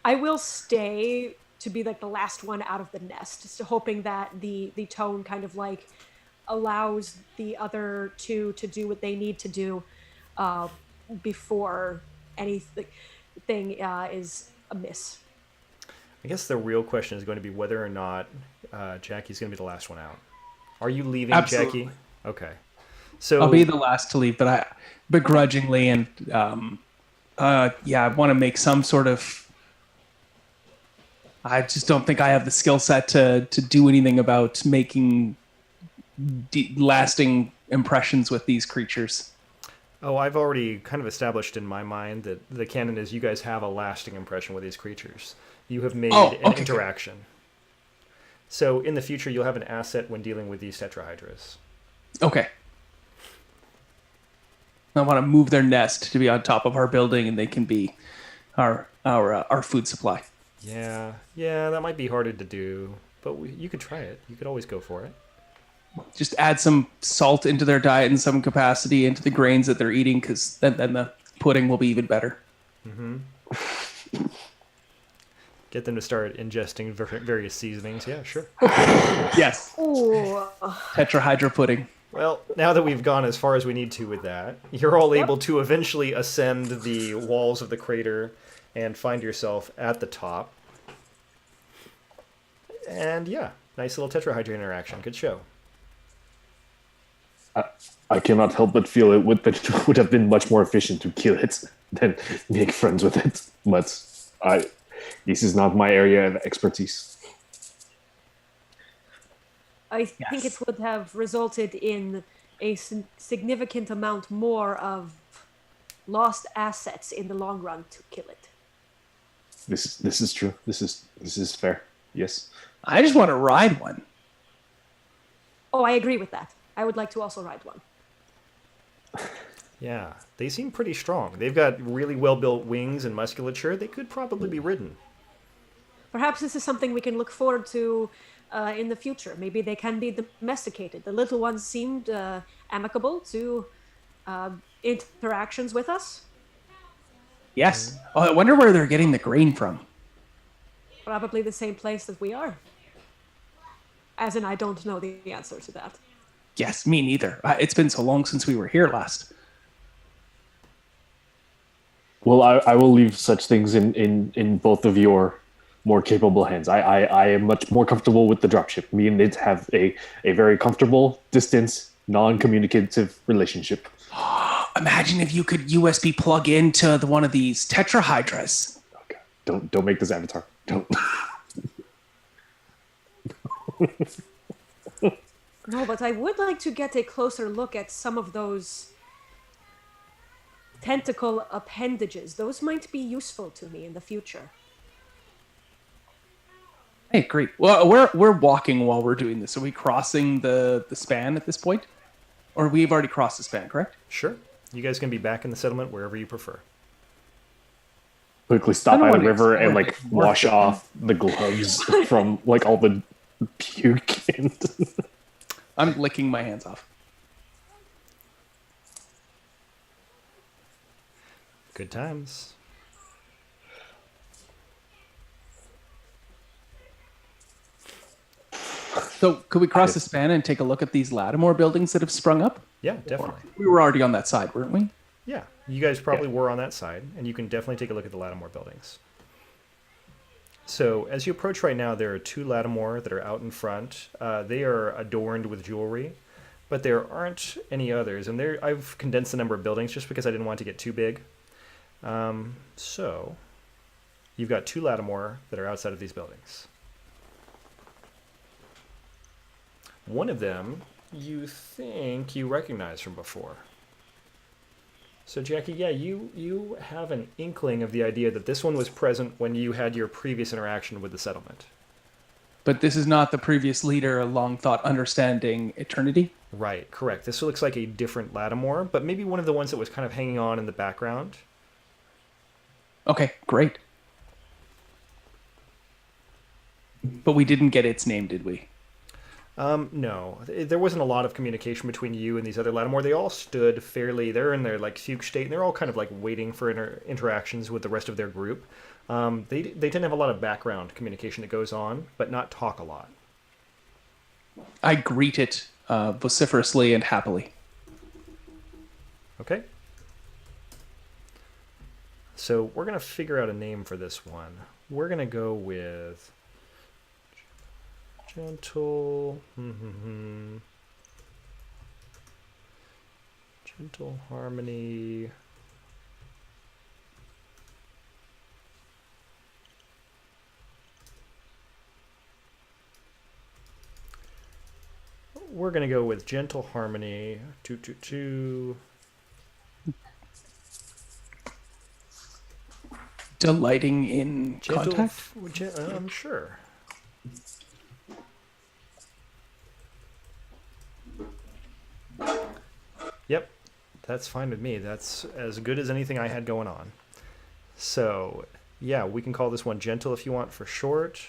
I will stay to be like the last one out of the nest, just hoping that the tone kind of like allows the other two to do what they need to do before anything is amiss. I guess the real question is going to be whether or not Jackie's going to be the last one out. Are you leaving, Absolutely. Jackie? Okay. So I'll be the last to leave, but I begrudgingly and I want to make some sort of. I just don't think I have the skill set to do anything about making lasting impressions with these creatures. Oh, I've already kind of established in my mind that the canon is you guys have a lasting impression with these creatures. You have made an interaction. So in the future, you'll have an asset when dealing with these tetrahydras. Okay. I want to move their nest to be on top of our building, and they can be our food supply. Yeah, that might be harder to do. but you could try it. You could always go for it. Just add some salt into their diet in some capacity into the grains that they're eating, because then the pudding will be even better. Get them to start ingesting various seasonings. Yeah, sure. Yes. Ooh. Tetrahydra pudding. Well, now that we've gone as far as we need to with that, you're all able to eventually ascend the walls of the crater and find yourself at the top. And yeah, nice little Tetrahydra interaction. Good show. I cannot help but feel it would have been much more efficient to kill it than make friends with it. But this is not my area of expertise. I think it would have resulted in a significant amount more of lost assets in the long run to kill it. This is true. This is fair. Yes. I just want to ride one. Oh, I agree with that. I would like to also ride one. Yeah, they seem pretty strong. They've got really well-built wings and musculature. They could probably be ridden. Perhaps this is something we can look forward to in the future. Maybe they can be domesticated. The little ones seemed amicable to interactions with us. Yes. Oh, I wonder where they're getting the grain from. Probably the same place that we are. As in, I don't know the answer to that. Yes, me neither. It's been so long since we were here last. Well, I will leave such things in both of your more capable hands. I am much more comfortable with the dropship. Me and it have a very comfortable distance, non-communicative relationship. Imagine if you could USB plug into one of these tetrahydras. Okay. Don't make this Avatar. Don't. No, but I would like to get a closer look at some of those tentacle appendages. Those might be useful to me in the future. Hey, great. Well, we're walking while we're doing this. Are we crossing the span at this point? Or we've already crossed the span, correct? Sure. You guys can be back in the settlement wherever you prefer. Quickly stop by the river and like more wash off the gloves from like all the puke. I'm licking my hands off. Good times. So, could we cross the span and take a look at these Lattimore buildings that have sprung up? Yeah, definitely. We were already on that side, weren't we? Yeah, you guys probably were on that side, and you can definitely take a look at the Lattimore buildings. So, as you approach right now, there are two Lattimore that are out in front. They are adorned with jewelry, but there aren't any others. And I've condensed the number of buildings just because I didn't want to get too big. So, you've got two Lattimore that are outside of these buildings. One of them you think you recognize from before. So Jackie, yeah, you have an inkling of the idea that this one was present when you had your previous interaction with the settlement. But this is not the previous leader, long thought understanding eternity? Right, correct. This looks like a different Lattimore, but maybe one of the ones that was kind of hanging on in the background. Okay, great. But we didn't get its name, did we? No, there wasn't a lot of communication between you and these other Lattimore. They all stood fairly, they're in their like fugue state, and they're all kind of like waiting for interactions with the rest of their group. They tend to have a lot of background communication that goes on, but not talk a lot. I greet it vociferously and happily. Okay. So we're going to figure out a name for this one. We're going to go with Gentle. Gentle Harmony. We're going to go with Gentle Harmony. 222. Delighting in contact? Sure. Yep, that's fine with me. That's as good as anything I had going on. So, yeah, we can call this one Gentle if you want for short.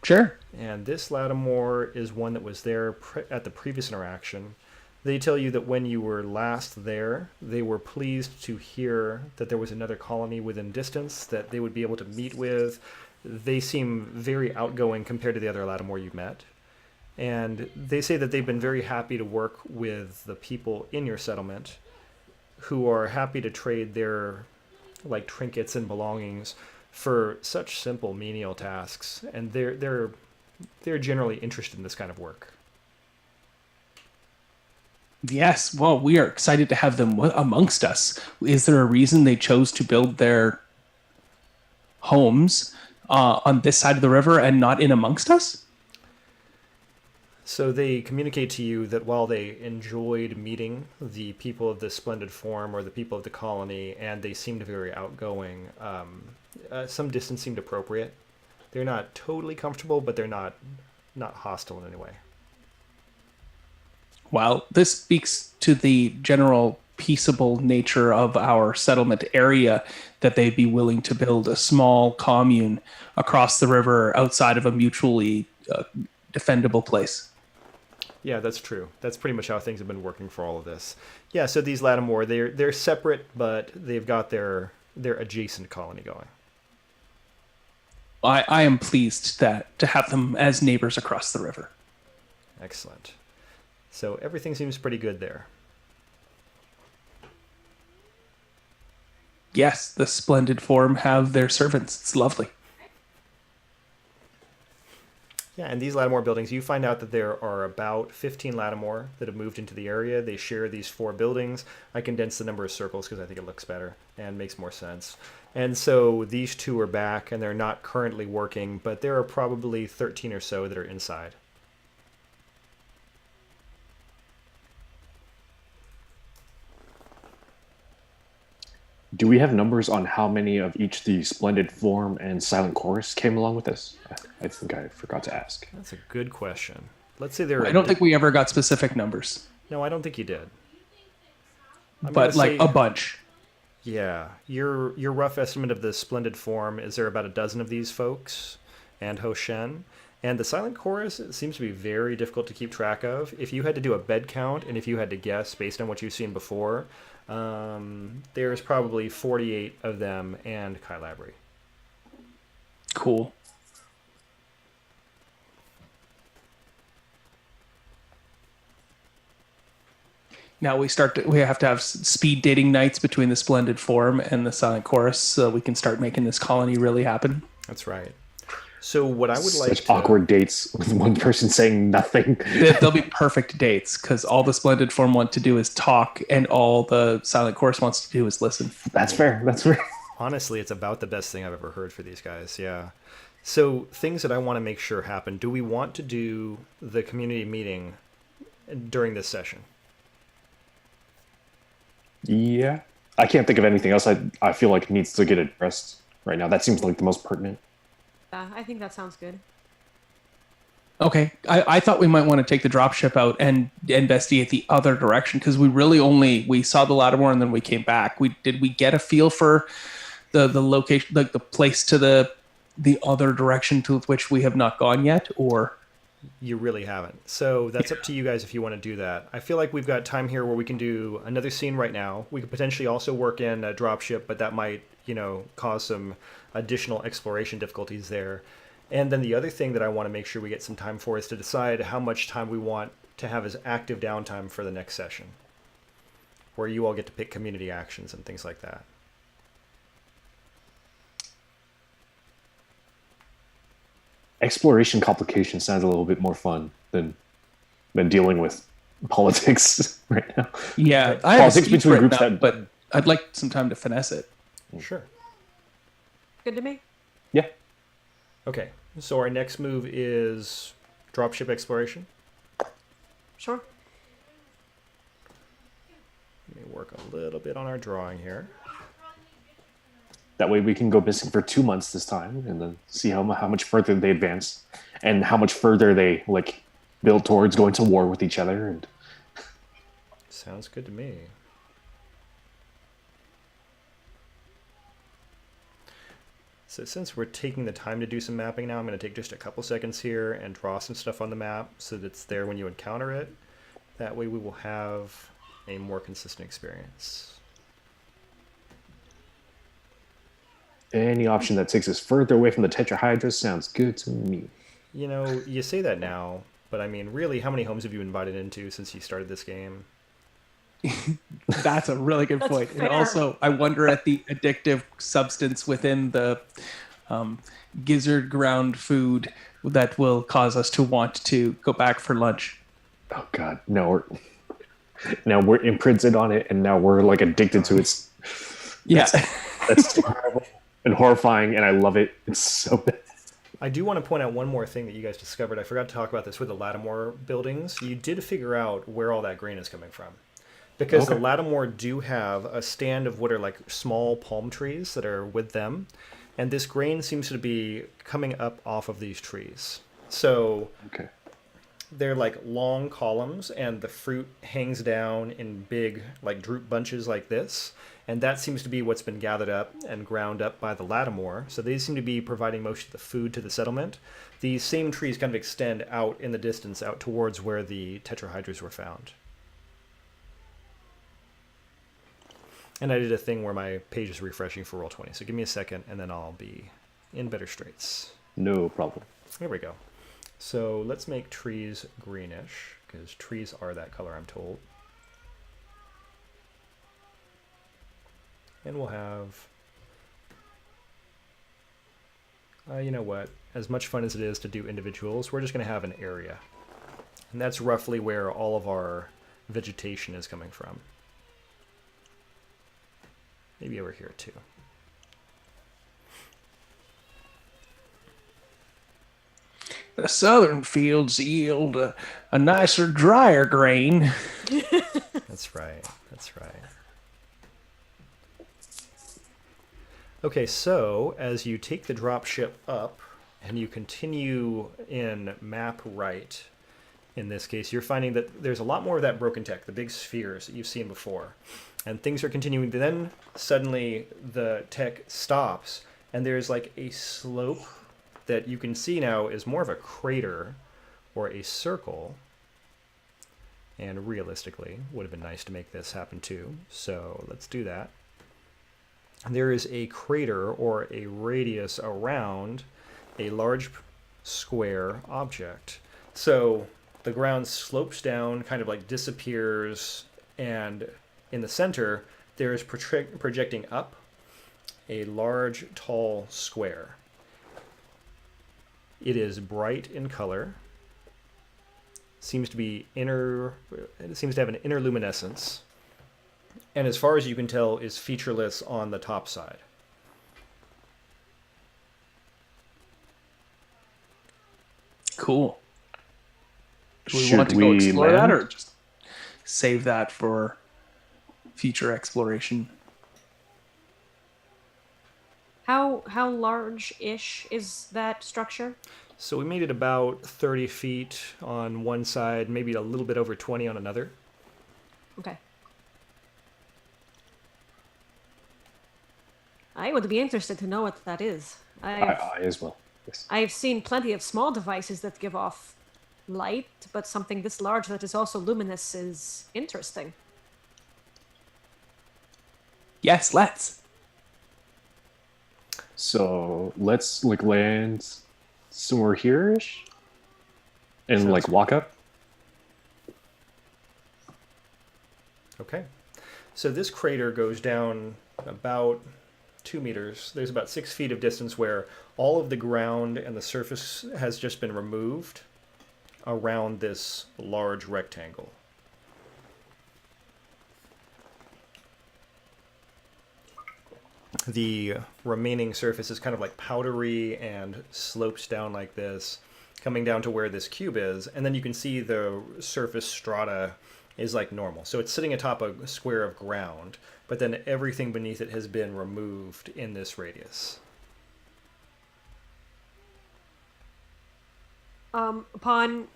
Sure. And this Lattimore is one that was there at the previous interaction. They tell you that when you were last there, they were pleased to hear that there was another colony within distance that they would be able to meet with. They seem very outgoing compared to the other Lattimore you met. And they say that they've been very happy to work with the people in your settlement who are happy to trade their like trinkets and belongings for such simple menial tasks, and they're generally interested in this kind of work. Yes. Well, we are excited to have them amongst us. Is there a reason they chose to build their homes on this side of the river and not in amongst us? So they communicate to you that while they enjoyed meeting the people of the Splendid Form or the people of the colony, and they seemed very outgoing, some distance seemed appropriate. They're not totally comfortable, but they're not hostile in any way. Well, this speaks to the general peaceable nature of our settlement area, that they'd be willing to build a small commune across the river outside of a mutually defendable place. Yeah, that's true. That's pretty much how things have been working for all of this. Yeah, so these Lattimore, they're separate, but they've got their adjacent colony going. I am pleased that to have them as neighbors across the river. Excellent. So everything seems pretty good there. Yes, the Splendid Form have their servants. It's lovely. Yeah, and these Lattimore buildings, you find out that there are about 15 Lattimore that have moved into the area. They share these 4 buildings. I condensed the number of circles because I think it looks better and makes more sense. And so these 2 are back, and they're not currently working, but there are probably 13 or so that are inside. Do we have numbers on how many of each the Splendid Form and Silent Chorus came along with us? I think I forgot to ask. That's a good question. Let's say there. I don't think we ever got specific numbers, No, I don't think you did. but like a bunch. Yeah, your rough estimate of the Splendid Form is there about a dozen of these folks, and Hoshen, and the Silent Chorus. It seems to be very difficult to keep track of. If you had to do a bed count, and if you had to guess based on what you've seen before, there's probably 48 of them and Kylabri. Cool. Now we have to have speed dating nights between the Splendid Form and the Silent Chorus, so we can start making this colony really happen. That's right. So what I would like Such awkward dates with one person saying nothing. They'll be perfect dates because all the Splendid Form want to do is talk, and all the Silent Chorus wants to do is listen. That's fair. That's fair. Honestly, it's about the best thing I've ever heard for these guys. Yeah. So things that I want to make sure happen. Do we want to do the community meeting during this session? Yeah. I can't think of anything else I feel like needs to get addressed right now. That seems like the most pertinent. I think that sounds good. Okay, I thought we might want to take the dropship out and investigate the other direction because we saw the Lattimore and then we came back. Did we get a feel for the location, like the place to the other direction to which we have not gone yet, or? You really haven't. So that's up to you guys if you want to do that. I feel like we've got time here where we can do another scene right now. We could potentially also work in a dropship, but that might, cause some additional exploration difficulties there. And then the other thing that I want to make sure we get some time for is to decide how much time we want to have as active downtime for the next session, where you all get to pick community actions and things like that. Exploration complication sounds a little bit more fun than dealing with politics right now. Yeah, I have Politics between groups but I'd like some time to finesse it. Sure. Good to me. Yeah. Okay, so our next move is dropship exploration. Sure. Let me work a little bit on our drawing here. That way we can go missing for 2 months this time and then see how much further they advance and how much further they build towards going to war with each other. And Sounds good to me. So since we're taking the time to do some mapping now, I'm going to take just a couple seconds here and draw some stuff on the map so that it's there when you encounter it. That way we will have a more consistent experience. Any option that takes us further away from the tetrahydra sounds good to me. You know, you say that now, but I mean, really, how many homes have you invited into since you started this game? That's a really good That's point. fair. And also, I wonder at the addictive substance within the gizzard ground food that will cause us to want to go back for lunch. Oh God, now we're imprinted on it, and now we're like addicted to it. Yeah. That's terrible and horrifying, and I love it. It's so bad. I do want to point out one more thing that you guys discovered. I forgot to talk about this with the Lattimore buildings. You did figure out where all that grain is coming from. Because the Lattimore do have a stand of what are like small palm trees that are with them. And this grain seems to be coming up off of these trees. So Okay. they're like long columns, and the fruit hangs down in big like droop bunches like this. And that seems to be what's been gathered up and ground up by the Lattimore. So they seem to be providing most of the food to the settlement. These same trees kind of extend out in the distance, out towards where the tetrahydras were found. And I did a thing where my page is refreshing for Roll20. So give me a second, and then I'll be in better straits. No problem. There we go. So let's make trees greenish, because trees are that color, I'm told. And we'll have, you know what, as much fun as it is to do individuals, we're just going to have an area. And that's roughly where all of our vegetation is coming from. Maybe over here too. The southern fields yield a nicer, drier grain. That's right. That's right. Okay, so as you take the drop ship up and you continue in map right, in this case, you're finding that there's a lot more of that broken tech, the big spheres that you've seen before. And things are continuing. Then suddenly the tech stops, and there's like a slope that you can see now is more of a crater or a circle. And realistically, would have been nice to make this happen too. So let's do that. There is a crater or a radius around a large square object. So the ground slopes down, kind of like disappears, and in the center, there is projecting up a large, tall square. It is bright in color. It seems to have an inner luminescence. And as far as you can tell, is featureless on the top side. Cool. Do we Should want to go we explore that, land? or just save that for future exploration? How large-ish is that structure? So we made it about 30 feet on one side, maybe a little bit over 20 on another. Okay. I would be interested to know what that is. I as well. Yes. I've seen plenty of small devices that give off light, but something this large that is also luminous is interesting. Yes, let's. So let's like land somewhere here-ish and Sounds like good. walk up. Okay. So this crater goes down about 2 meters. There's about 6 feet of distance where all of the ground and the surface has just been removed around this large rectangle. The remaining surface is kind of like powdery and slopes down like this, coming down to where this cube is, and then you can see the surface strata is like normal. So it's sitting atop a square of ground, but then everything beneath it has been removed in this radius. Upon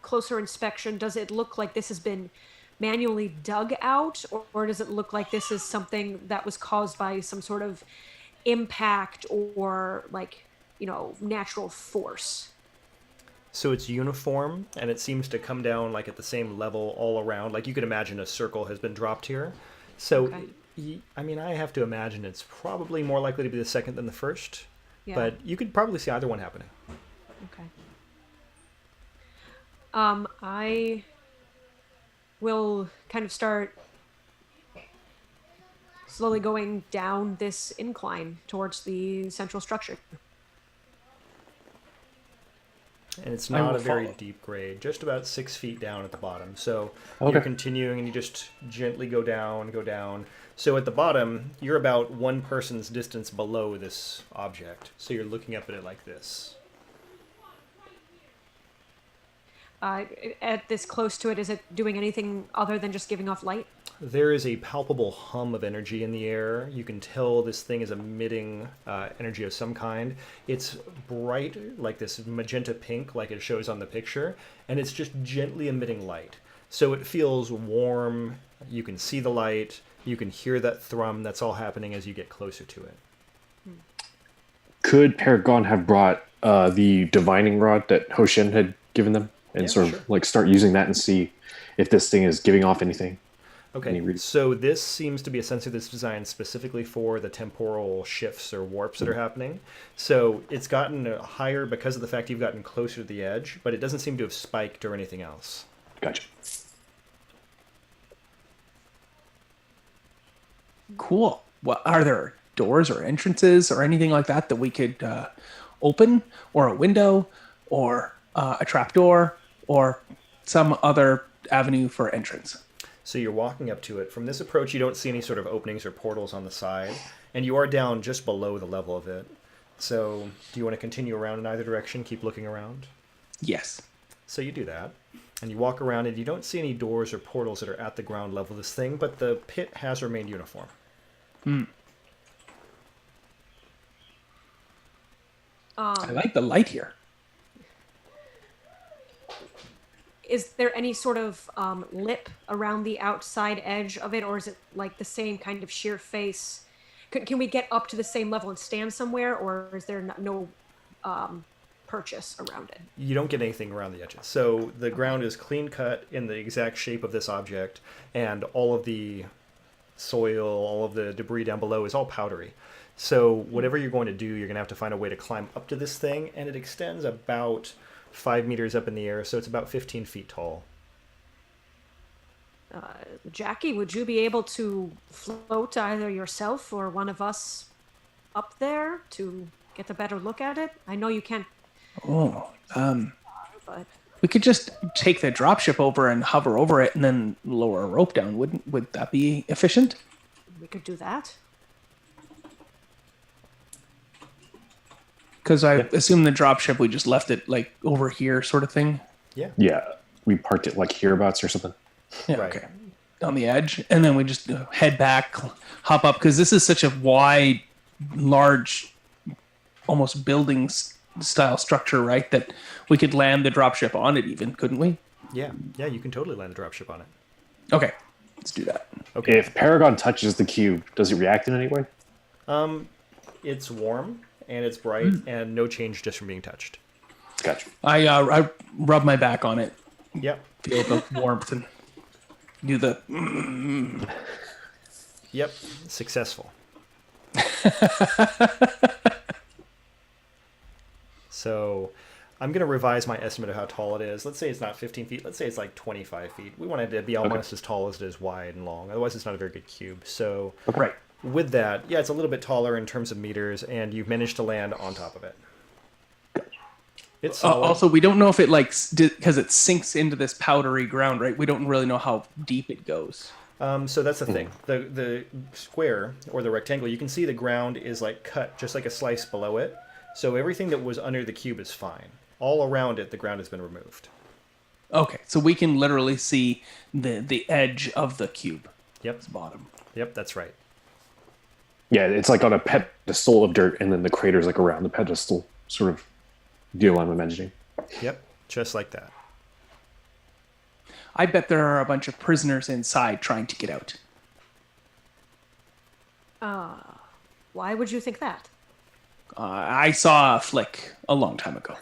closer inspection, does it look like this has been manually dug out, or does it look like this is something that was caused by some sort of impact or like, natural force? So it's uniform, and it seems to come down like at the same level all around. Like you could imagine a circle has been dropped here. So, Okay. I mean, I have to imagine it's probably more likely to be the second than the first. Yeah. But you could probably see either one happening. Okay. I will kind of start slowly going down this incline towards the central structure. And it's I not will a very follow. deep grade, just about 6 feet down at the bottom. So Okay. you're continuing and you just gently go down, go down. So at the bottom, you're about one person's distance below this object. So you're looking up at it like this. At this close to it, is it doing anything other than just giving off light? There is a palpable hum of energy in the air. You can tell this thing is emitting energy of some kind. It's bright, like this magenta pink, like it shows on the picture, and it's just gently emitting light. So it feels warm. You can see the light. You can hear that thrum. That's all happening as you get closer to it. Could Paragon have brought the divining rod that Hoshin had given them and Yeah, sort sure. of like start using that and see if this thing is giving off anything? Okay, Any reason? so this seems to be a sensor that's designed specifically for the temporal shifts or warps that are happening. So it's gotten higher because of the fact you've gotten closer to the edge, but it doesn't seem to have spiked or anything else. Gotcha. Cool. Well, are there doors or entrances or anything like that that we could open, or a window, or a trapdoor, or some other avenue for entrance? So you're walking up to it. From this approach, you don't see any sort of openings or portals on the side, and you are down just below the level of it. So do you want to continue around in either direction, keep looking around? Yes. So you do that, and you walk around, and you don't see any doors or portals that are at the ground level of this thing, but the pit has remained uniform. I like the light here. Is there any sort of lip around the outside edge of it, or is it like the same kind of sheer face? Can we get up to the same level and stand somewhere, or is there no purchase around it? You don't get anything around the edges. So the ground is clean cut in the exact shape of this object, and all of the soil, all of the debris down below is all powdery. So whatever you're going to do, you're going to have to find a way to climb up to this thing, and it extends about 5 meters up in the air, so it's about 15 feet tall. Jackie, would you be able to float either yourself or one of us up there to get a better look at it? I know you can't, Oh, but we could just take the dropship over and hover over it, and then lower a rope down. Would that be efficient? we could do that. Because I assume the dropship, we just left it like over here, sort of thing. Yeah. Yeah, we parked it like hereabouts or something. Yeah, Right. okay. On the edge, and then we just head back, hop up, because this is such a wide, large, almost building style structure, right? That we could land the dropship on it, even, couldn't we? Yeah, you can totally land the dropship on it. Okay, let's do that. Okay. If Paragon touches the cube, does it react in any way? It's warm, and it's bright, and no change just from being touched. Gotcha. I rub my back on it, Yep. feel the warmth, and do the. Yep. Successful. So I'm going to revise my estimate of how tall it is. Let's say it's not 15 feet. Let's say it's like 25 feet. We want it to be almost as tall as it is wide and long. Otherwise, it's not a very good cube. So Right. with that, yeah, it's a little bit taller in terms of meters, and you've managed to land on top of it. It's solid. Also, we don't know if it because it sinks into this powdery ground, right? We don't really know how deep it goes. So that's the thing. The square or the rectangle, you can see the ground is like cut just like a slice below it. So everything that was under the cube is fine. All around it, the ground has been removed. Okay, so we can literally see the edge of the cube. Yep. Its bottom. Yep, that's right. Yeah, it's like on a pedestal of dirt, and then the crater's like around the pedestal, sort of deal I'm imagining. Yep, just like that. I bet there are a bunch of prisoners inside trying to get out. Why would you think that? I saw a flick a long time ago.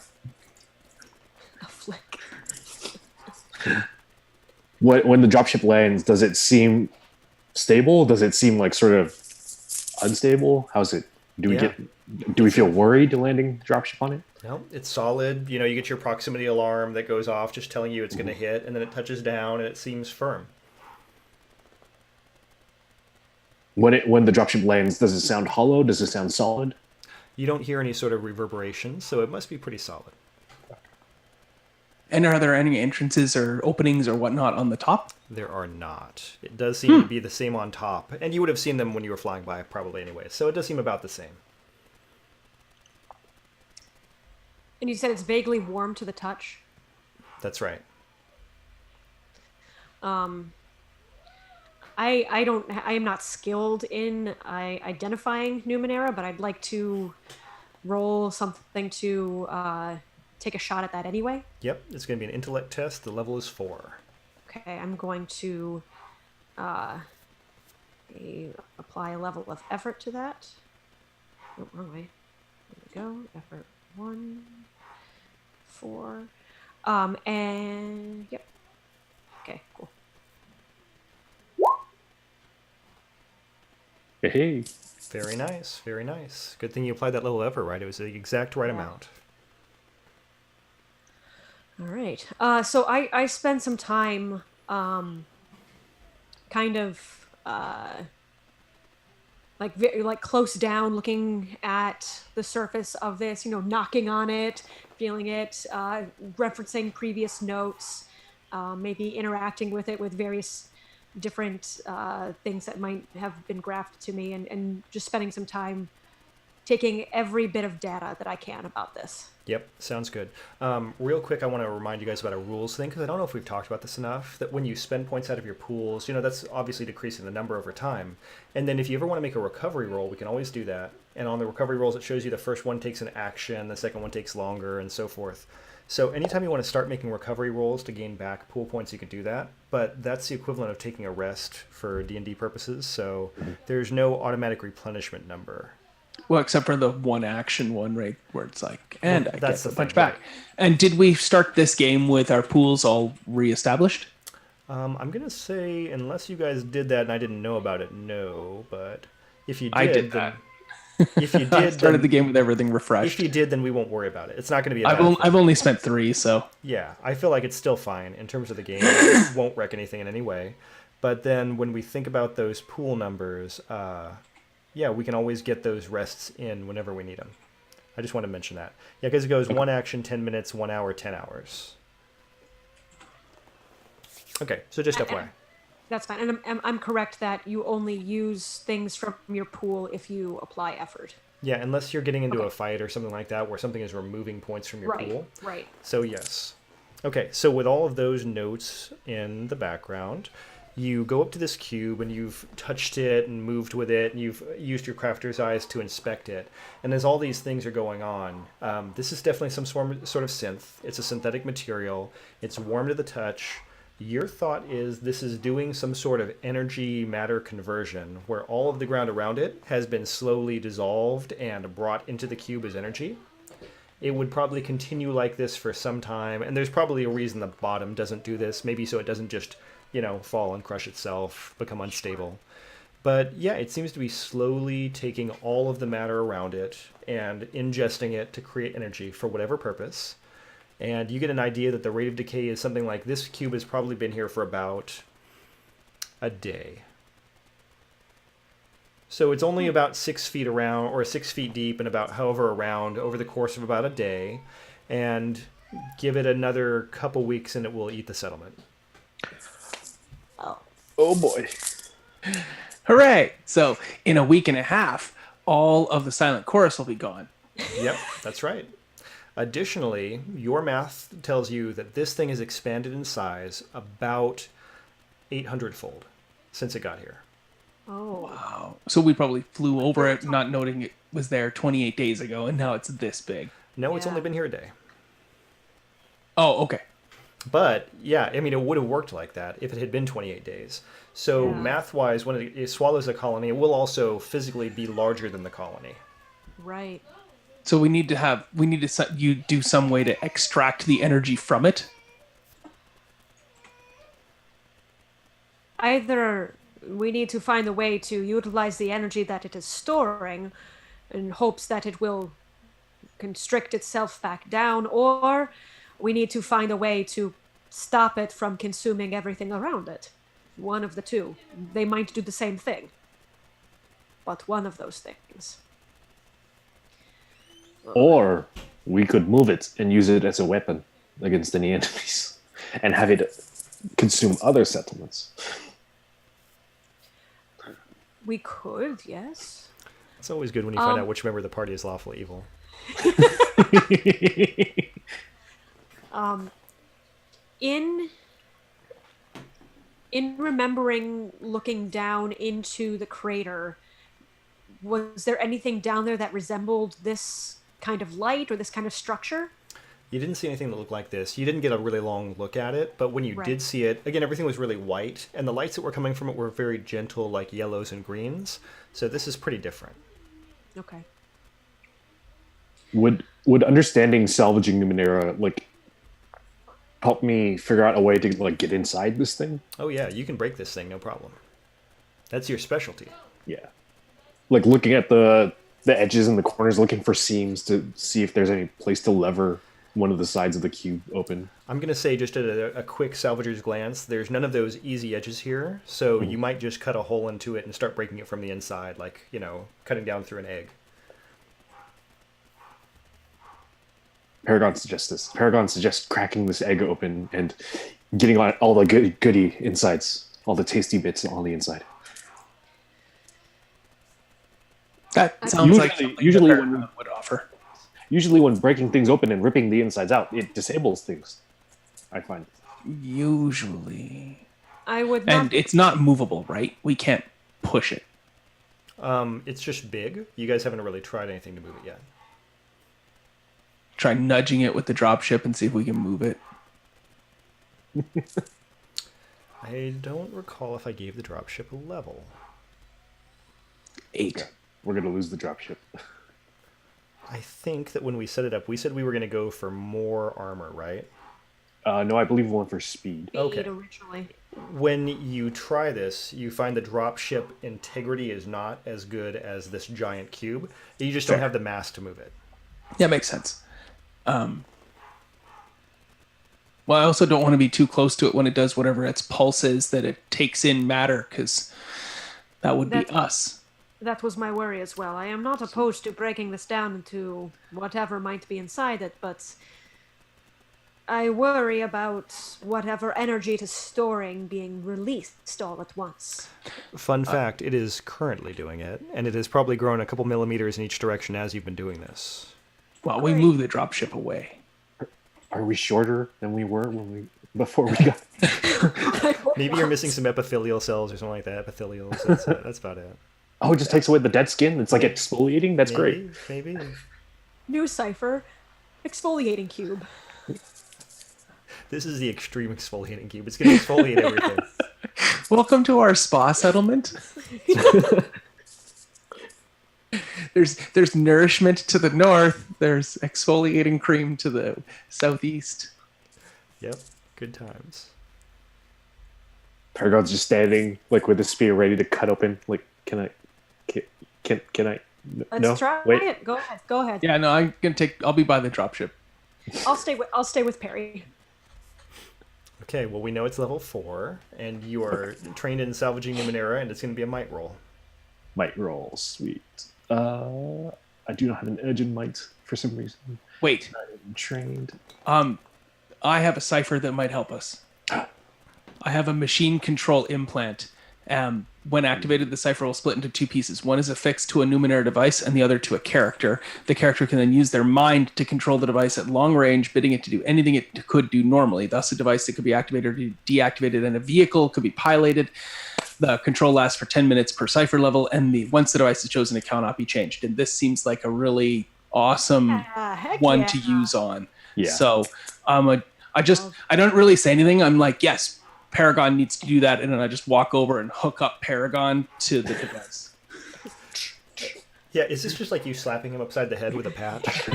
A flick. When the dropship lands, does it seem stable? Does it seem like sort of unstable? How's it? Do we Yeah. do we feel worried landing dropship on it? No, it's solid. You know, you get your proximity alarm that goes off just telling you it's going to hit, and then it touches down and it seems firm. When the dropship lands, does it sound hollow? Does it sound solid? You don't hear any sort of reverberation, so it must be pretty solid. And are there any entrances or openings or whatnot on the top? There are not. It does seem to be the same on top, and you would have seen them when you were flying by probably anyway, so it does seem about the same. And you said it's vaguely warm to the touch. That's right. I am not skilled in identifying Numenera, but I'd like to roll something to take a shot at that anyway. Yep, it's going to be an intellect test. The level is 4. Okay, I'm going to apply a level of effort to that. Oh, wrong way. There we go. Effort 1, 4. And yep. Okay, cool. Hey, Very nice, very nice. Good thing you applied that level of effort right. It was the exact right amount. All right. So I spend some time kind of like close down looking at the surface of this, you know, knocking on it, feeling it, referencing previous notes, maybe interacting with it with various different things that might have been graphed to me, and just spending some time taking every bit of data that I can about this. Yep, sounds good. Real quick, I want to remind you guys about a rules thing, because I don't know if we've talked about this enough, that when you spend points out of your pools, you know, that's obviously decreasing the number over time. And then if you ever want to make a recovery roll, we can always do that. And on the recovery rolls, it shows you the first one takes an action, the second one takes longer, and so forth. So anytime you want to start making recovery rolls to gain back pool points, you can do that. But that's the equivalent of taking a rest for D&D purposes, so there's no automatic replenishment number. Well, except for the one action one, right, where it's like, and I that's get the a bunch thing, back. right. And did we start this game with our pools all reestablished? I'm going to say, unless you guys did that and I didn't know about it, no. But if you did, I did then, that. if you did, I started then, the game with everything refreshed. if you did, then we won't worry about it. It's not going to be a bad thing. I've only spent 3, so Yeah, I feel like it's still fine in terms of the game. It won't wreck anything in any way. But then when we think about those pool numbers, yeah, we can always get those rests in whenever we need them. I just want to mention that. Yeah, because it goes 1 action, 10 minutes, 1 hour, 10 hours. Okay, so just FYI. That's fine. And I'm correct that you only use things from your pool if you apply effort. Yeah, unless you're getting into Okay. a fight or something like that where something is removing points from your Right, pool. right. So yes. Okay, so with all of those notes in the background, you go up to this cube and you've touched it and moved with it and you've used your crafter's eyes to inspect it. And as all these things are going on, this is definitely some sort of synth. It's a synthetic material. It's warm to the touch. Your thought is this is doing some sort of energy matter conversion where all of the ground around it has been slowly dissolved and brought into the cube as energy. It would probably continue like this for some time, and there's probably a reason the bottom doesn't do this, maybe so it doesn't just, you know, fall and crush itself, become unstable. But yeah, it seems to be slowly taking all of the matter around it and ingesting it to create energy for whatever purpose. And you get an idea that the rate of decay is something like this cube has probably been here for about a day. So it's only about 6 feet around, or 6 feet deep, and about however around over the course of about a day. And give it another couple weeks and it will eat the settlement. oh boy. hooray! So in a week and a half, all of the silent chorus will be gone. Yep, that's right. Additionally, your math tells you that this thing has expanded in size about 800-fold since it got here. Oh. Wow. So we probably flew over it, not noting it was there 28 days ago, and now it's this big. No, it's Yeah. only been here a day. Oh, okay. But yeah, I mean, it would have worked like that if it had been 28 days. So Yeah. math-wise, when it swallows a colony, it will also physically be larger than the colony. Right. So you do some way to extract the energy from it. Either we need to find a way to utilize the energy that it is storing in hopes that it will constrict itself back down, or we need to find a way to stop it from consuming everything around it. One of the two. They might do the same thing, but one of those things. Or we could move it and use it as a weapon against any enemies, and have it consume other settlements. We could, yes. It's always good when you find out which member of the party is lawfully evil. In remembering looking down into the crater, was there anything down there that resembled this kind of light or this kind of structure? You didn't see anything that looked like this. You didn't get a really long look at it, but when you Right. did see it, again, everything was really white, and the lights that were coming from it were very gentle, like yellows and greens. So this is pretty different. Okay. Would understanding salvaging Numenera like help me figure out a way to like get inside this thing? Oh yeah, you can break this thing, no problem. That's your specialty. Yeah. Like looking at the edges and the corners, looking for seams to see if there's any place to lever one of the sides of the cube open. I'm going to say just at a quick salvager's glance, there's none of those easy edges here, so you might just cut a hole into it and start breaking it from the inside, like, you know, cutting down through an egg. Paragon suggests this. Paragon suggests cracking this egg open and getting all the goody insides, all the tasty bits on the inside. That sounds like Usually- something usually that when Paragon would offer. Usually when breaking things open and ripping the insides out, it disables things, I find. Usually. I would not. And it's not movable, right? We can't push it. It's just big. You guys haven't really tried anything to move it yet. Try nudging it with the dropship and see if we can move it. I don't recall if I gave the dropship a level. 8. We're going to lose the dropship. I think that when we set it up, we said we were going to go for more armor, right? No, I believe one for speed. Speed Okay. originally. When you try this, you find the dropship integrity is not as good as this giant cube. You just don't Fair. have the mass to move it. Yeah, makes sense. Well, I also don't want to be too close to it when it does whatever its pulse is that it takes in matter, because that would be That- us. That was my worry as well. I am not opposed to breaking this down into whatever might be inside it, but I worry about whatever energy it is storing being released all at once. Fun fact, it is currently doing it, and it has probably grown a couple millimeters in each direction as you've been doing this. Well, we Great. moved the dropship away. Are we shorter than we were before we got... Maybe you're missing some epithelial cells or something like that. Epithelials, that's about it. Oh, it just takes away the dead skin? It's like exfoliating? That's great. Maybe. New cipher, exfoliating cube. This is the extreme exfoliating cube. It's going to exfoliate everything. Welcome to our spa settlement. There's nourishment to the north. There's exfoliating cream to the southeast. Yep, good times. Paragon's just standing, like, with his spear ready to cut open. Like, can I... Let's no? try Wait. it. Go ahead. Go ahead. Yeah, no, I'll be by the dropship. I'll stay with Perry. Okay, well, we know it's level 4, and you are trained in salvaging Numenera, and it's going to be a might roll. Might roll. Sweet. I do not have an edge in might for some reason. Wait, I'm trained. I have a cipher that might help us. I have a machine control implant. When activated, the cipher will split into 2 pieces. One is affixed to a Numenera device and the other to a character. The character can then use their mind to control the device at long range, bidding it to do anything it could do normally. Thus, a device that could be activated or deactivated, and a vehicle could be piloted. The control lasts for 10 minutes per cipher level, and once the device is chosen, it cannot be changed. And this seems like a really awesome Heck one yeah. to use on. Yeah. So I'm I don't really say anything. I'm like, yes, Paragon needs to do that, and then I just walk over and hook up Paragon to the device. Yeah, is this just like you slapping him upside the head with a patch?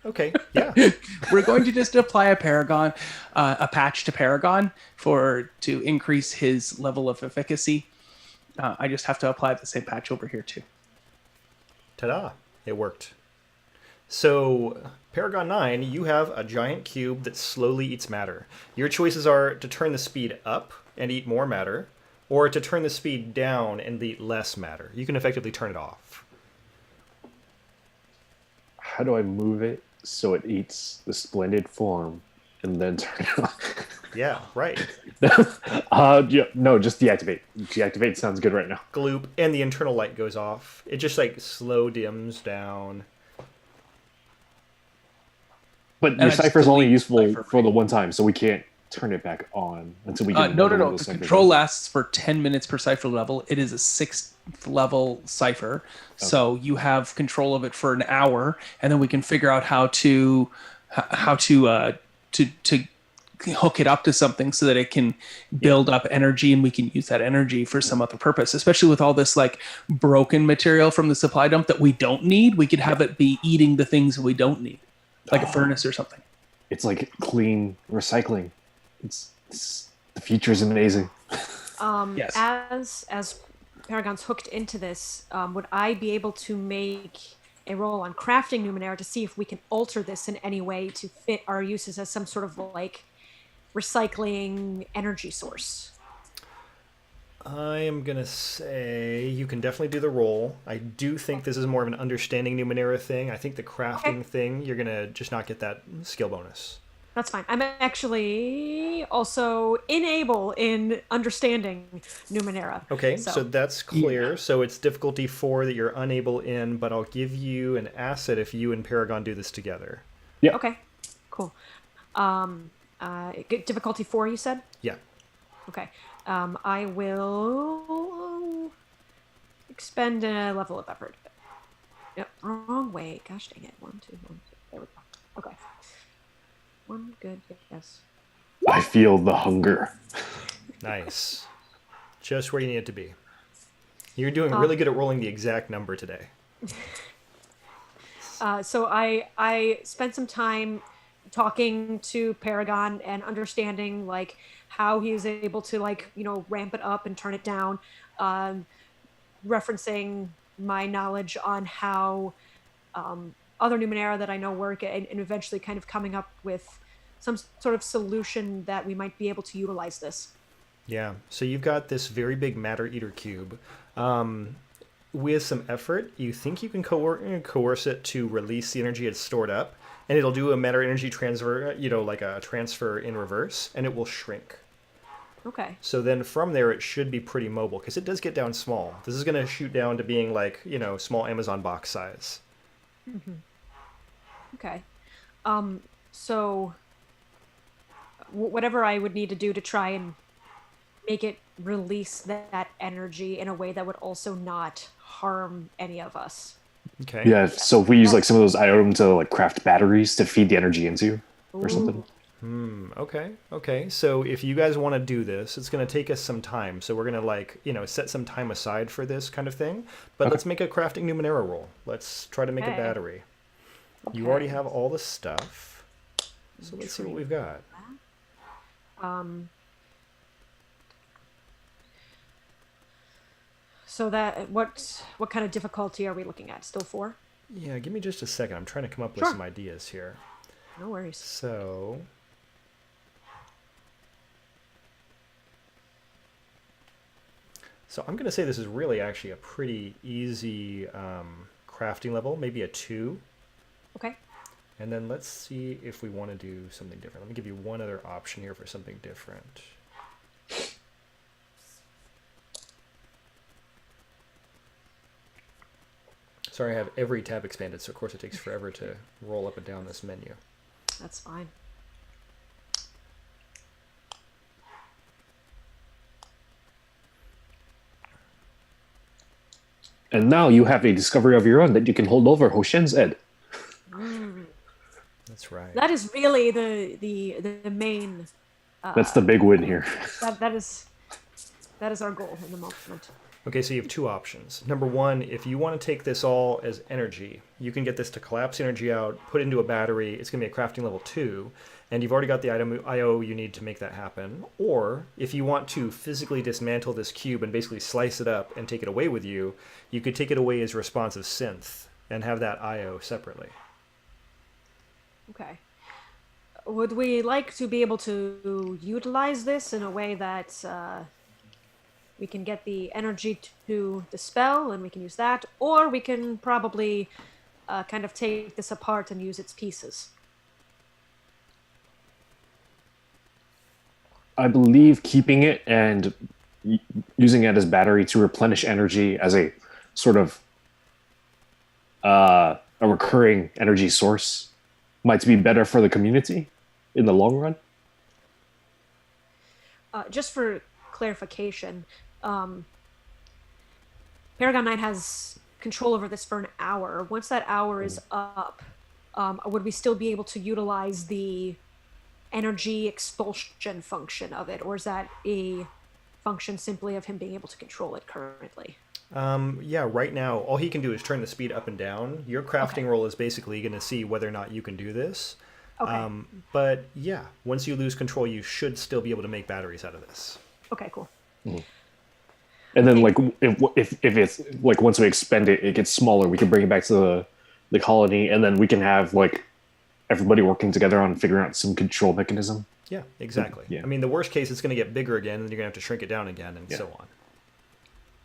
Okay, yeah. We're going to just apply a Paragon, a patch to Paragon to increase his level of efficacy. I just have to apply the same patch over here too. Ta-da! It worked. So, Paragon 9, you have a giant cube that slowly eats matter. Your choices are to turn the speed up and eat more matter, or to turn the speed down and eat less matter. You can effectively turn it off. How do I move it so it eats the splendid form and then turn it off? Yeah, right. Yeah, no, just deactivate. Deactivate sounds good right now. Gloop, and the internal light goes off. It just like slow dims down. But And your I just cipher's only delete useful cipher, for the one time, so we can't turn it back on until we get No. another one of The those ciphers control on. lasts for 10 minutes per cipher level. It is a 6th level cipher, so you have control of it for an hour, and then we can figure out how to hook it up to something so that it can build up energy, and we can use that energy for some other purpose. Especially with all this like broken material from the supply dump that we don't need, we could have it be eating the things we don't need, like a furnace or something. It's like clean recycling. The future's amazing. Yes. As Paragon's hooked into this, would I be able to make a roll on crafting Numenera to see if we can alter this in any way to fit our uses as some sort of like recycling energy source? I am going to say you can definitely do the roll. I do think this is more of an understanding Numenera thing. I think the crafting thing, you're going to just not get that skill bonus. That's fine. I'm actually also in understanding Numenera. Okay, so that's clear. So it's difficulty 4 that you're unable in, but I'll give you an asset if you and Paragon do this together. Yeah. Okay, cool. Difficulty 4, you said? Yeah. Okay. I will expend a level of effort. Yep, wrong way. Gosh dang it. 1, 2, 1, 2. There we go. Okay. 1, good, yes. I feel the hunger. Nice. Just where you need it to be. You're doing really good at rolling the exact number today. So I spent some time talking to Paragon and understanding like how he is able to like, ramp it up and turn it down, referencing my knowledge on how other Numenera that I know work, and eventually kind of coming up with some sort of solution that we might be able to utilize this. Yeah, so you've got this very big matter eater cube. With some effort, you think you can coerce it to release the energy it's stored up, and it'll do a matter energy transfer, like a transfer in reverse, and it will shrink. Okay. So then from there, it should be pretty mobile, because it does get down small. This is going to shoot down to being like, small Amazon box size. Mm-hmm. Okay. So whatever I would need to do to try and make it release that energy in a way that would also not harm any of us. Okay. Yeah, so if we use like some of those items to like craft batteries to feed the energy into or something. Okay. So if you guys want to do this, it's going to take us some time. So we're going to set some time aside for this kind of thing. But let's make a crafting Numenera roll. Let's try to make a battery. You already have all the stuff. So let's see what we've got. So that what kind of difficulty are we looking at? Still 4? Yeah, give me just a second. I'm trying to come up with some ideas here. No worries. So I'm going to say this is really actually a pretty easy crafting level, maybe a 2. Okay. And then let's see if we want to do something different. Let me give you one other option here for something different. Sorry, I have every tab expanded, so of course it takes forever to roll up and down this menu. That's fine. And now you have a discovery of your own that you can hold over Hoshen's Ed. That's right. That is really the main. That's the big win here. That is our goal in the moment. Okay, so you have two options. Number one, if you want to take this all as energy, you can get this to collapse energy out, put into a battery. It's going to be a crafting level 2, and you've already got the item IO you need to make that happen. Or if you want to physically dismantle this cube and basically slice it up and take it away with you, you could take it away as responsive synth and have that IO separately. Okay. Would we like to be able to utilize this in a way that we can get the energy to dispel and we can use that, or we can probably kind of take this apart and use its pieces? I believe keeping it and using it as battery to replenish energy as a sort of a recurring energy source might be better for the community in the long run. Just for clarification, Paragon Knight has control over this for an hour. Once that hour is up, would we still be able to utilize the energy expulsion function of it, or is that a function simply of him being able to control it currently? Yeah, right now, all he can do is turn the speed up and down. Your crafting roll is basically going to see whether or not you can do this. Okay. But yeah, once you lose control, you should still be able to make batteries out of this. Okay, cool. And then, like, if it's like once we expend it, it gets smaller. We can bring it back to the colony, and then we can have like everybody working together on figuring out some control mechanism. Yeah, exactly. Yeah. I mean, the worst case, it's going to get bigger again, and you're going to have to shrink it down again, and so on.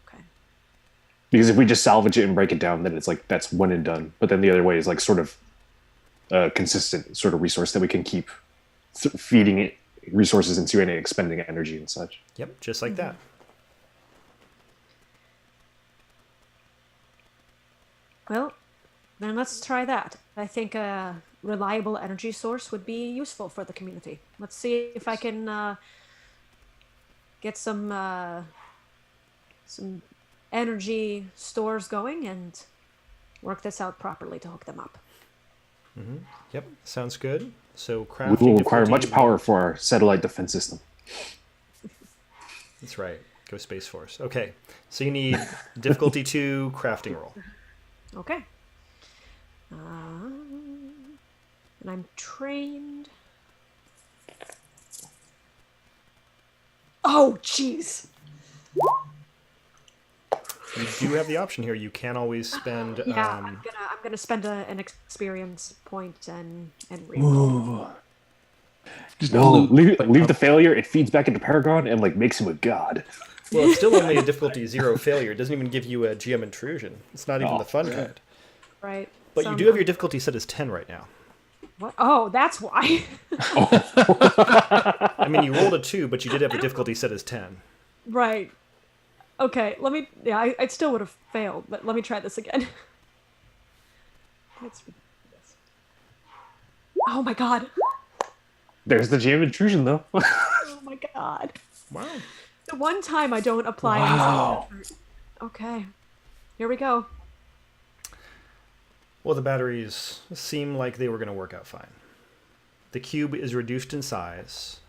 Okay. Because if we just salvage it and break it down, then it's like that's one and done. But then the other way is like sort of a consistent sort of resource that we can keep feeding it resources into and expending energy and such. Yep, just like that. Well, then let's try that. I think a reliable energy source would be useful for the community. Let's see if I can get some energy stores going and work this out properly to hook them up. Yep, sounds good. So We crafting will require much difficulty- power for our satellite defense system. That's right. Go Space Force. Okay, so you need difficulty 2 crafting roll. Okay. And I'm trained. Oh, jeez. You do have the option here. You can always spend. Yeah, I'm gonna spend an experience point and reroll. Ooh. Just No, loot, leave the failure. It feeds back into Paragon and like makes him a god. Well, it's still only a difficulty 0 failure. It doesn't even give you a GM intrusion. It's not even Oh, the fun kind. Right. But you do have your difficulty set as 10 right now. What? Oh, that's why. I mean, you rolled a 2, but you did have the difficulty set as 10. Right. Okay, let me. Yeah, I still would have failed, but let me try this again. Oh my god. There's the GM intrusion though. Oh my god. Wow. The one time I don't apply Wow. any effort. Okay. Here we go. Well, the batteries seem like they were going to work out fine. The cube is reduced in size.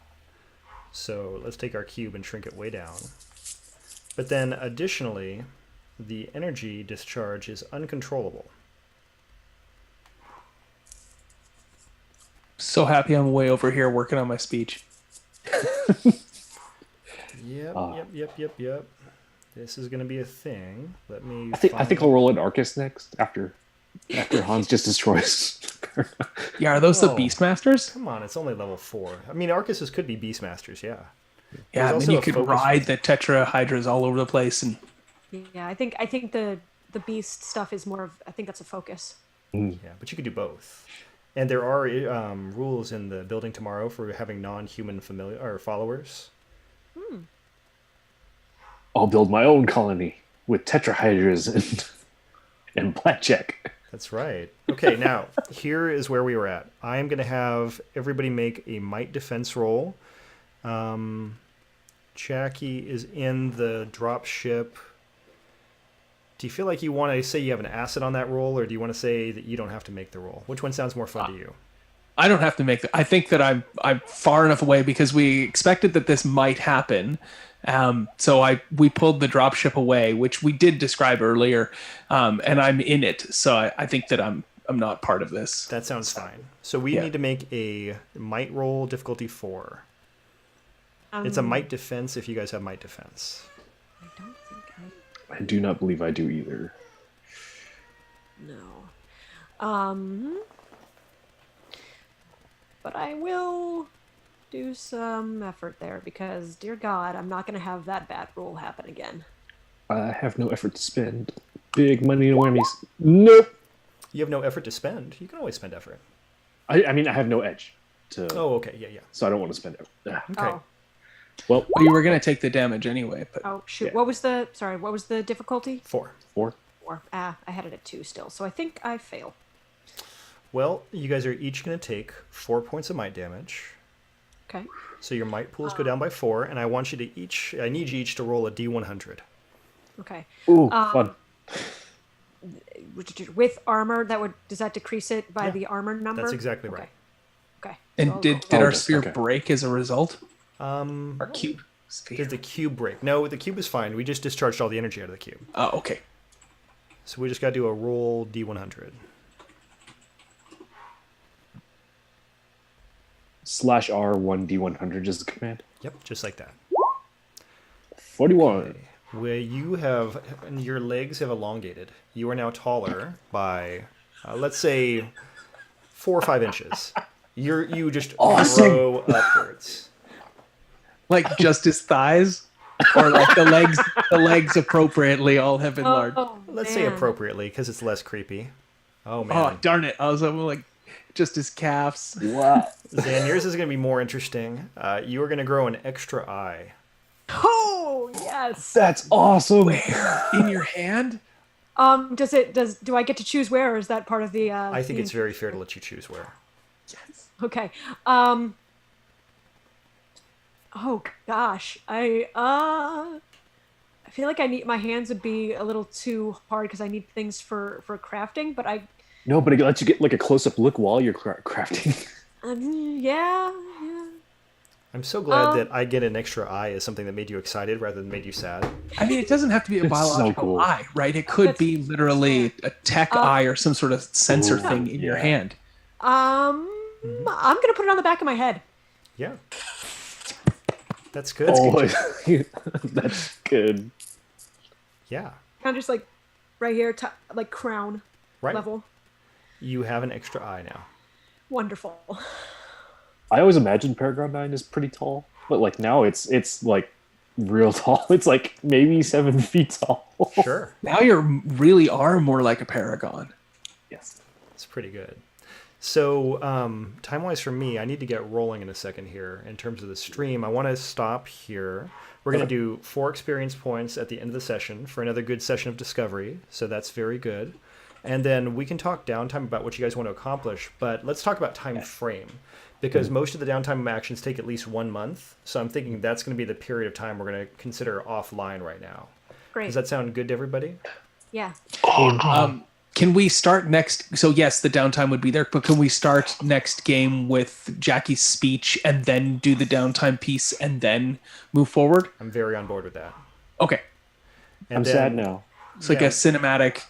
So let's take our cube and shrink it way down. But then additionally, the energy discharge is uncontrollable. So happy I'm way over here working on my speech. Yep. This is going to be a thing. Let me. I think I'll roll an Arcus next after Hans just destroys. Yeah, are those the Whoa. Beastmasters? Come on, it's only level 4. I mean, Arcuses could be Beastmasters, yeah. Yeah, There's and also then you a could focus- ride the tetrahydras all over the place, and Yeah, I think the beast stuff is more of. I think that's a focus. Yeah, but you could do both. And there are rules in the building tomorrow for having non-human familiar or followers. I'll build my own colony with tetrahydras and blackjack. That's right. Okay, now here is where we were at. I am going to have everybody make a might defense roll. Jackie is in the drop ship. Do you feel like you want to say you have an asset on that roll, or do you want to say that you don't have to make the roll? Which one sounds more fun to you? I don't have to make I think that I'm far enough away because we expected that this might happen. So we pulled the dropship away, which we did describe earlier, and I'm in it. So I think that I'm not part of this. That sounds fine. So we need to make a might roll difficulty 4. It's a might defense if you guys have might defense. I don't think I do not believe I do either. No. But I will do some effort there because, dear God, I'm not going to have that bad roll happen again. I have no effort to spend. Big money, no whammies. Nope. You have no effort to spend. You can always spend effort. I mean, I have no edge. Oh, okay. Yeah. So I don't want to spend it. Okay. Oh. Well, You were going to take the damage anyway, but Oh, shoot. Yeah. What was the difficulty? 4. 4. 4. I had it at 2 still. So I think I fail. Well, you guys are each going to take 4 points of might damage. Okay. So your might pools go down by 4, and I need you each to roll a d100. Okay. Ooh, fun. With armor, does that decrease it by the armor number? That's exactly right. Okay. and So I'll did go- our just- sphere okay. break as a result? Um, Our cube sphere. did the cube break? No, the cube is fine. We just discharged all the energy out of the cube. Oh, okay. So we just got to do a roll d100. /R 1d100 is the command. Yep, just like that. 41. Where you have your legs have elongated. You are now taller by, let's say, 4 or 5 inches. You just grow upwards. Like just his thighs, or like the legs appropriately all have enlarged. Oh, Let's say man. appropriately, because it's less creepy. Oh man, Oh darn it! I was like just his calves. What? Zan, yours is going to be more interesting. You are going to grow an extra eye. Oh, yes. That's awesome. In your hand? Do I get to choose where, or is that part of the? I think it's very fair to let you choose where. Okay. Oh gosh, I feel like my hands would be a little too hard because I need things for crafting. But No, but it lets you get like a close-up look while you're crafting. yeah. I'm so glad that I get an extra eye as something that made you excited rather than made you sad. I mean, it doesn't have to be a It's so biological cool. eye, right? It could be literally a tech eye or some sort of sensor Ooh, thing in your yeah. hand. I'm gonna put it on the back of my head. Yeah. That's good. That's good. Yeah. Kind of just like right here, like crown Right. level. You have an extra eye now. Wonderful. I always imagined Paragon 9 is pretty tall, but like now it's like real tall. It's like maybe 7 feet tall. Sure. Now you really are more like a paragon. Yes. It's pretty good. So, time-wise for me, I need to get rolling in a second here in terms of the stream. I want to stop here. We're going to do 4 experience points at the end of the session for another good session of discovery. So that's very good. And then we can talk downtime about what you guys want to accomplish, but let's talk about time frame. Because most of the downtime actions take at least 1 month. So I'm thinking that's going to be the period of time we're going to consider offline right now. Great. Does that sound good to everybody? Yeah. Can we start next? So yes, the downtime would be there, but can we start next game with Jackie's speech and then do the downtime piece and then move forward? I'm very on board with that. Okay, And I'm then- sad now. so like a cinematic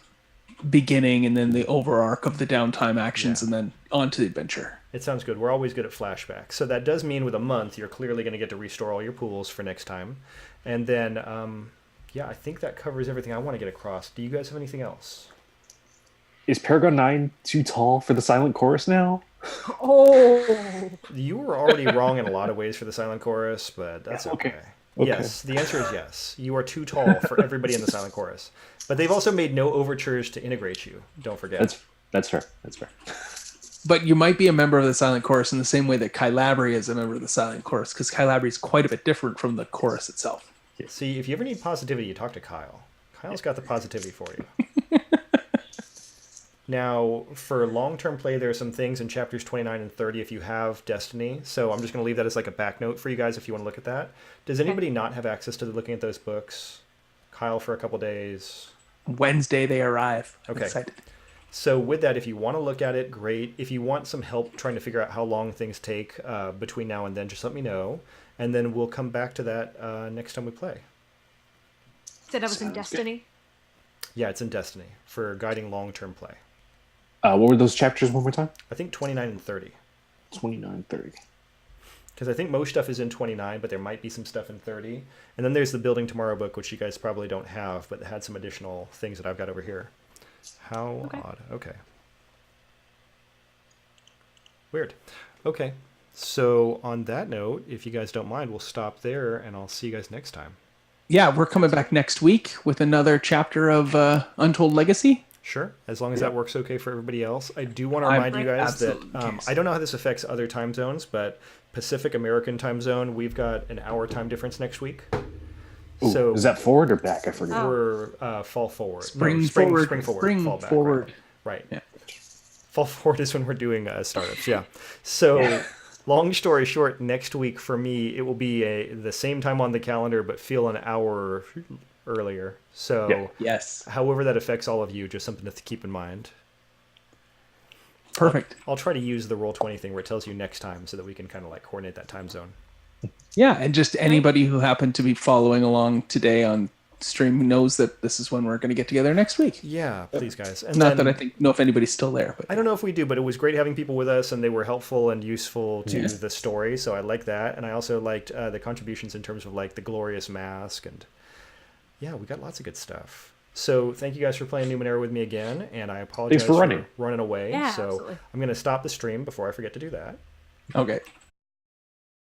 beginning and then the over arc of the downtime actions and then on to the adventure. It sounds good. We're always good at flashbacks. So that does mean with a month, you're clearly going to get to restore all your pools for next time. And then, yeah, I think that covers everything I want to get across. Do you guys have anything else? Is Paragon 9 too tall for the silent chorus now? Oh. You were already wrong in a lot of ways for the silent chorus, but that's okay. Yes, the answer is yes. You are too tall for everybody in the silent chorus. But they've also made no overtures to integrate you. Don't forget. That's fair. That's fair. But you might be a member of the silent chorus in the same way that Kylabri is a member of the silent chorus, because Kylabri is quite a bit different from the chorus itself. See, if you ever need positivity, you talk to Kyle. Kyle's got the positivity for you. Now, for long-term play, there are some things in chapters 29 and 30 if you have Destiny. So I'm just going to leave that as like a back note for you guys if you want to look at that. Does anybody not have access to looking at those books? Kyle for a couple days. Wednesday they arrive. I'm Okay. excited. So with that, if you want to look at it, great. If you want some help trying to figure out how long things take between now and then, just let me know, and then we'll come back to that next time we play. Said I was in Sounds Destiny. Yeah, it's in Destiny for guiding long-term play. What were those chapters one more time? I think 29 and 30. 29, 30. Because I think most stuff is in 29, but there might be some stuff in 30. And then there's the Building Tomorrow book, which you guys probably don't have, but it had some additional things that I've got over here. How odd. Okay. Weird. Okay. So on that note, if you guys don't mind, we'll stop there, and I'll see you guys next time. Yeah, we're coming back next week with another chapter of Untold Legacy. Sure, as long as that works okay for everybody else. I do want to remind you guys that I don't know how this affects other time zones, but Pacific American time zone, we've got an hour time difference next week. Ooh, So is that forward or back? I forget. we're fall forward. Spring No, forward. Spring forward. Spring Fall back. forward. Right. Yeah. Fall forward is when we're doing startups. Yeah. So, long story short, next week for me it will be the same time on the calendar, but feel an hour earlier. So, Yes. however that affects all of you, just something to keep in mind. Perfect. I'll try to use the Roll20 thing where it tells you next time, so that we can kind of like coordinate that time zone. Yeah, and just anybody who happened to be following along today on stream knows that this is when we're going to get together next week. Yeah, please, guys. And Not then, that I know if anybody's still there, but I don't know if we do, but it was great having people with us, and they were helpful and useful to the story. So I like that, and I also liked the contributions in terms of like the glorious mask, and yeah, we got lots of good stuff. So thank you guys for playing Numenera with me again, and I apologize Thanks for running. running away. Yeah, so absolutely. I'm going to stop the stream before I forget to do that. okay.